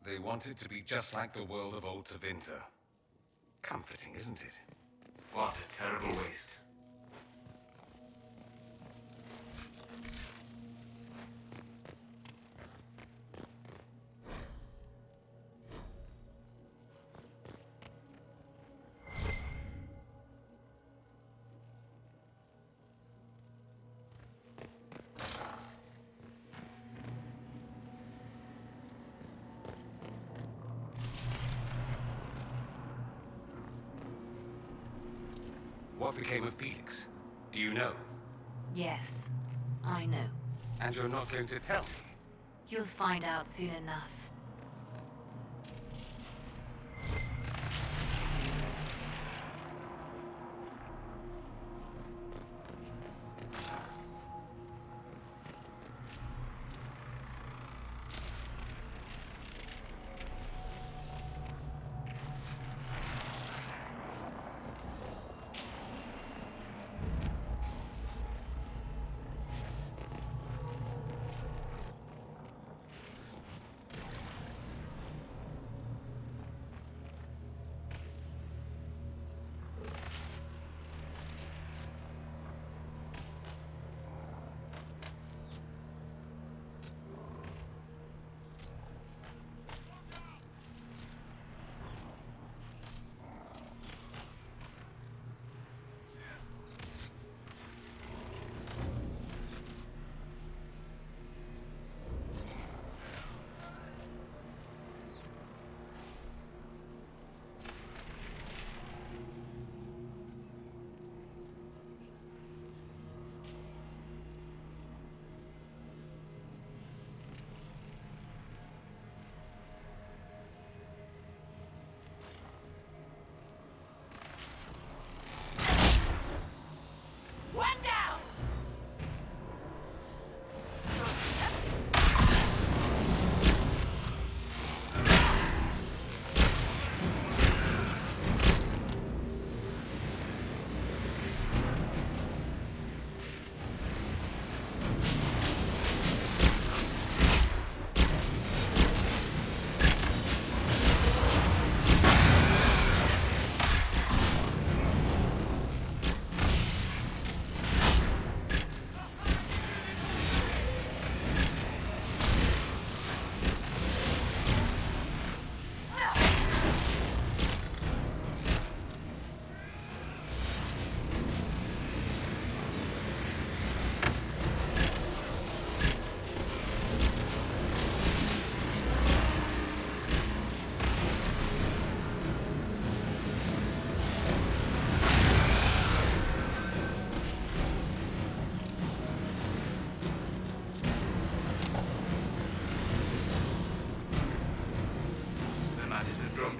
They want it to be just like the world of old Tevinter. Comforting, isn't it? What a terrible waste. What became of Felix? Do you know? Yes, I know. And you're not going to tell me? You'll find out soon enough.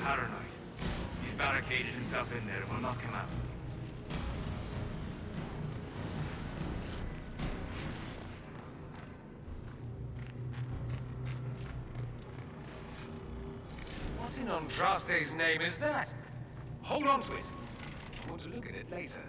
Paranoid. He's barricaded himself in there and will not come out. What in Andraste's name is that? Hold on to it. I want to look at it later.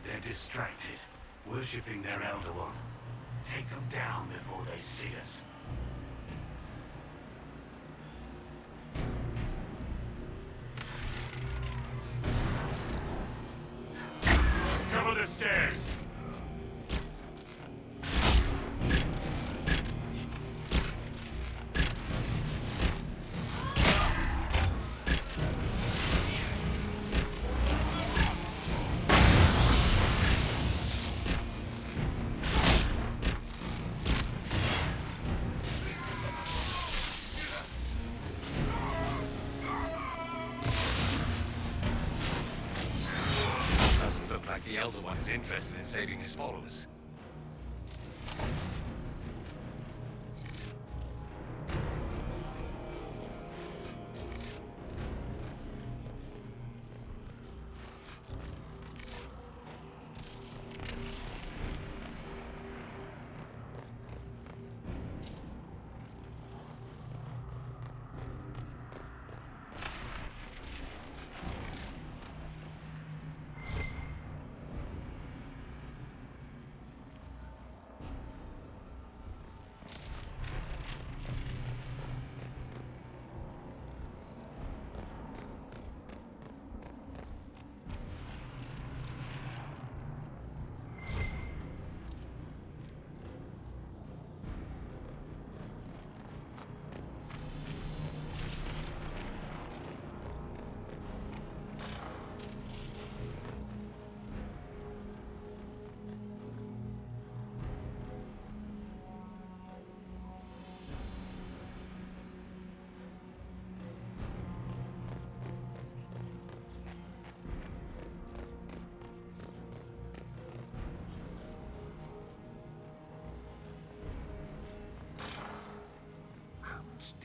They're distracted, worshipping their Elder One. Take them down before they see us. Cover the stairs! The Elder One is interested in saving his followers.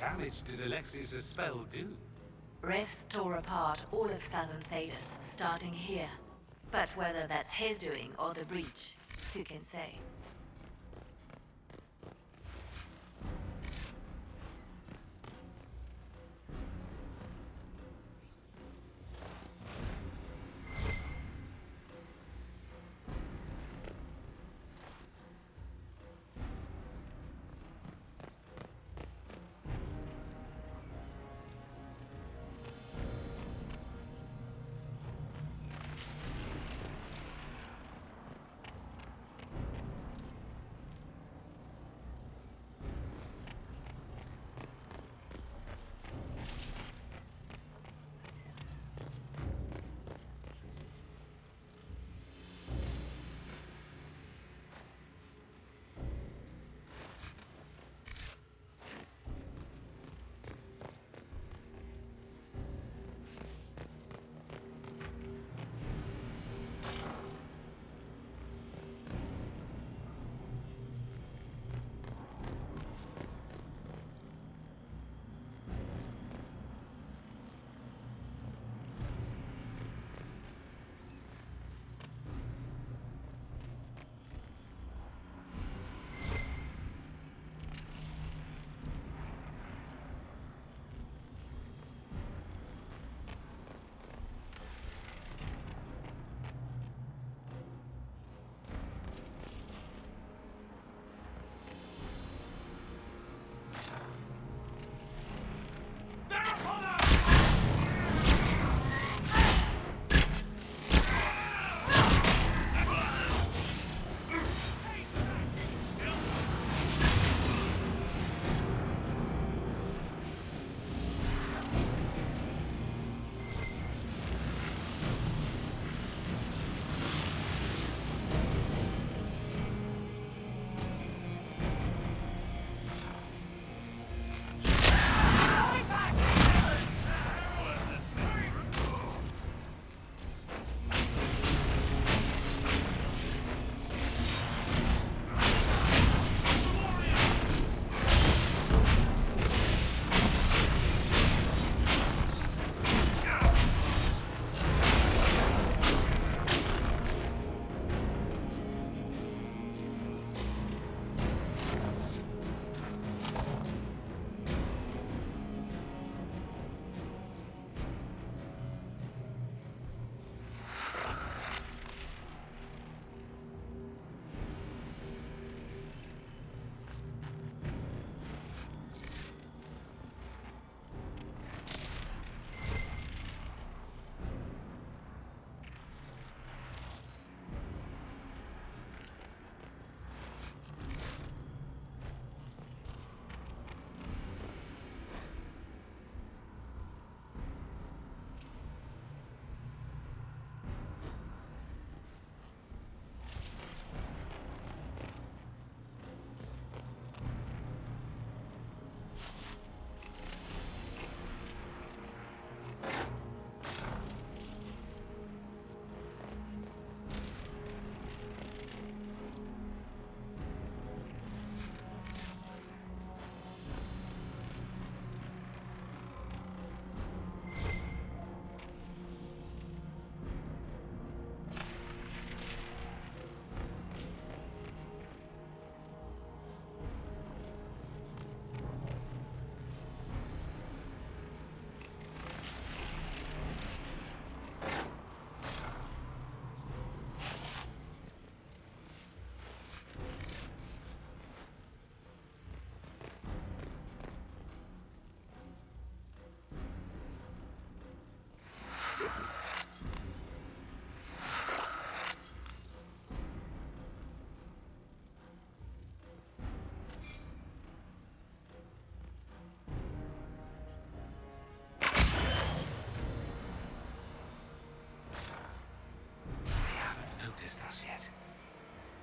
damage did Alexius' spell do? Rith tore apart all of southern Thedas, starting here. But whether that's his doing or the breach, who can say?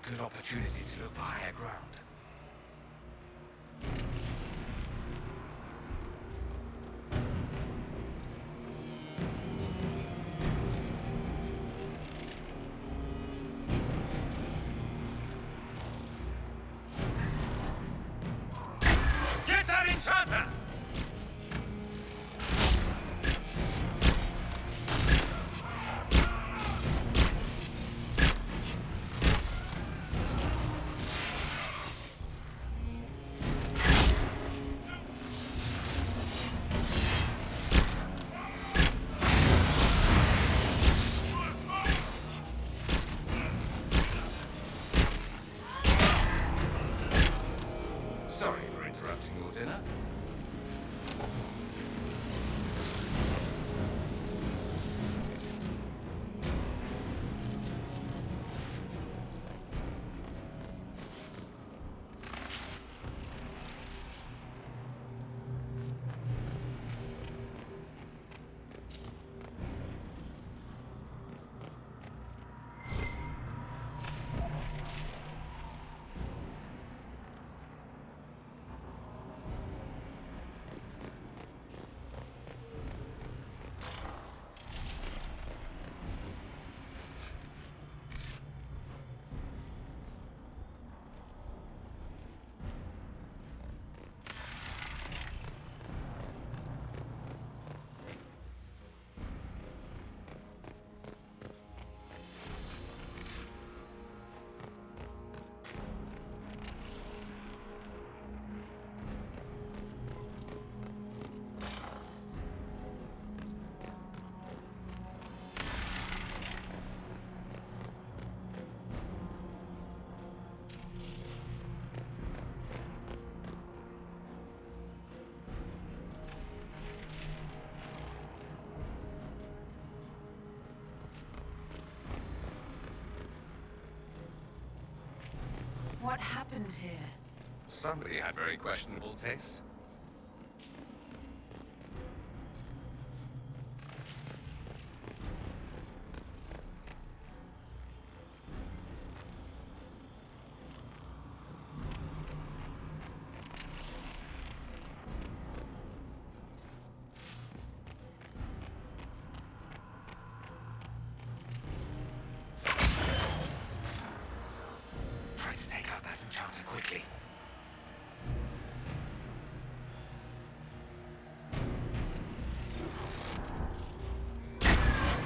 Good opportunity to look for higher ground. Get that enchanter! What happened here? Somebody had very questionable taste. Try to take out that enchanter quickly.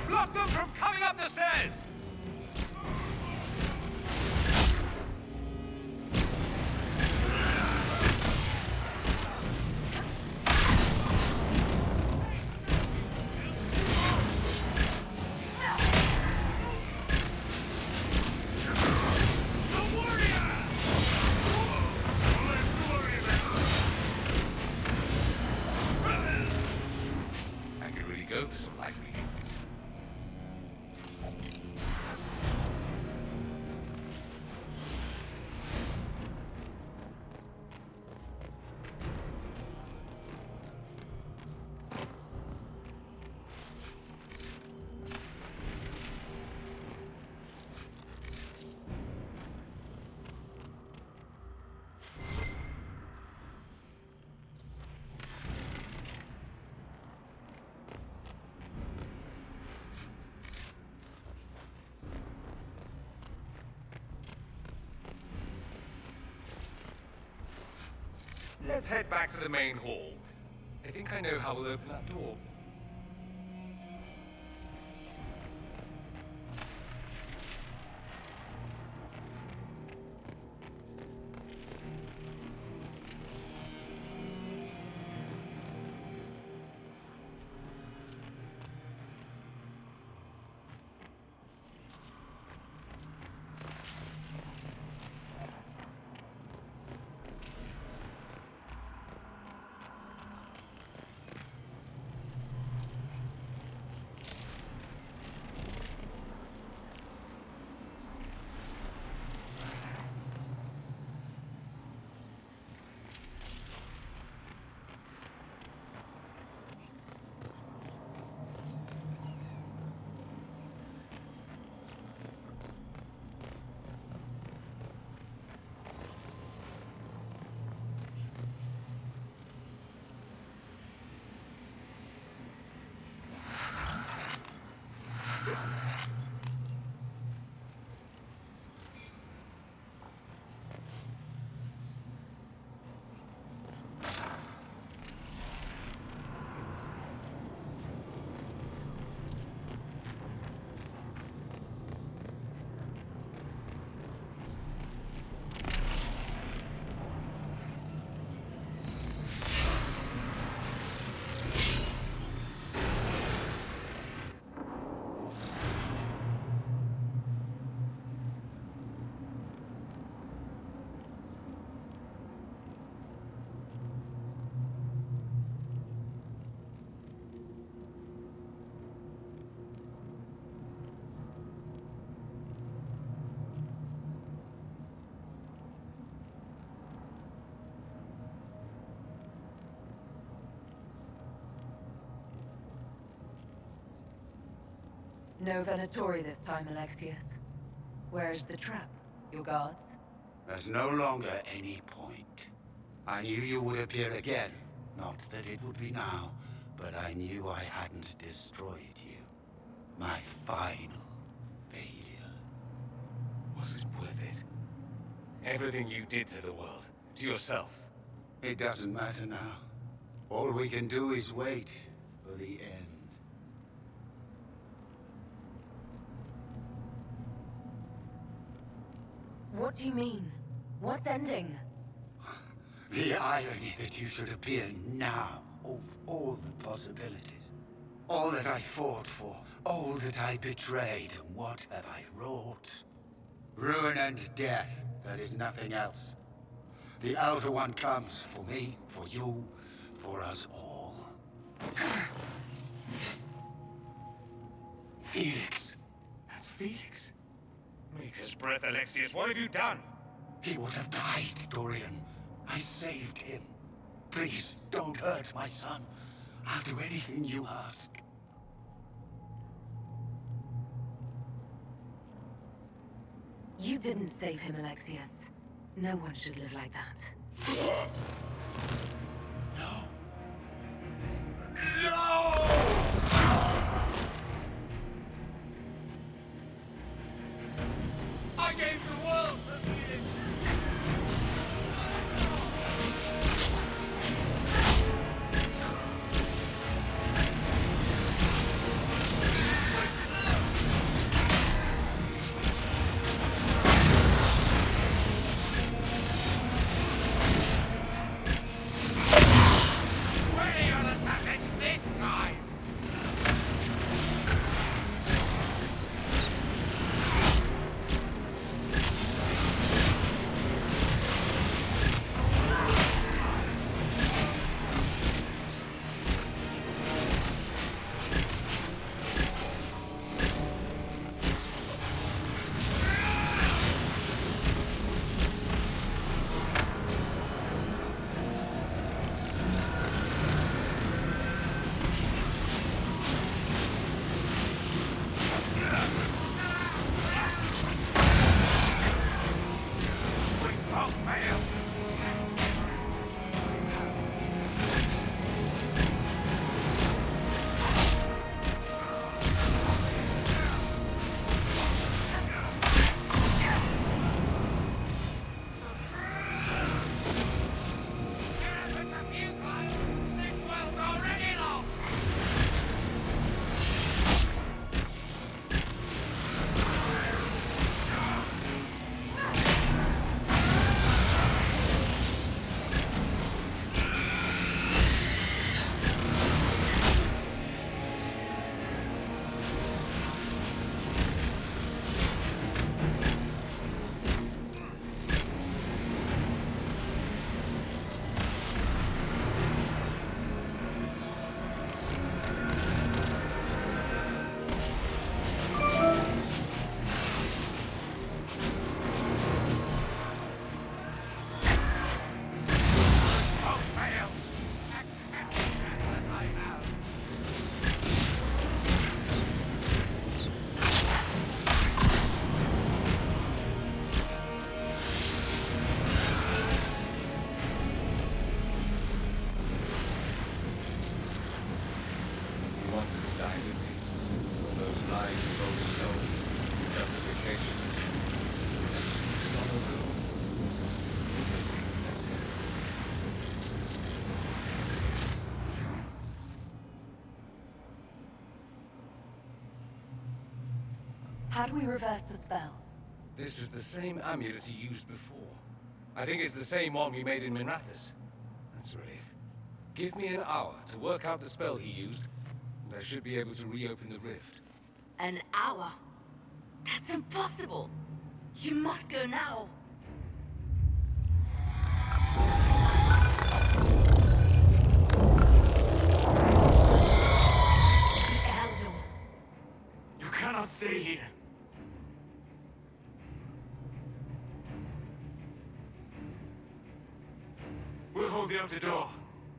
Block them from coming up the stairs! I could really go for some light reading. Let's head back to the main hall. I think I know how we'll open that door. No Venatori this time, Alexius. Where's the trap? Your guards? There's no longer any point. I knew you would appear again. Not that it would be now, but I knew I hadn't destroyed you. My final failure. Was it worth it? Everything you did to the world, to yourself. It doesn't matter now. All we can do is wait for the end. What do you mean? What's ending? The irony that you should appear now of all the possibilities. All that I fought for, all that I betrayed, and what have I wrought? Ruin and death, that is nothing else. The Elder One comes for me, for you, for us all. Felix. That's Felix. Maker's breath, Alexius, what have you done? He would have died, Dorian. I saved him. Please, don't hurt my son. I'll do anything you ask. You didn't save him, Alexius. No one should live like that. No. I gave the world a feeling. Where are your assassins this time? How do we reverse the spell? This is the same amulet he used before. I think it's the same one we made in Minrathous. That's a relief. Give me an hour to work out the spell he used, and I should be able to reopen the rift. An hour? That's impossible! You must go now! You cannot stay here. We'll hold the outer door.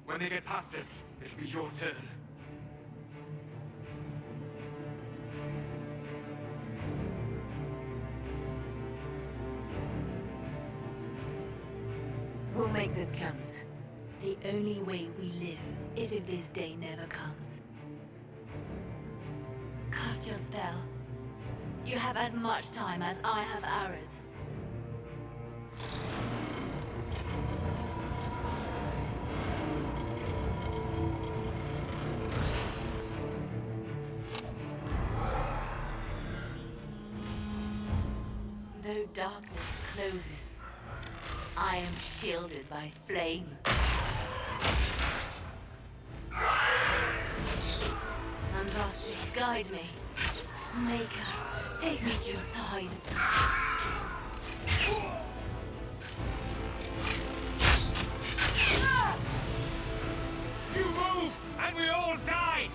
When they get past us, it'll be your turn. We'll make this count. The only way we live is if this day never comes. Cast your spell. You have as much time as I have hours. Though darkness closes, I am shielded by flame. Andraste, guide me. Maker, take me to your side. You move, and we all die!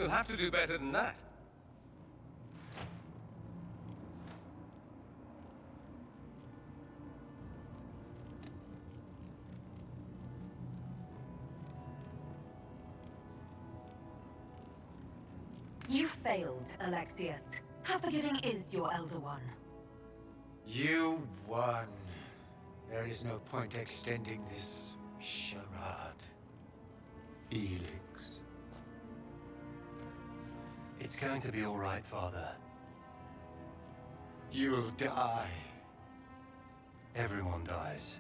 You'll have to do better than that. You failed, Alexius. How forgiving is your Elder One? You won. There is no point extending this charade. Felix. It's going to be all right, Father. You'll die. Everyone dies.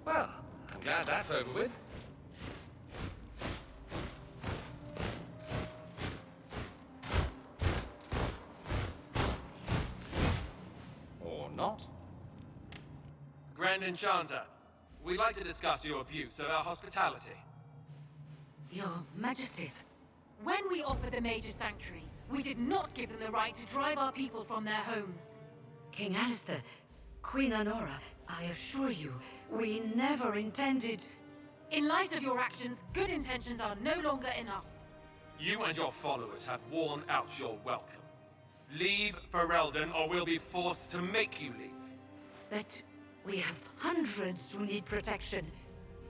Well, I'm glad that's over with. Or not. Grand Enchanter, we'd like to discuss your abuse of our hospitality. Your Majesties. When we offered the Major Sanctuary, we did not give them the right to drive our people from their homes. King Alistair, Queen Honora, I assure you, we never intended... In light of your actions, good intentions are no longer enough. You and your followers have worn out your welcome. Leave Ferelden, or we'll be forced to make you leave. But we have hundreds who need protection.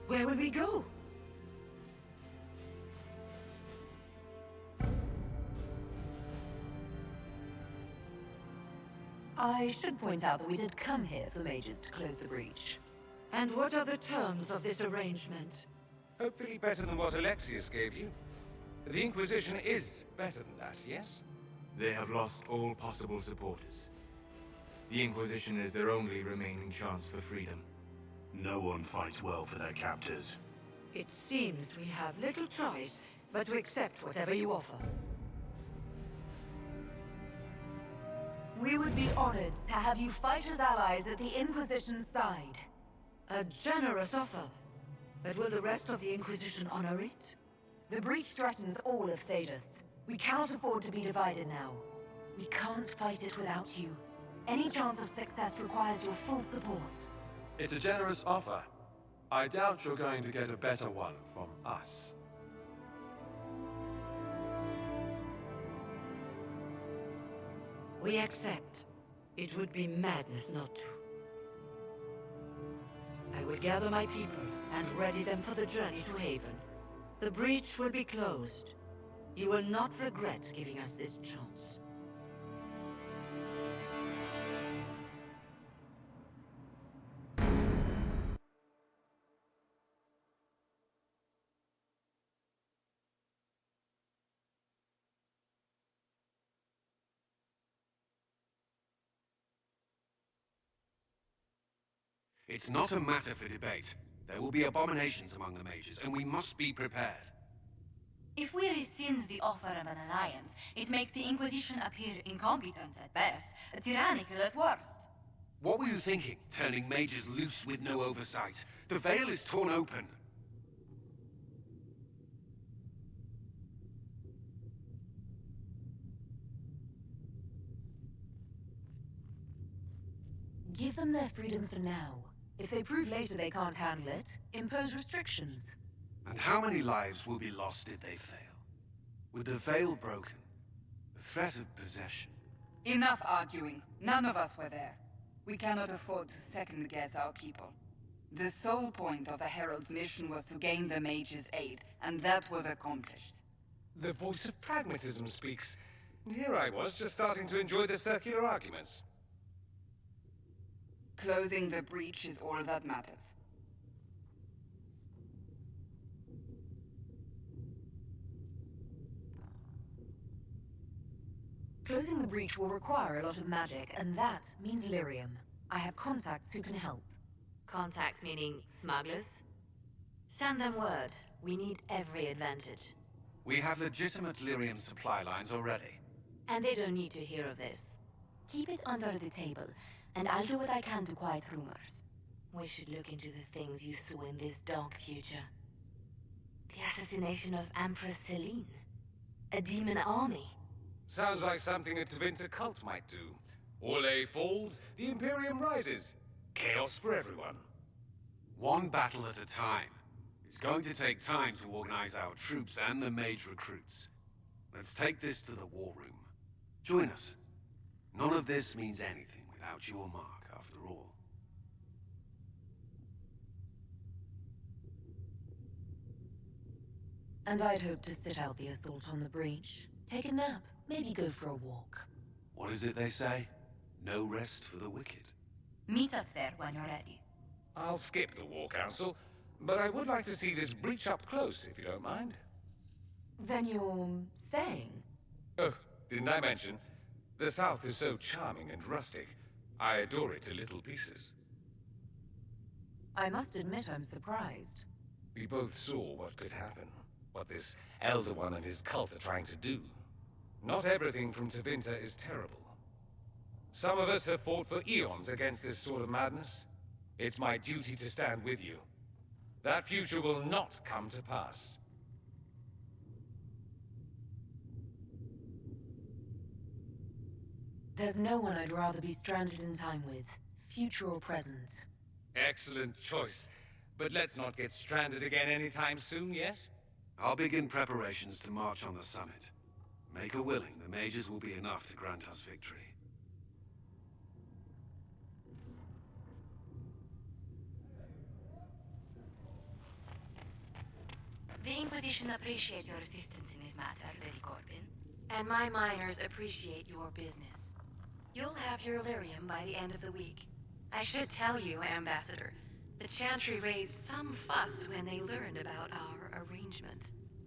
Where will we go? I should point out that we did come here for mages to close the breach. And what are the terms of this arrangement? Hopefully better than what Alexius gave you. The Inquisition is better than that, yes? They have lost all possible supporters. The Inquisition is their only remaining chance for freedom. No one fights well for their captors. It seems we have little choice but to accept whatever you offer. We would be honored to have you fight as allies at the Inquisition's side. A generous offer. But will the rest of the Inquisition honor it? The breach threatens all of Thedas. We cannot afford to be divided now. We can't fight it without you. Any chance of success requires your full support. It's a generous offer. I doubt you're going to get a better one from us. We accept. It would be madness not to. I will gather my people and ready them for the journey to Haven. The breach will be closed. You will not regret giving us this chance. It's not a matter for debate. There will be abominations among the mages, and we must be prepared. If we rescind the offer of an alliance, it makes the Inquisition appear incompetent at best, tyrannical at worst. What were you thinking, turning mages loose with no oversight? The veil is torn open. Give them their freedom for now. If they prove later they can't handle it, impose restrictions. And how many lives will be lost if they fail? With the veil broken, the threat of possession. Enough arguing. None of us were there. We cannot afford to second-guess our people. The sole point of the Herald's mission was to gain the mage's aid, and that was accomplished. The voice of pragmatism speaks. And here I was, just starting to enjoy the circular arguments. Closing the breach is all that matters. Closing the breach will require a lot of magic, and that means lyrium. I have contacts who can help. Contacts meaning smugglers? Send them word. We need every advantage. We have legitimate lyrium supply lines already. And they don't need to hear of this. Keep it under the table, and I'll do what I can to quiet rumors. We should look into the things you saw in this dark future. The assassination of Empress Celine. A demon army. Sounds like something a Tevinter cult might do. Orlais falls, the Imperium rises. Chaos for everyone. One battle at a time. It's going to take time to organize our troops and the mage recruits. Let's take this to the war room. Join us. None of this means anything without your mark, after all. And I'd hoped to sit out the assault on the breach. Take a nap, maybe go for a walk. What is it they say? No rest for the wicked. Meet us there when you're ready. I'll skip the War Council, but I would like to see this breach up close, if you don't mind. Then you're staying? Oh, didn't I mention? The South is so charming and rustic. I adore it to little pieces. I must admit I'm surprised. We both saw what could happen, what this Elder One and his cult are trying to do. Not everything from Tevinter is terrible. Some of us have fought for eons against this sort of madness. It's my duty to stand with you. That future will not come to pass. There's no one I'd rather be stranded in time with, future or present. Excellent choice. But let's not get stranded again anytime soon, yes? I'll begin preparations to march on the summit. Make her willing, the mages will be enough to grant us victory. The Inquisition appreciates your assistance in this matter, Lady Corbin. And my miners appreciate your business. You'll have your Illyrium by the end of the week. I should tell you, Ambassador, the Chantry raised some fuss when they learned about our arrangement.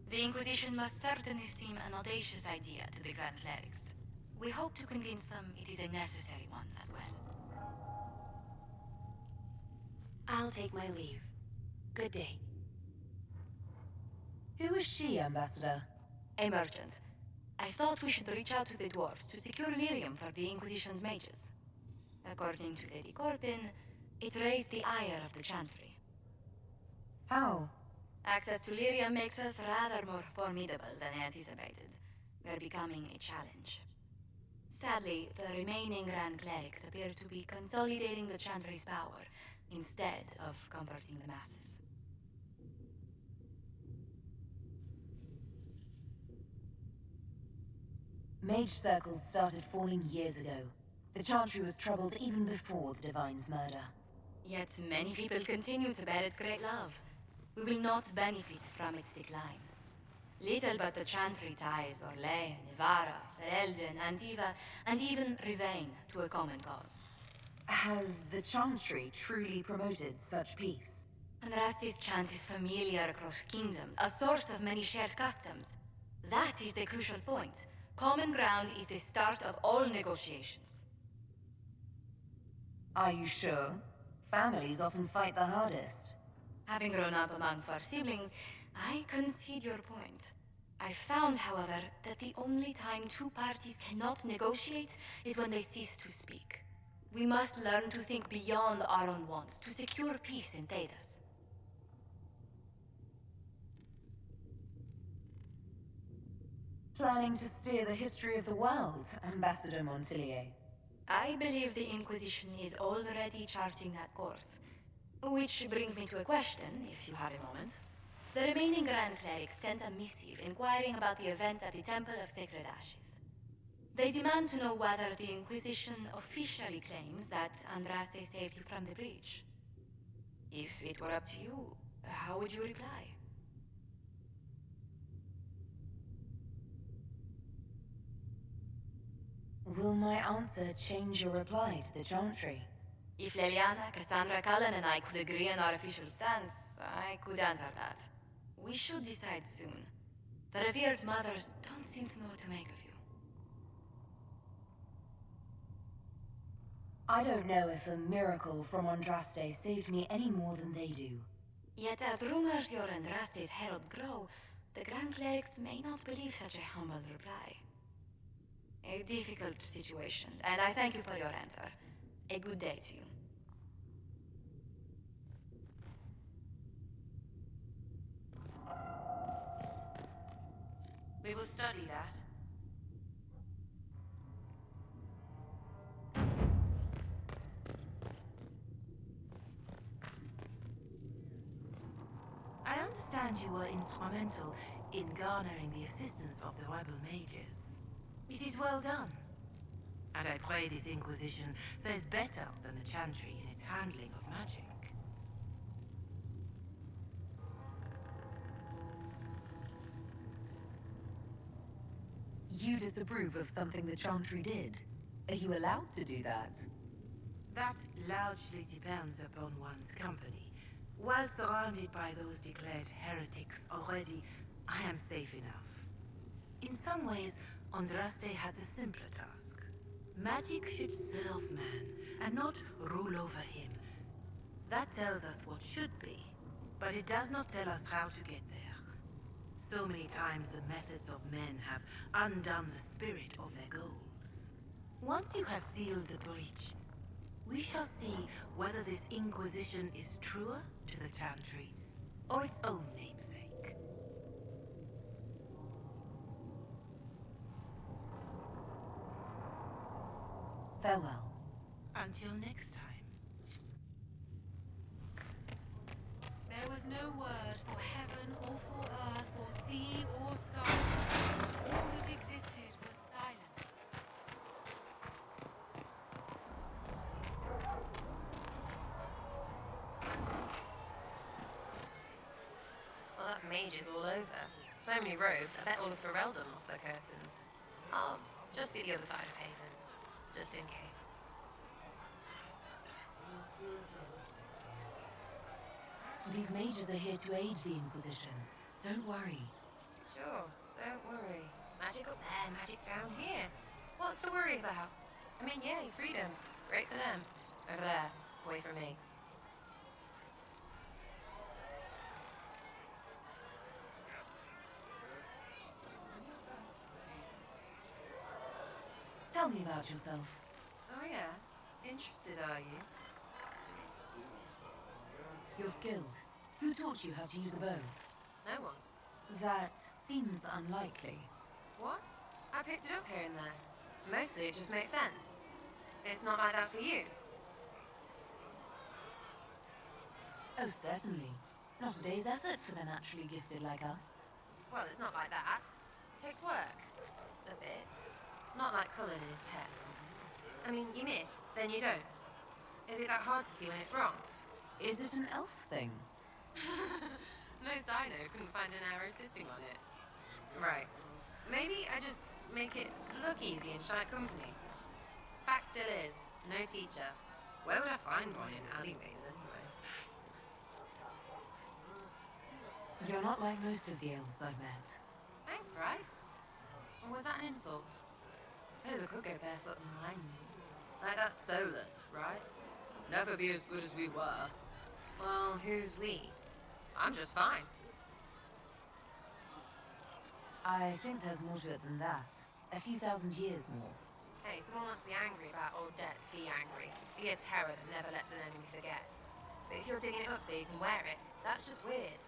The Inquisition must certainly seem an audacious idea to the Grand Clerics. We hope to convince them it is a necessary one as well. I'll take my leave. Good day. Who is she, Ambassador? A merchant. I thought we should reach out to the dwarves to secure lyrium for the Inquisition's mages. According to Lady Corbin, it raised the ire of the Chantry. How? Access to lyrium makes us rather more formidable than anticipated. We're becoming a challenge. Sadly, the remaining Grand Clerics appear to be consolidating the Chantry's power instead of converting the masses. Mage circles started forming years ago. The Chantry was troubled even before the Divine's murder. Yet many people continue to bear it great love. We will not benefit from its decline. Little but the Chantry ties Orlais, Nevarra, Ferelden, Antiva, and even Rivain to a common cause. Has the Chantry truly promoted such peace? Andraste's chant is familiar across kingdoms, a source of many shared customs. That is the crucial point. Common ground is the start of all negotiations. Are you sure? Families often fight the hardest. Having grown up among four siblings, I concede your point. I found, however, that the only time two parties cannot negotiate is when they cease to speak. We must learn to think beyond our own wants to secure peace in Thedas. Planning to steer the history of the world, Ambassador Montillier? I believe the Inquisition is already charting that course. Which brings me to a question, if you have a moment. The remaining Grand Clerics sent a missive inquiring about the events at the Temple of Sacred Ashes. They demand to know whether the Inquisition officially claims that Andraste saved you from the breach. If it were up to you, how would you reply? Will my answer change your reply to the Chantry? If Leliana, Cassandra Cullen, and I could agree on our official stance, I could answer that. We should decide soon. The revered mothers don't seem to know what to make of you. I don't know if a miracle from Andraste saved me any more than they do. Yet as rumors your Andraste's herald grow, the Grand Clerics may not believe such a humble reply. A difficult situation, and I thank you for your answer. A good day to you. We will study that. I understand you were instrumental in garnering the assistance of the rebel mages. It is well done. And I pray this Inquisition fares better than the Chantry in its handling of magic. You disapprove of something the Chantry did? Are you allowed to do that? That largely depends upon one's company. While surrounded by those declared heretics already, I am safe enough. In some ways, Andraste had the simpler task. Magic should serve man, and not rule over him. That tells us what should be, but it does not tell us how to get there. So many times the methods of men have undone the spirit of their goals. Once you have sealed the breach, we shall see whether this Inquisition is truer to the Chantry or its own namesake. Farewell. Until next time. There was no word for heaven or for earth, for sea or sky. All that existed was silence. Well, that's mages all over. So many robes, I bet all of Ferelden lost their curtains. I'll just be the other side of Haven, just in case. These mages are here to aid the Inquisition. Don't worry. Sure, don't worry. Magic up there, magic down here. What's to worry about? I mean, yay, freedom. Great for them. Over there, away from me. Tell me about yourself. Oh yeah? Interested, are you? You're skilled. Who taught you how to use a bow? No one. That seems unlikely. What? I picked it up here and there. Mostly it just makes sense. It's not like that for you. Oh, certainly. Not a day's effort for the naturally gifted like us. Well, it's not like that. It takes work. A bit. Not like Cullen and his pets. I mean, you miss, then you don't. Is it that hard to see when it's wrong? Is it an elf thing? Most I know couldn't find an arrow sitting on it. Right. Maybe I just make it look easy in shy company. Fact still is, no teacher. Where would I find one in alleyways anyway? You're not like most of the elves I've met. Thanks, right? Or was that an insult? Suppose I could go barefoot and line. Like that's soulless, right? Never be as good as we were. Well, who's we? I'm just fine. I think there's more to it than that. A few thousand years more. Hey, someone wants to be angry about old debts, be angry. Be a terror that never lets an enemy forget. But if you're digging it up so you can wear it, that's just weird.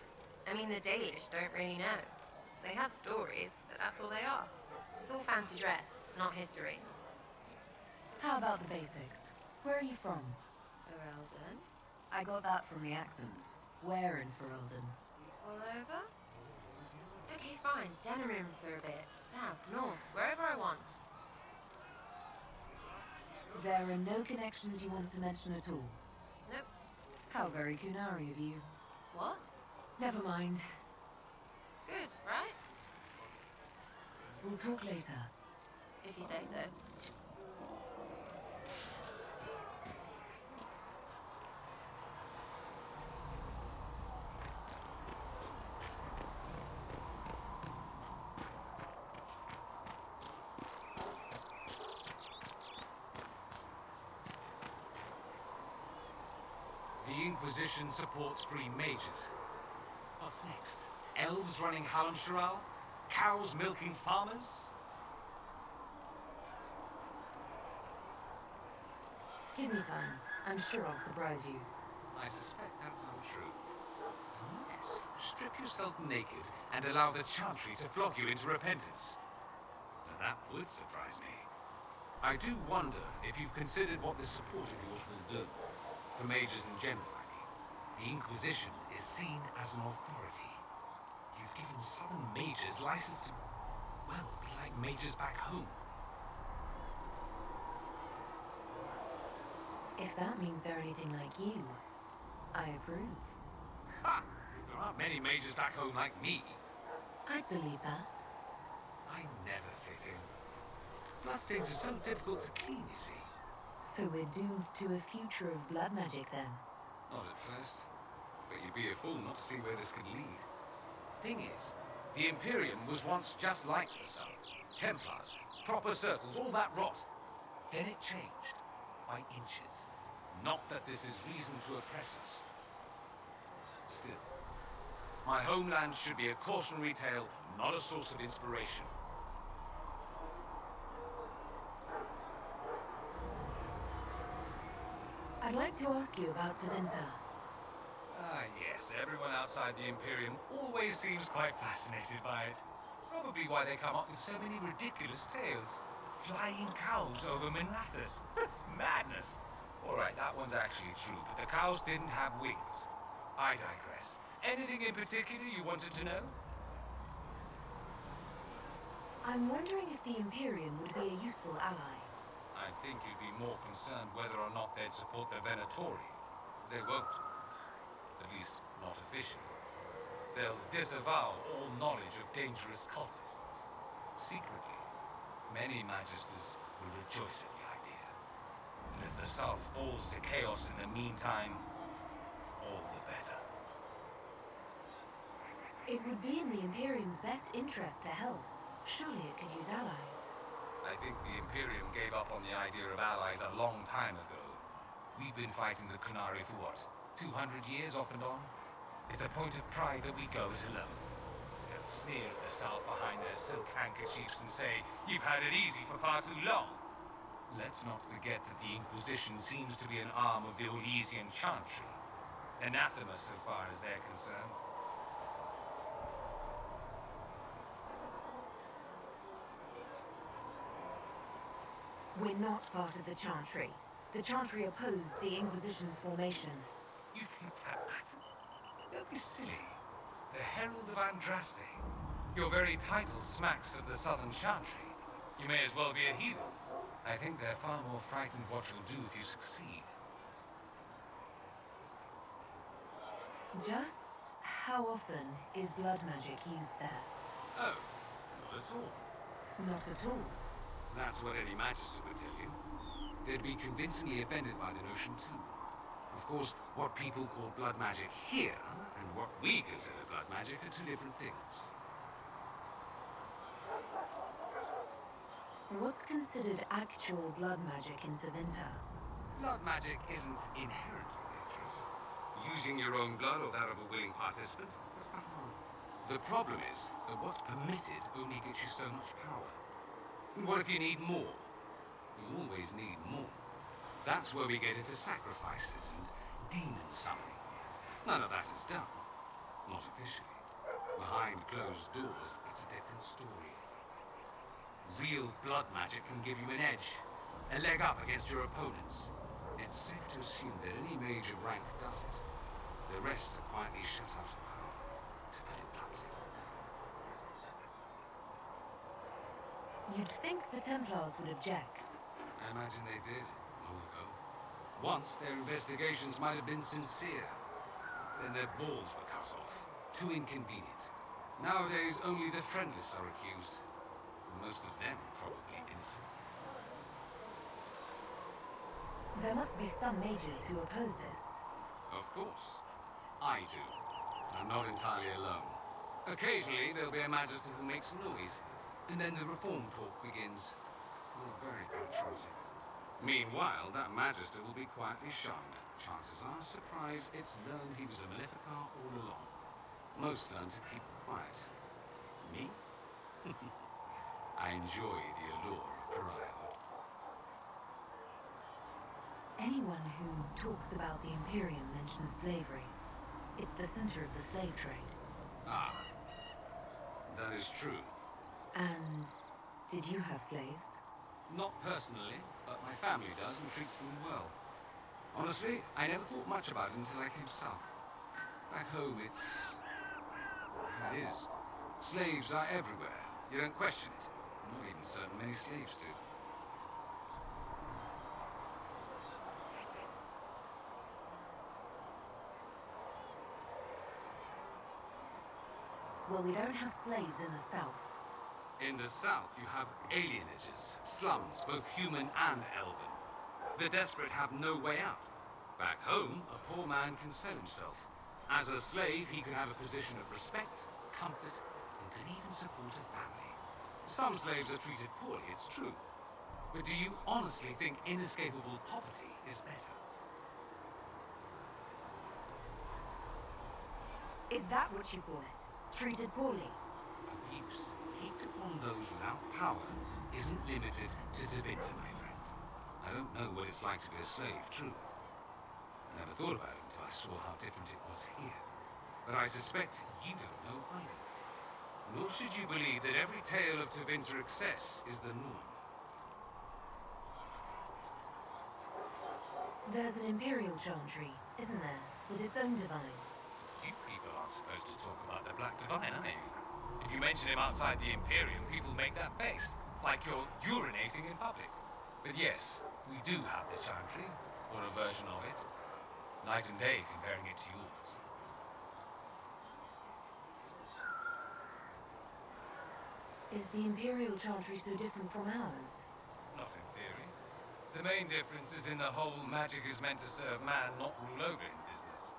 I mean, the Dalish don't really know. They have stories, but that's all they are. It's all fancy dress, not history. How about the basics? Where are you from? Ferelden? I got that from the accent. Where in Ferelden? All over? Okay, fine. Denerim for a bit. South, north, wherever I want. There are no connections you want to mention at all? Nope. How very Kunari of you. What? Never mind. Good, right? We'll talk later. If you say so. The Inquisition supports free mages. What's next? Elves running Halamsharal? Cows milking farmers? Give me time. I'm sure I'll surprise you. I suspect that's untrue. Unless strip yourself naked and allow the Chantry to flog you into repentance. Now that would surprise me. I do wonder if you've considered what this support of yours will do. For mages in general, I mean. The Inquisition is seen as an authority. You've given Southern mages license to, well, be like mages back home. If that means they're anything like you, I approve. Ha! There aren't many mages back home like me. I'd believe that. I never fit in. Bloodstains are so difficult to clean, you see. So we're doomed to a future of blood magic then? Not at first. But you'd be a fool not to see where this could lead. Thing is, the Imperium was once just like the Sun. Templars, proper circles, all that rot. Then it changed. By inches. Not that this is reason to oppress us. Still, my homeland should be a cautionary tale, not a source of inspiration. I'd like to ask you about Tevinter. Ah, yes, everyone outside the Imperium always seems quite fascinated by it. Probably why they come up with so many ridiculous tales. Flying cows over Minrathous. That's madness. Alright, that one's actually true, but the cows didn't have wings. I digress. Anything in particular you wanted to know? I'm wondering if the Imperium would be a useful ally. I think you'd be more concerned whether or not they'd support the Venatori. They won't. At least, not officially. They'll disavow all knowledge of dangerous cultists. Secretly. Many Magisters will rejoice at the idea. And if the South falls to chaos in the meantime, all the better. It would be in the Imperium's best interest to help. Surely it could use allies. I think the Imperium gave up on the idea of allies a long time ago. We've been fighting the Qunari for what, 200 years off and on? It's a point of pride that we go it alone. They'll sneer at the South behind their silk handkerchiefs and say, "You've had it easy for far too long." Let's not forget that the Inquisition seems to be an arm of the Orlesian Chantry. Anathema so far as they're concerned. We're not part of the Chantry. The Chantry opposed the Inquisition's formation. You think that matters? Don't be silly. The Herald of Andraste. Your very title smacks of the Southern Chantry. You may as well be a heathen. I think they're far more frightened what you'll do if you succeed. Just how often is blood magic used there? Oh, not at all. Not at all. That's what any Magister would tell you. They'd be convincingly offended by the notion too. Of course, what people call blood magic here, and what we consider blood magic, are two different things. What's considered actual blood magic in Tevinter? Blood magic isn't inherently dangerous. Using your own blood or that of a willing participant, that's not wrong. The problem is that what's permitted only gets you so much power. And what if you need more? You always need more. That's where we get into sacrifices and demon suffering. None of that is done. Not officially. Behind closed doors, it's a different story. Real blood magic can give you an edge, a leg up against your opponents. It's safe to assume that any mage of rank does it. The rest are quietly shut out of power, to put it bluntly. You'd think the Templars would object. I imagine they did, long ago. Once, their investigations might have been sincere. Then their balls were cut off. Too inconvenient. Nowadays, only the friendless are accused. Most of them probably innocent. There must be some mages who oppose this. Of course. I do. I'm not entirely alone. Occasionally, there'll be a Magister who makes noise, and then the reform talk begins. All very patriotic. Meanwhile, that Magister will be quietly shunned. Chances are surprised it's learned he was a Maleficar all along. Most learn to keep quiet. Me? I enjoy the allure of pariahhood. Anyone who talks about the Imperium mentions slavery. It's the center of the slave trade. Ah, that is true. And did you have slaves? Not personally, but my family does and treats them well. Honestly, I never thought much about it until I came south. Back home, it's how it is. Slaves are everywhere. You don't question it. I'm not even certain many slaves do. Well, we don't have slaves in the south. In the south, you have alienages, slums, both human and elven. The desperate have no way out. Back home, a poor man can sell himself. As a slave, he can have a position of respect, comfort, and can even support a family. Some slaves are treated poorly, it's true. But do you honestly think inescapable poverty is better? Is that what you call it? Treated poorly? Abuse heaped upon those without power isn't limited to Tevinter, my friend. I don't know what it's like to be a slave, true. I never thought about it until I saw how different it was here. But I suspect you don't know either. Nor should you believe that every tale of Tevinter excess is the norm. There's an Imperial Chantry, isn't there? With its own divine. You people aren't supposed to talk about the Black Divine, are you? If you mention him outside the Imperium, people make that face, like you're urinating in public. But yes, we do have the Chantry, or a version of it. Night and day comparing it to yours. Is the Imperial Chantry so different from ours? Not in theory. The main difference is in the whole magic is meant to serve man, not rule over him business.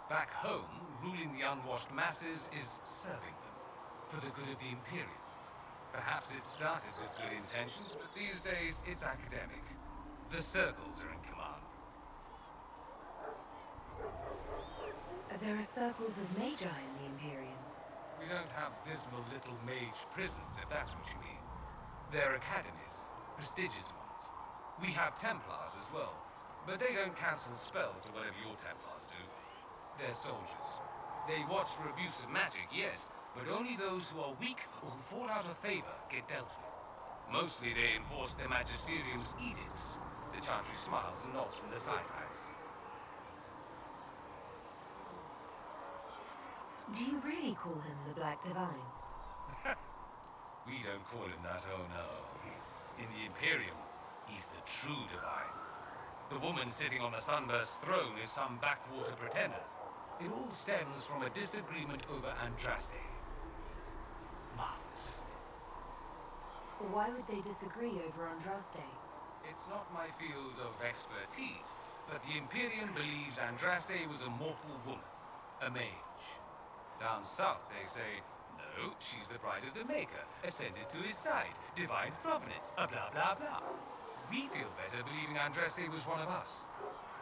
Back home, ruling the unwashed masses is serving them, for the good of the Imperium. Perhaps it started with good intentions, but these days it's academic. The circles are in command. There are circles of magi in the Imperium. We don't have dismal little mage prisons, if that's what you mean. They're academies, prestigious ones. We have Templars as well, but they don't cancel spells or whatever your Templars do. They're soldiers. They watch for abuse of magic, yes, but only those who are weak or who fall out of favor get dealt with. Mostly they enforce their magisterium's edicts. The Chantry smiles and nods from the sidelines. Do you really call him the Black Divine? We don't call him that, oh no. In the Imperium, he's the true divine. The woman sitting on the Sunburst throne is some backwater pretender. It all stems from a disagreement over Andraste. Marvelous, isn't it? Why would they disagree over Andraste? It's not my field of expertise, but the Imperium believes Andraste was a mortal woman, a mage. Down south, they say, no, she's the bride of the Maker, ascended to his side, divine provenance, blah, blah, blah. We feel better believing Andraste was one of us.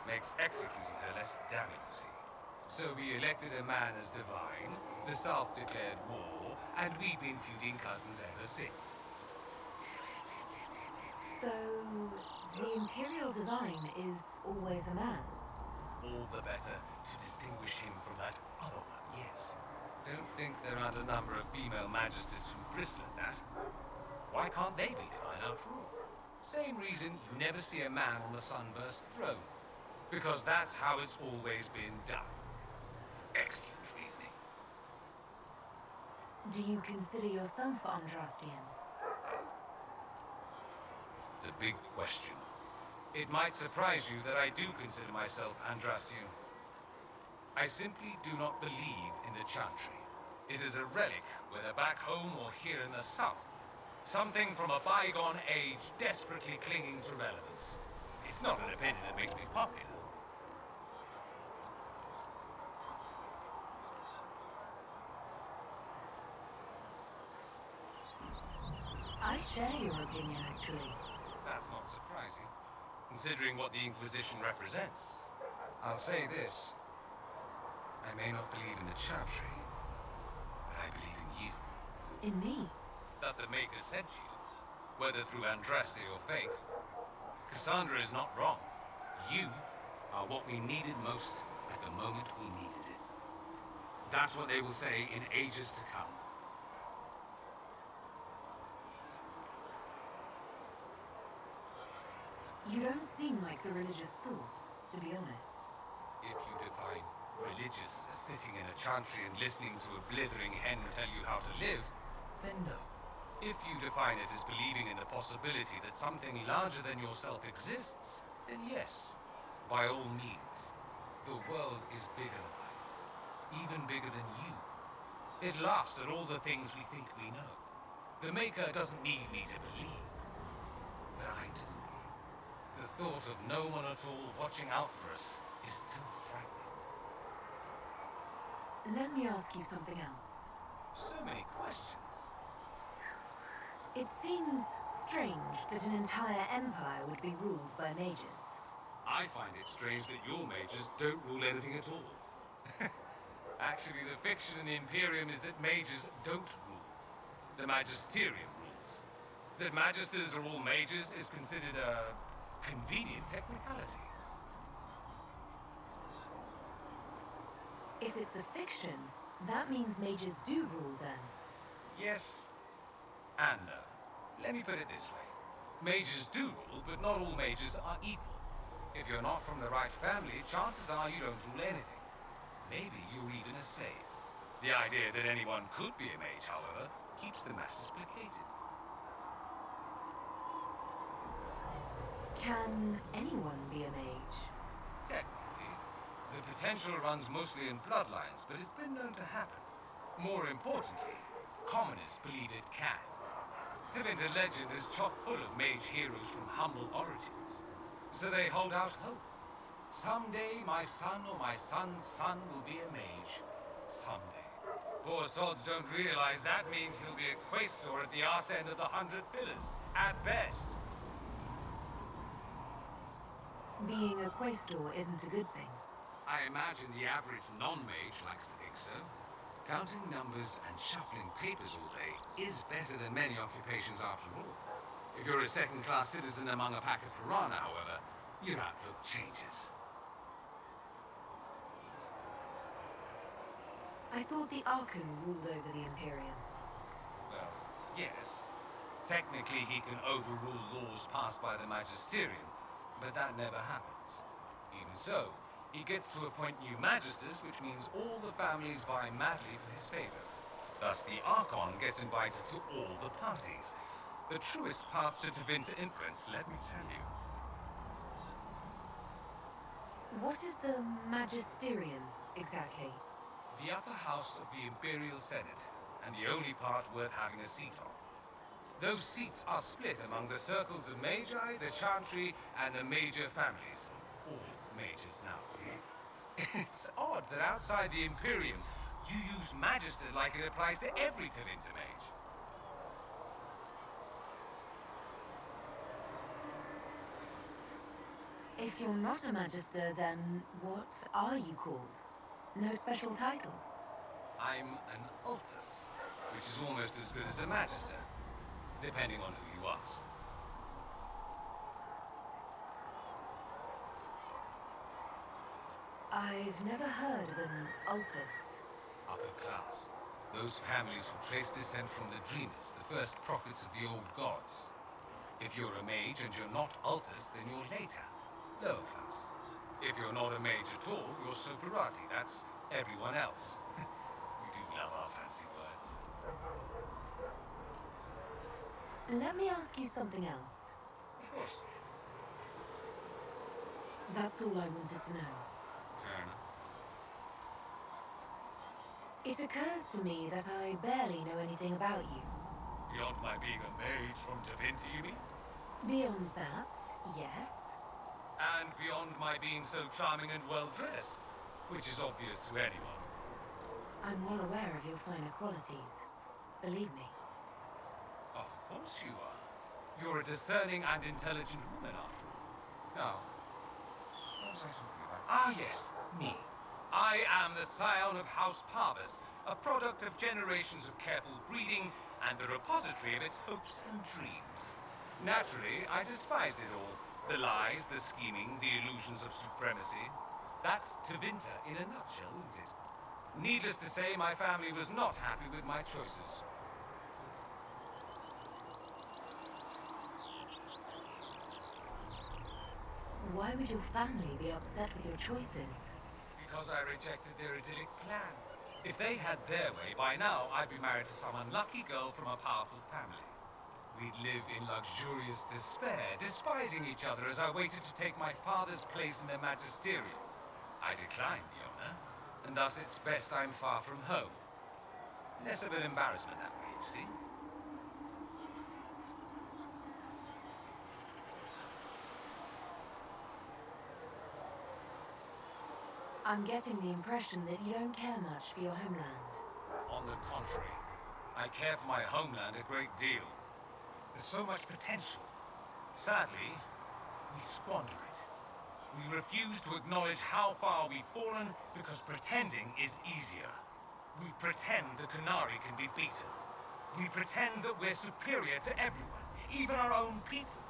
Makes executing her less damning, you see. So we elected a man as divine, the South declared war, and we've been feuding cousins ever since. So, the Imperial Divine is always a man? All the better to distinguish him from that other one, yes. Don't think there aren't a number of female magisters who bristle at that. Why can't they be divine after all? Same reason you never see a man on the Sunburst throne. Because that's how it's always been done. Excellent reasoning. Do you consider yourself Andrastian? The big question. It might surprise you that I do consider myself Andrastian. I simply do not believe in the Chantry. It is a relic, whether back home or here in the south. Something from a bygone age desperately clinging to relevance. It's not an opinion that makes me popular. I share your opinion, actually. That's not surprising, considering what the Inquisition represents. I'll say this. I may not believe in the Chantry, but I believe in you. In me? That the Maker sent you, whether through Andraste or fate. Cassandra is not wrong. You are what we needed most at the moment we needed it. That's what they will say in ages to come. You don't seem like the religious sort, to be honest. If you define religious as sitting in a chantry and listening to a blithering hen tell you how to live, then no. If you define it as believing in the possibility that something larger than yourself exists, then yes, by all means. The world is bigger than life, even bigger than you. It laughs at all the things we think we know. The Maker doesn't need me to believe, but I do. The thought of no one at all watching out for us is too frightening. Let me ask you something else. So many questions. It seems strange that an entire empire would be ruled by mages. I find it strange that your mages don't rule anything at all. Actually, the fiction in the Imperium is that mages don't rule. The Magisterium rules. That magisters are all mages is considered a convenient technicality. If it's a fiction, that means mages do rule then. Yes and no. Let me put it this way. Mages do rule, but not all mages are equal. If you're not from the right family, chances are you don't rule anything. Maybe you're even a slave. The idea that anyone could be a mage, however, keeps the masses placated. Can anyone be a mage? Technically, the potential runs mostly in bloodlines, but it's been known to happen. More importantly, commoners believe it can. Tevinter legend is chock full of mage heroes from humble origins, so they hold out hope. Someday my son or my son's son will be a mage. Someday. Poor sods don't realize that means he'll be a quaestor at the arse end of the 100 Pillars, at best. Being a quaestor isn't a good thing. I imagine the average non-mage likes to think so. Counting numbers and shuffling papers all day is better than many occupations after all. If you're a second-class citizen among a pack of piranha, however, your outlook changes. I thought the Archon ruled over the Imperium. Well, yes. Technically, he can overrule laws passed by the Magisterium, but that never happens. Even so, he gets to appoint new magisters, which means all the families vie madly for his favor. Thus, the Archon gets invited to all the parties. The truest path to Tevinter influence, let me tell you. What is the Magisterium, exactly? The upper house of the Imperial Senate, and the only part worth having a seat on. Those seats are split among the circles of Magi, the Chantry, and the major families. All mages now. It's odd that outside the Imperium, you use Magister like it applies to every Tevinter mage. If you're not a Magister, then what are you called? No special title? I'm an Altus, which is almost as good as a Magister, depending on who you ask. I've never heard of an Altus. Upper class. Those families who trace descent from the Dreamers, the first prophets of the old gods. If you're a mage and you're not Altus, then you're later. Lower class. If you're not a mage at all, you're Soparati. That's everyone else. We do love our fancy words. Let me ask you something else. Of course. That's all I wanted to know. Fair enough. It occurs to me that I barely know anything about you. Beyond my being a mage from Tevinter, you mean? Beyond that, yes. And beyond my being so charming and well-dressed, which is obvious to anyone. I'm well aware of your finer qualities. Believe me. Of course you are. You're a discerning and intelligent woman, after all. Now, what was I talking about? Ah, yes, me. I am the scion of House Parvis, a product of generations of careful breeding and the repository of its hopes and dreams. Naturally, I despised it all. The lies, the scheming, the illusions of supremacy. That's Tevinter in a nutshell, isn't it? Needless to say, my family was not happy with my choices. Why would your family be upset with your choices? Because I rejected their idyllic plan. If they had their way, by now I'd be married to some unlucky girl from a powerful family. We'd live in luxurious despair, despising each other as I waited to take my father's place in their magisterium. I declined the honor, and thus it's best I'm far from home. Less of an embarrassment that way, you see. I'm getting the impression that you don't care much for your homeland. On the contrary, I care for my homeland a great deal. There's so much potential. Sadly, we squander it. We refuse to acknowledge how far we've fallen because pretending is easier. We pretend the Qunari can be beaten. We pretend that we're superior to everyone, even our own people.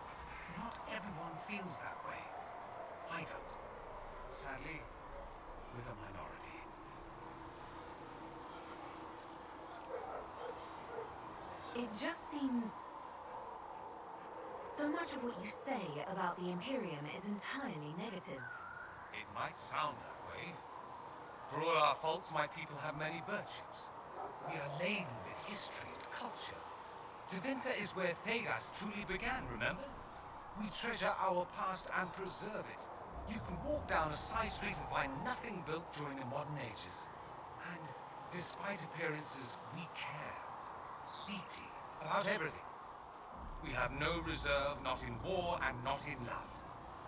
Not everyone feels that way. I don't. Sadly, we're the minority. It just seems... so much of what you say about the Imperium is entirely negative. It might sound that way. For all our faults, my people have many virtues. We are laden with history and culture. Tevinter is where Thedas truly began, remember? We treasure our past and preserve it. You can walk down a side street and find nothing built during the modern ages. And despite appearances, we care deeply about everything. We have no reserve, not in war and not in love.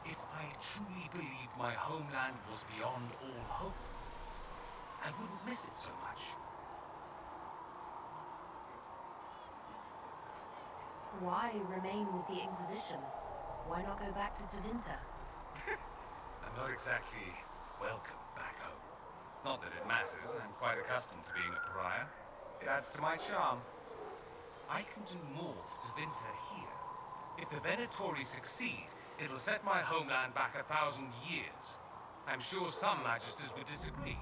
If I truly believed my homeland was beyond all hope, I wouldn't miss it so much. Why remain with the Inquisition? Why not go back to Tevinter? I'm not exactly welcome back home. Not that it matters, I'm quite accustomed to being a pariah. It adds to my charm. I can do more for Tevinter here. If the Venatori succeed, it'll set my homeland back 1,000 years. I'm sure some magisters would disagree,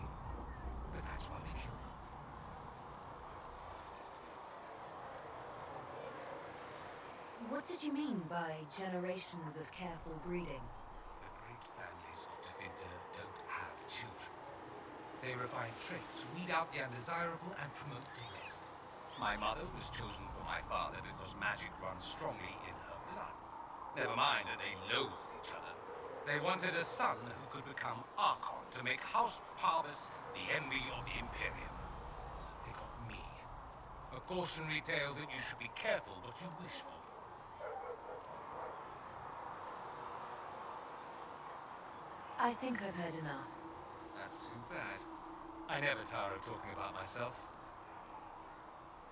but that's why we kill them. What did you mean by generations of careful breeding? The great families of Tevinter don't have children. They refine traits, weed out the undesirable, and promote the rest. My mother was chosen for my father because magic runs strongly in her blood. Never mind that they loathed each other. They wanted a son who could become Archon to make House Parvis the envy of the Imperium. They got me. A cautionary tale that you should be careful what you wish for. I think I've heard enough. That's too bad. I never tire of talking about myself.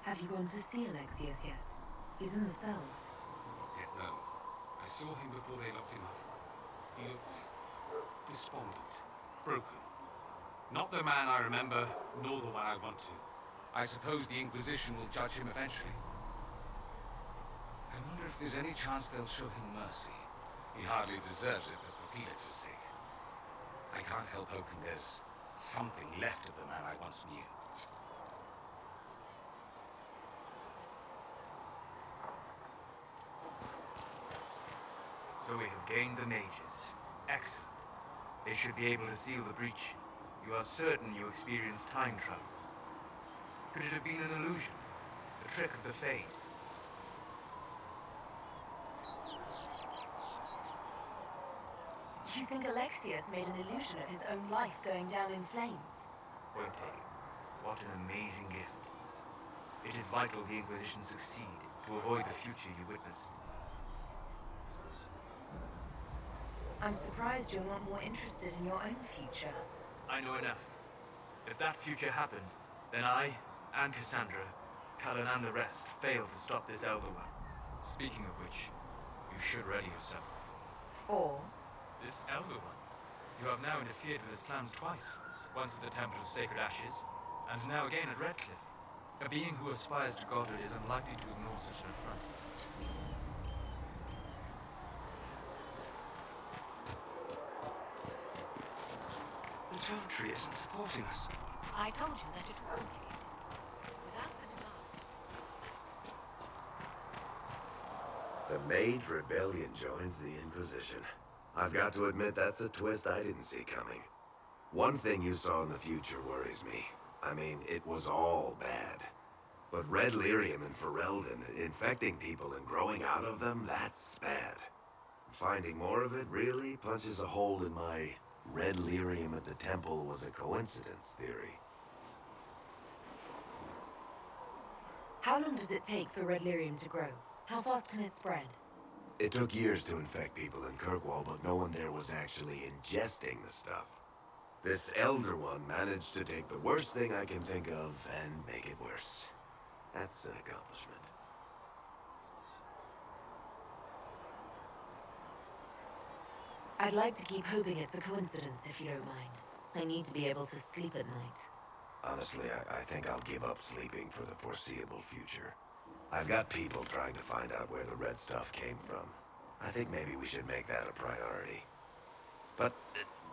Have you gone to see Alexius yet? He's in the cells. Yet no. I saw him before they locked him up. He looked despondent, broken. Not the man I remember, nor the one I want to. I suppose the Inquisition will judge him eventually. I wonder if there's any chance they'll show him mercy. He hardly deserves it, but for Felix's sake. I can't help hoping there's something left of the man I once knew. So we have gained the mages. Excellent. They should be able to seal the breach. You are certain you experienced time travel? Could it have been an illusion? A trick of the Fade? You think Alexius made an illusion of his own life going down in flames? Point taken. What an amazing gift. It is vital the Inquisition succeed to avoid the future you witness. I'm surprised you're not more interested in your own future. I know enough. If that future happened, then I, and Cassandra, Callan and the rest, failed to stop this Elder One. Speaking of which, you should ready yourself. For? This Elder One. You have now interfered with his plans twice. Once at the Temple of Sacred Ashes, and now again at Redcliffe. A being who aspires to godhood is unlikely to ignore such an affront. The Chantry isn't supporting us. I told you that it was complicated. Without the demand. The Mage Rebellion joins the Inquisition. I've got to admit that's a twist I didn't see coming. One thing you saw in the future worries me. I mean, it was all bad. But red lyrium and Ferelden, infecting people and growing out of them, that's bad. Finding more of it really punches a hole in my red lyrium at the temple was a coincidence theory. How long does it take for red lyrium to grow? How fast can it spread? It took years to infect people in Kirkwall, but no one there was actually ingesting the stuff. This Elder One managed to take the worst thing I can think of and make it worse. That's an accomplishment. I'd like to keep hoping it's a coincidence, if you don't mind. I need to be able to sleep at night. Honestly, I think I'll give up sleeping for the foreseeable future. I've got people trying to find out where the red stuff came from. I think maybe we should make that a priority. But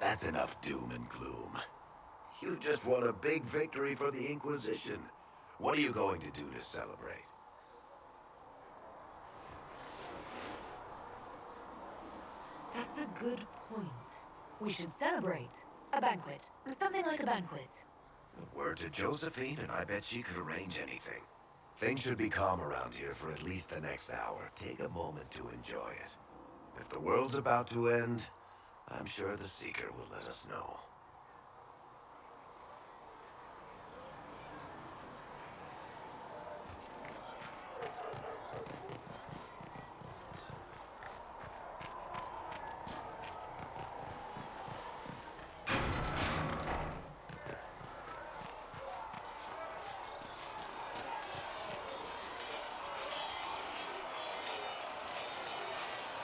that's enough doom and gloom. You just won a big victory for the Inquisition. What are you going to do to celebrate? That's a good point. We should celebrate. A banquet. Something like a banquet. Word to Josephine, and I bet she could arrange anything. Things should be calm around here for at least the next hour. Take a moment to enjoy it. If the world's about to end, I'm sure the Seeker will let us know.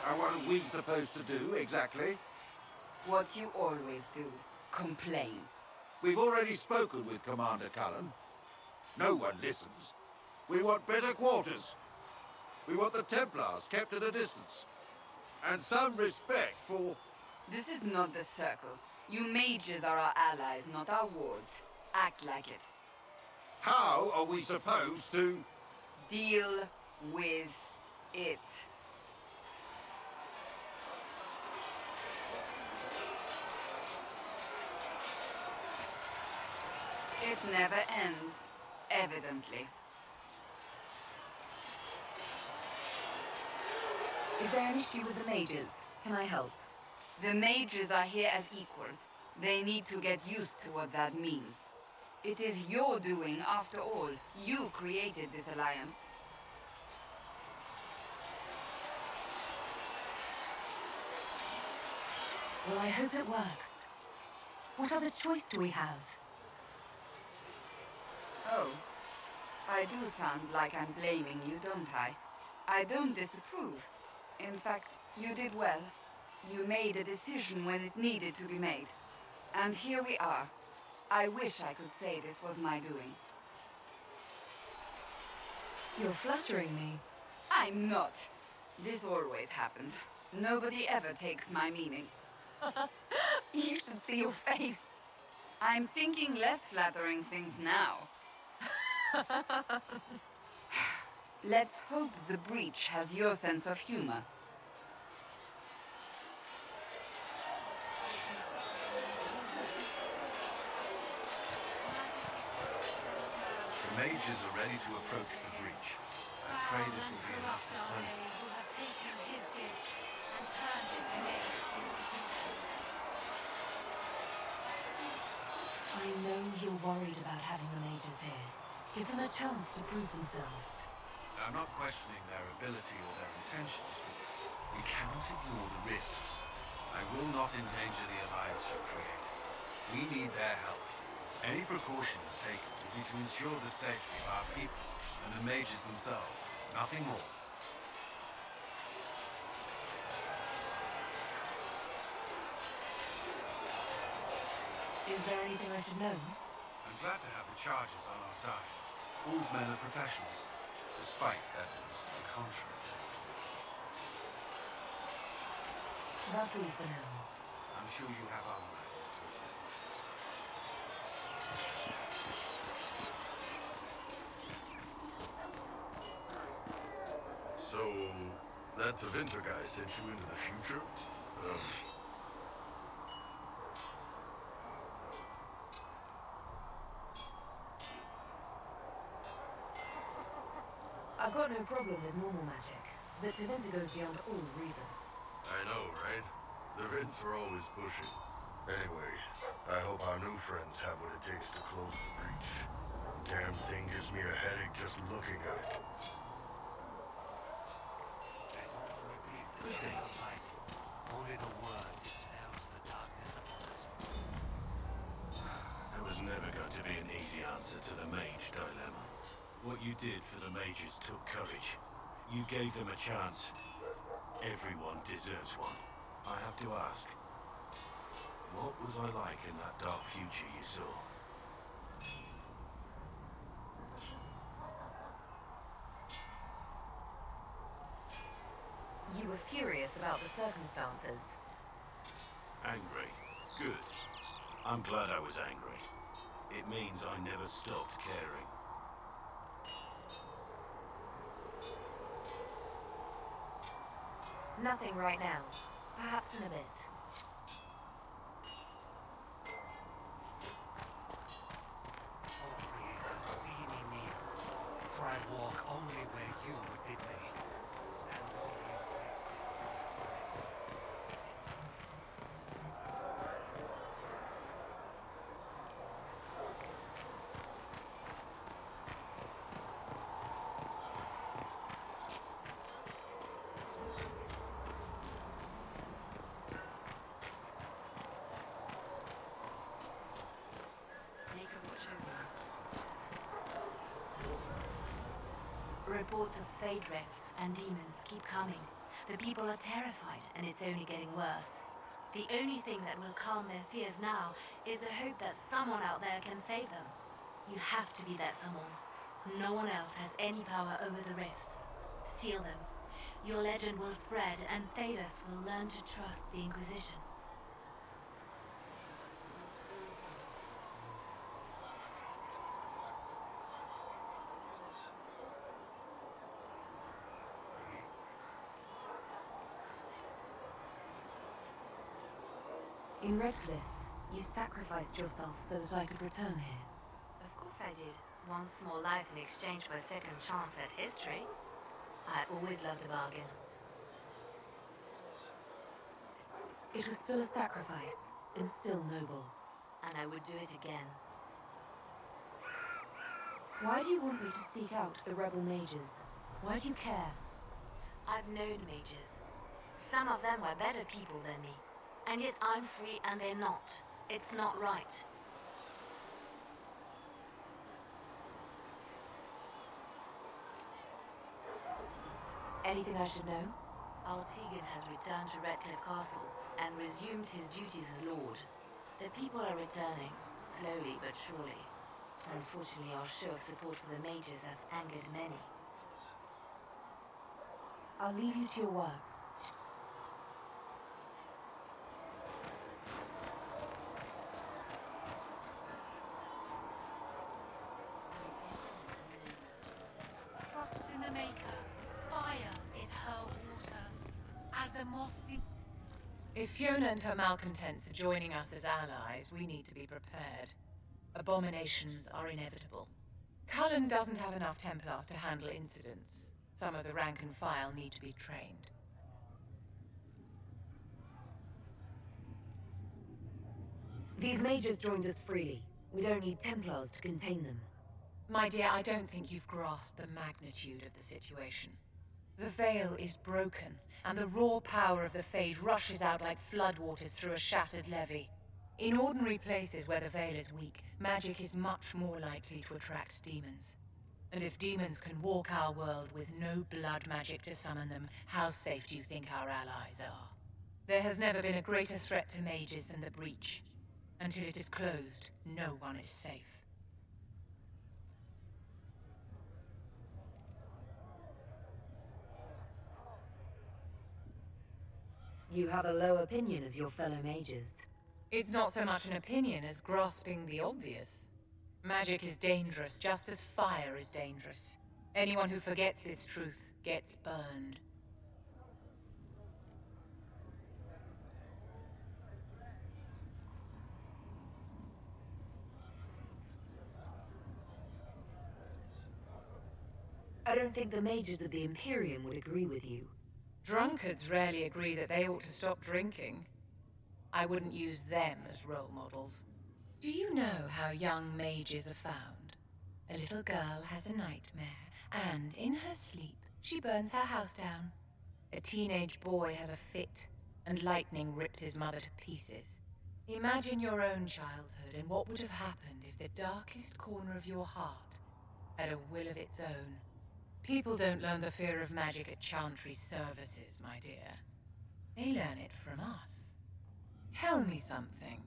And what are we supposed to do, exactly? What you always do. Complain. We've already spoken with Commander Cullen. No one listens. We want better quarters. We want the Templars kept at a distance. And some respect for... This is not the Circle. You mages are our allies, not our wards. Act like it. How are we supposed to... Deal with it. It never ends, evidently. Is there an issue with the mages? Can I help? The mages are here as equals. They need to get used to what that means. It is your doing, after all. You created this alliance. Well, I hope it works. What other choice do we have? Oh. I do sound like I'm blaming you, don't I? I don't disapprove. In fact, you did well. You made a decision when it needed to be made. And here we are. I wish I could say this was my doing. You're flattering me. I'm not. This always happens. Nobody ever takes my meaning. You should see your face. I'm thinking less flattering things now. Let's hope the breach has your sense of humor. The mages are ready to approach the breach. I pray this will be enough to close them. Who have taken his gift and turned it against his I know you're worried about having the mages here. Give them a chance to prove themselves. I'm not questioning their ability or their intentions. We cannot ignore the risks. I will not endanger the alliance you've created. We need their help. Any precautions taken will be to ensure the safety of our people and the mages themselves. Nothing more. Is there anything I should know? I'm glad to have the charges on our side. All's men are professionals, despite evidence to the contrary. That's all for now. I'm sure you have other matters to attend. So, that Tevinter guy sent you into the future? I've got no problem with normal magic, but Tevinter goes beyond all reason. I know, right? The Vints are always pushing. Anyway, I hope our new friends have what it takes to close the breach. Damn thing gives me a headache just looking at it. Good day tonight. Only the word dispels the darkness upon us. There was never going to be an easy answer to the mage dilemma. What you did for the mages took courage. You gave them a chance. Everyone deserves one. I have to ask, what was I like in that dark future you saw? You were furious about the circumstances. Angry. Good. I'm glad I was angry. It means I never stopped caring. Nothing right now. Perhaps in a bit. Oh, Creator, see me kneel, for I walk only where you would bid me. Stand Reports of fade rifts and demons keep coming. The people are terrified, and it's only getting worse. The only thing that will calm their fears now is the hope that someone out there can save them. You have to be that someone. No one else has any power over the rifts. Seal them. Your legend will spread, and Thedas will learn to trust the Inquisition. In Redcliffe, you sacrificed yourself so that I could return here. Of course I did. One small life in exchange for a second chance at history. I always loved a bargain. It was still a sacrifice, and still noble. And I would do it again. Why do you want me to seek out the rebel mages? Why do you care? I've known mages. Some of them were better people than me. And yet I'm free and they're not. It's not right. Anything I should know? Altegan has returned to Redcliffe Castle and resumed his duties as Lord. The people are returning, slowly but surely. Unfortunately, our show of support for the mages has angered many. I'll leave you to your work. Trust in the Maker. Fire is her water. As the moss... If Fiona and her malcontents are joining us as allies, we need to be prepared. Abominations are inevitable. Cullen doesn't have enough Templars to handle incidents. Some of the rank and file need to be trained. These mages joined us freely. We don't need Templars to contain them. My dear, I don't think you've grasped the magnitude of the situation. The veil is broken, and the raw power of the Fade rushes out like floodwaters through a shattered levee. In ordinary places where the veil is weak, magic is much more likely to attract demons. And if demons can walk our world with no blood magic to summon them, how safe do you think our allies are? There has never been a greater threat to mages than the breach. Until it is closed, no one is safe. You have a low opinion of your fellow mages. It's not so much an opinion as grasping the obvious. Magic is dangerous, just as fire is dangerous. Anyone who forgets this truth gets burned. I don't think the mages of the Imperium would agree with you. Drunkards rarely agree that they ought to stop drinking. I wouldn't use them as role models. Do you know how young mages are found? A little girl has a nightmare, and in her sleep, she burns her house down. A teenage boy has a fit, and lightning rips his mother to pieces. Imagine your own childhood and what would have happened if the darkest corner of your heart had a will of its own. People don't learn the fear of magic at Chantry services, my dear. They learn it from us. Tell me something.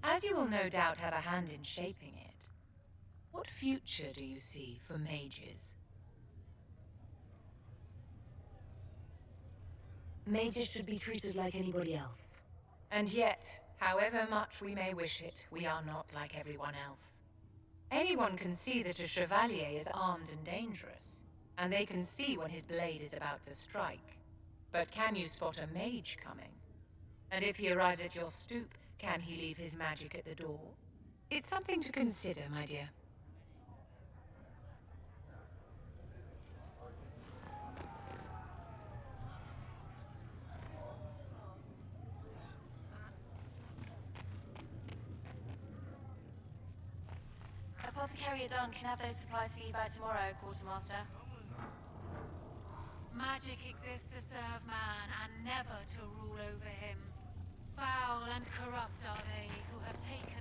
As you will no doubt have a hand in shaping it, what future do you see for mages? Mages should be treated like anybody else. And yet, however much we may wish it, we are not like everyone else. Anyone can see that a chevalier is armed and dangerous, and they can see when his blade is about to strike. But can you spot a mage coming? And if he arrives at your stoop, can he leave his magic at the door? It's something to consider, my dear. Apothecary Adon can have those supplies for you by tomorrow, Quartermaster. Magic exists to serve man and never to rule over him. Foul and corrupt are they who have taken